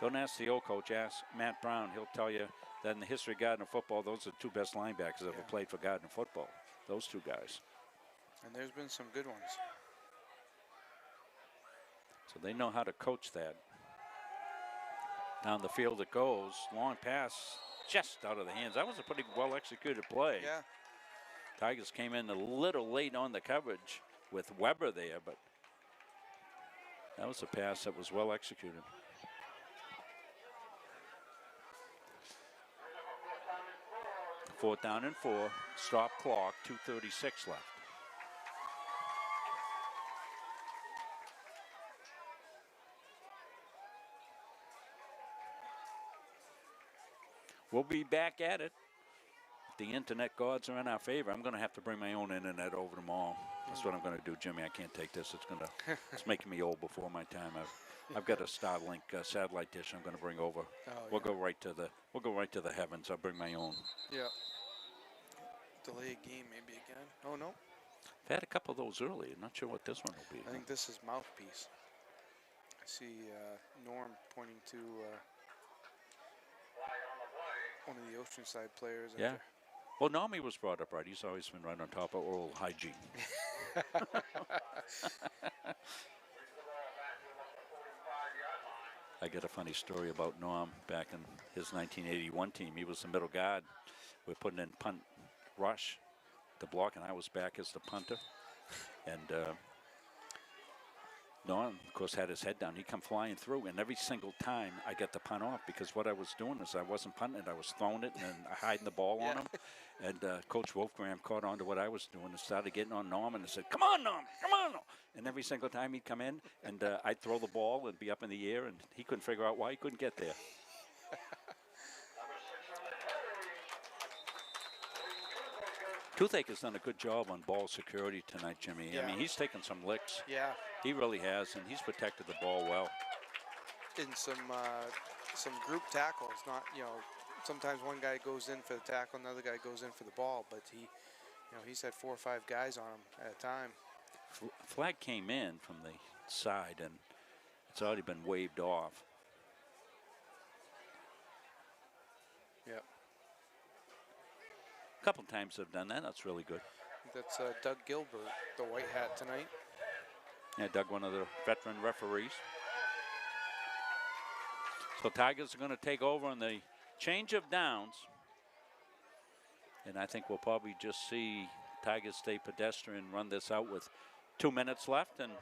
don't ask the old coach, ask Matt Brown. He'll tell you that in the history of Gardiner football, those are the 2 best linebackers ever played for Gardiner football. Those 2 guys. and there's been some good ones. So they know how to coach that. Down the field it goes. Long pass just out of the hands. That was a pretty well executed play. Yeah. Tigers came in a little late on the coverage with Weber there, but that was a pass that was well executed. Fourth down and 4. Stop clock. 2:36 left. We'll be back at it. If the internet gods are in our favor, I'm going to have to bring my own internet over tomorrow. That's what I'm going to do, Jimmy. I can't take this. It's making me old before my time. I've got a Starlink satellite dish I'm going to bring over. We'll go right to the heavens. I'll bring my own. Yeah. Delay a game maybe again. Oh, no. I've had a couple of those early. I'm not sure what this one will be. I think this is mouthpiece. I see Norm pointing to one of the Oceanside players. Yeah. Well, Nami was brought up right. He's always been right on top of oral hygiene. I got a funny story about Norm back in his 1981 team. He was the middle guard. We're putting in punt rush, the block, and I was back as the punter. And Norm, of course, had his head down. He come flying through, and every single time I get the punt off, because what I was doing is I wasn't punting it, I was throwing it and then hiding the ball on him. And Coach Wolfgram caught on to what I was doing and started getting on Norm and said, "Come on, Norm, come on, Norm." And every single time he'd come in, and I'd throw the ball and be up in the air, and he couldn't figure out why he couldn't get there. Toothache has done a good job on ball security tonight, Jimmy. Yeah. I mean, he's taken some licks. Yeah. He really has, and he's protected the ball well. In some group tackles, not, sometimes one guy goes in for the tackle, another guy goes in for the ball, but he's had 4 or 5 guys on him at a time. Flag came in from the side, and it's already been waved off. Yep. A couple times they've done that. That's really good. That's Doug Gilbert, the white hat tonight. Yeah, Doug, one of the veteran referees. So Tigers are going to take over on the change of downs. And I think we'll probably just see Tigers stay pedestrian, run this out with 2 minutes left. And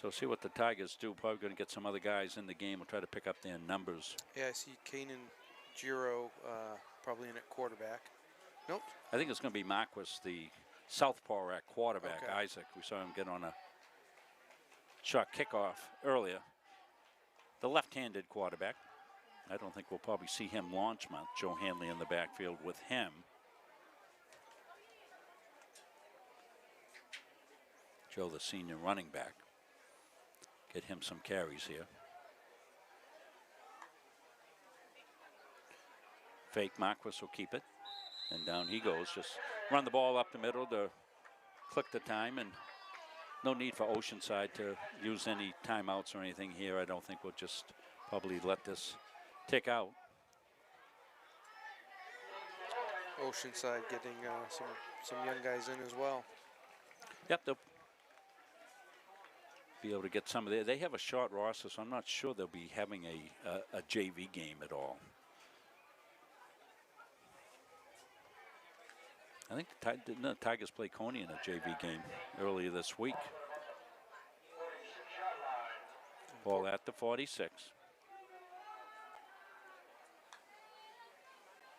so see what the Tigers do. Probably going to get some other guys in the game. We'll try to pick up their numbers. Yeah, I see Kanan Giro probably in at quarterback. Nope. I think it's going to be Marquis, the southpaw at quarterback. Okay. Isaac, we saw him get on a shot kickoff earlier. The left-handed quarterback. I don't think we'll probably see him launch mount. Joe Hanley in the backfield with him. Joe, the senior running back. Get him some carries here. Fake Marquis will keep it. And down he goes. Just run the ball up the middle to click the time. And no need for Oceanside to use any timeouts or anything here. I don't think we'll just probably let this tick out. Oceanside getting some young guys in as well. Yep, they'll be able to get some of their. They have a short roster, so I'm not sure they'll be having a JV game at all. I think the Tigers play Coney in a JV game earlier this week. Ball at the 46.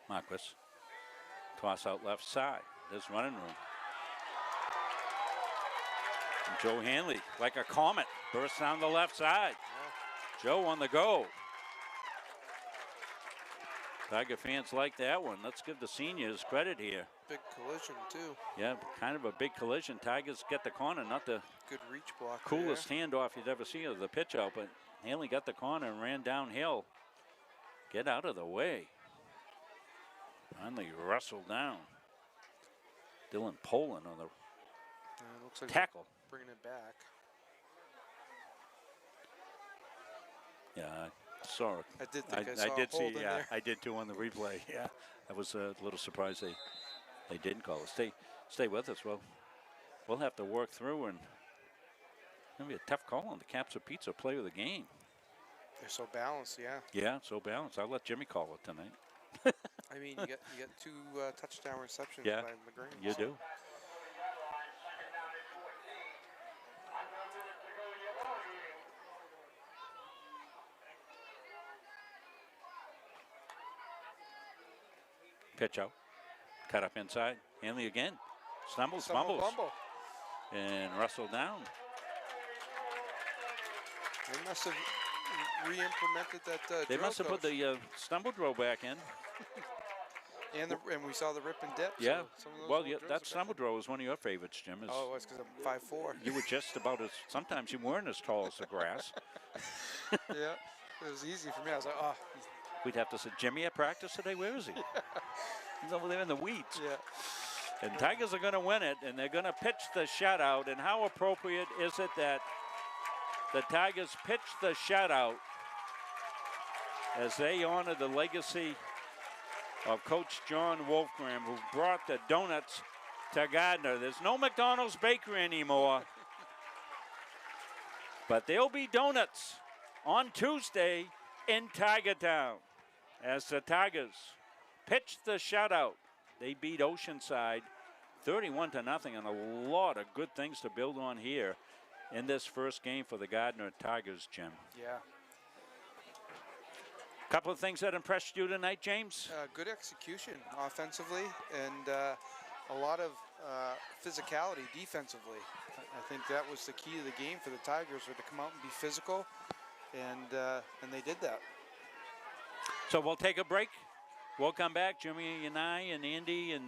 Marquis. Toss out left side. There's running room. And Joe Hanley, like a comet, bursts down the left side. Yeah. Joe on the go. Tiger fans like that one. Let's give the seniors credit here. Big collision, too. Yeah, kind of a big collision. Tigers get the corner, not the good reach block. Coolest handoff you'd ever see of the pitch out, but Hanley got the corner and ran downhill. Get out of the way. Finally wrestled down. Dylan Poland on the looks like tackle. Bringing it back. Yeah, I saw it. I did think I saw did a hold see. in Yeah, there. I did too on the replay. Yeah, I was a little surprised they didn't call it. Stay with us. We'll have to work through, and it's gonna be a tough call on the Caps of Pizza play of the game. They're so balanced, yeah. Yeah, so balanced. I'll let Jimmy call it tonight. I mean, you get 2 touchdown receptions Yeah, by McGrane. you do. Pitch out. Cut up inside. Hanley again. Stumbles, fumbles. Fumble. And Russell down. They must have re-implemented that They drill, must have put Coach. the stumble drill back in. And we saw the rip and dip. Yeah. So some of those Well, little yeah, drills that are stumble drill was one of your favorites, Jim. Is Oh, it's because I'm 5'4". you were just about as, sometimes you weren't as tall as the grass. Yeah, it was easy for me. I was like, oh. We'd have to say, Jimmy at practice today? Where is he? He's over there in the weeds. Yeah. And Tigers are going to win it, and they're going to pitch the shutout. And how appropriate is it that the Tigers pitch the shutout as they honor the legacy of Coach John Wolfgram, who brought the donuts to Gardiner. There's no McDonald's bakery anymore, but there'll be donuts on Tuesday in Tiger Town as the Tigers pitch the shutout. They beat Oceanside 31-0, and a lot of good things to build on here in this first game for the Gardiner Tigers, Jim. Yeah. Couple of things that impressed you tonight, James? Good execution offensively and a lot of physicality defensively. I think that was the key to the game for the Tigers, were to come out and be physical, and they did that. So we'll take a break. We'll come back, Jimmy and I and Andy and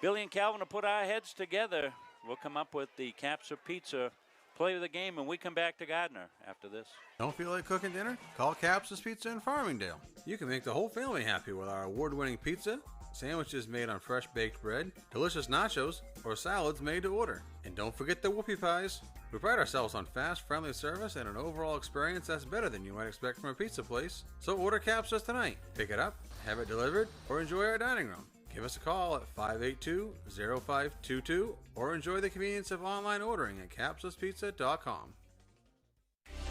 Billy and Calvin, to put our heads together. We'll come up with the Caps of Pizza play of the game, and we come back to Gardiner after this. Don't feel like cooking dinner? Call Caps's Pizza in Farmingdale. You can make the whole family happy with our award-winning pizza, sandwiches made on fresh baked bread, delicious nachos, or salads made to order. And don't forget the whoopie pies. We pride ourselves on fast, friendly service and an overall experience that's better than you might expect from a pizza place. So order Caps's tonight. Pick it up, have it delivered, or enjoy our dining room. Give us a call at 582-0522 or enjoy the convenience of online ordering at capsuspizza.com.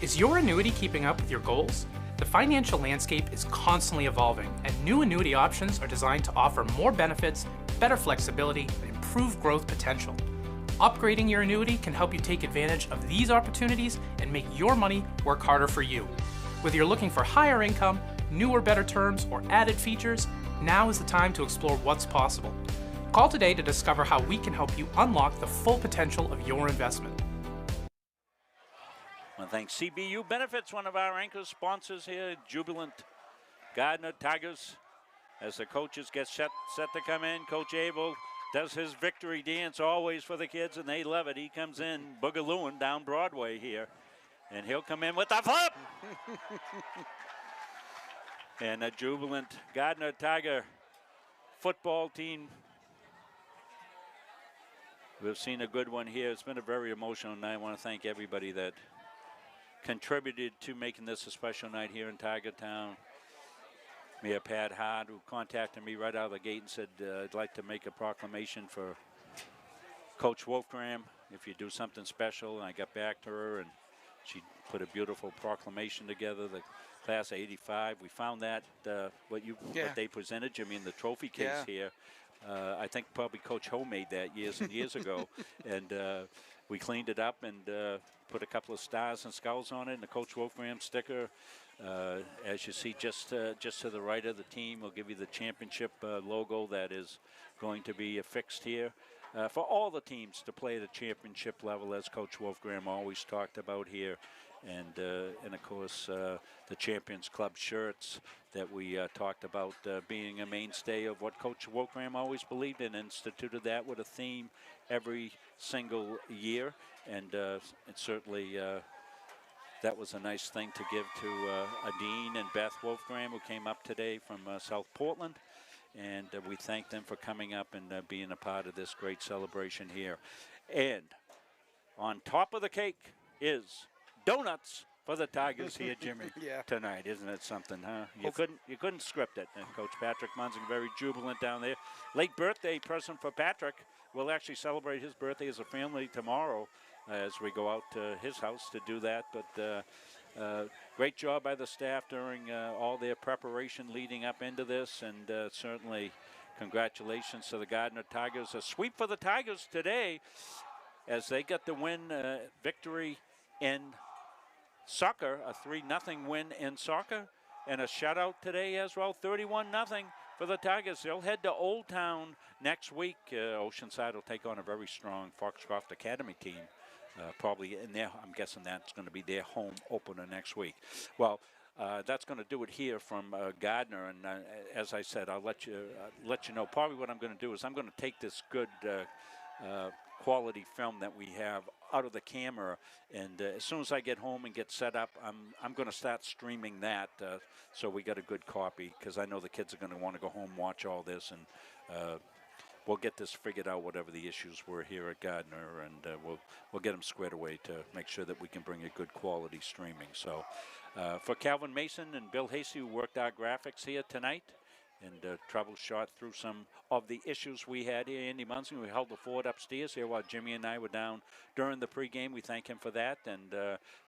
Is your annuity keeping up with your goals? The financial landscape is constantly evolving, and new annuity options are designed to offer more benefits, better flexibility, and improved growth potential. Upgrading your annuity can help you take advantage of these opportunities and make your money work harder for you. Whether you're looking for higher income, newer, better terms, or added features, now is the time to explore what's possible. Call today to discover how we can help you unlock the full potential of your investment. I want to thank CBU Benefits, one of our anchor sponsors here, Jubilant Gardiner Tigers. As the coaches get set to come in, Coach Abel does his victory dance always for the kids, and they love it. He comes in boogalooing down Broadway here, and he'll come in with the flip. And a Jubilant Gardiner Tiger football team. We've seen a good one here. It's been a very emotional night. I want to thank everybody that contributed to making this a special night here in Tiger Town. Mayor Pat Hard, who contacted me right out of the gate and said, I'd like to make a proclamation for Coach Wolfgram if you do something special. And I got back to her, and she put a beautiful proclamation together, the class of '85. We found that, what they presented, Jimmy, in the trophy case here. I think probably Coach Ho made that years and years ago. And we cleaned it up and put a couple of stars and skulls on it, and the Coach Wolfram sticker. As you see, just to the right of the team, we'll give you the championship logo that is going to be affixed here. For all the teams to play at a championship level, as Coach Wolfgram always talked about here. And of course, the Champions Club shirts that we talked about being a mainstay of what Coach Wolfram always believed in, instituted that with a theme every single year. And certainly that was a nice thing to give to Adine and Beth Wolfgram, who came up today from South Portland. And we thank them for coming up and being a part of this great celebration here. And on top of the cake is donuts for the Tigers here, Jimmy, tonight. Isn't it something, huh? You couldn't script it. And Coach Patrick Munzing very jubilant down there. Late birthday present for Patrick. We'll actually celebrate his birthday as a family tomorrow as we go out to his house to do that. But great job by the staff during all their preparation leading up into this, and certainly congratulations to the Gardiner Tigers. A sweep for the Tigers today as they get the win, victory in soccer, a 3-0 win in soccer, and a shutout today as well, 31-0 for the Tigers. They'll head to Old Town next week. Oceanside will take on a very strong Foxcroft Academy team. Probably in there, I'm guessing that's going to be their home opener next week. Well, that's going to do it here from Gardiner, and as I said, I'll let you know. Probably what I'm going to do is I'm going to take this good quality film that we have out of the camera, and as soon as I get home and get set up, I'm going to start streaming that so we got a good copy, because I know the kids are going to want to go home, watch all this, and we'll get this figured out, whatever the issues were here at Gardiner, and we'll get them squared away to make sure that we can bring you good quality streaming. So for Calvin Mason and Bill Hasty, who worked our graphics here tonight, and troubleshot through some of the issues we had here. Andy Munson, we held the fort upstairs here while Jimmy and I were down during the pregame. We thank him for that, and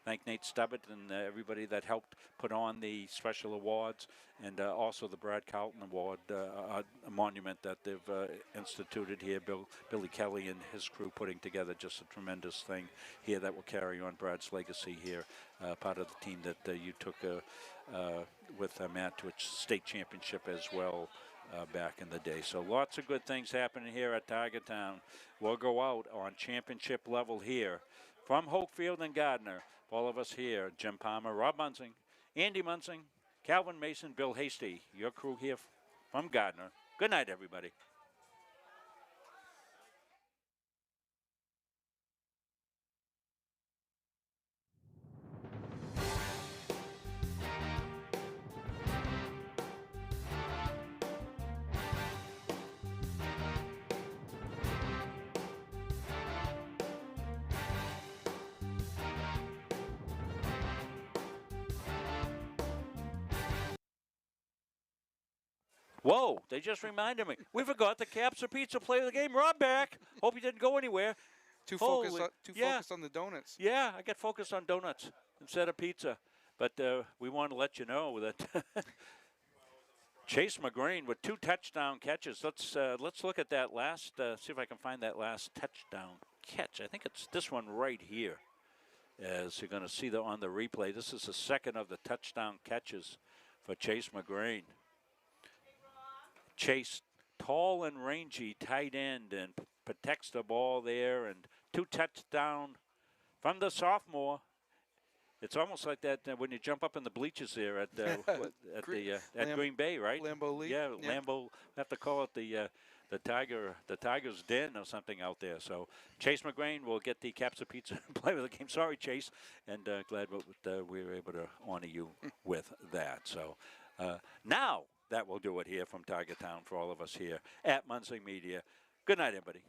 thank Nate Stubbett and everybody that helped put on the special awards, and also the Brad Carlton Award, a monument that they've instituted here. Billy Kelly and his crew putting together just a tremendous thing here that will carry on Brad's legacy here, part of the team that you took with Matt to a state championship as well back in the day. So lots of good things happening here at Tiger Town. We'll go out on championship level here from Hopefield and Gardiner. All of us here, Jim Palmer, Rob Munsing, Andy Munsing, Calvin Mason, Bill Hasty, your crew here from Gardiner. Good night, everybody. Whoa, they just reminded me. We forgot the Caps of Pizza play of the game. Rob back. Hope you didn't go anywhere. Too focused on the donuts. Yeah, I got focused on donuts instead of pizza. But we want to let you know that Chase McGreen with 2 touchdown catches. Let's look at that last, see if I can find that last touchdown catch. I think it's this one right here. As you're going to see on the replay, this is the second of the touchdown catches for Chase McGreen. Chase, tall and rangy tight end, and protects the ball there, and 2 touchdowns from the sophomore. It's almost like that when you jump up in the bleachers there at Green Bay, right? Lambeau League. Yeah, Lambeau. Have to call it the Tigers Den or something out there. So Chase McGrane will get the Caps of Pizza play of the game. Sorry, Chase, and glad we were able to honor you with that. So now that will do it here from Tiger Town for all of us here at Munsing Media. Good night, everybody.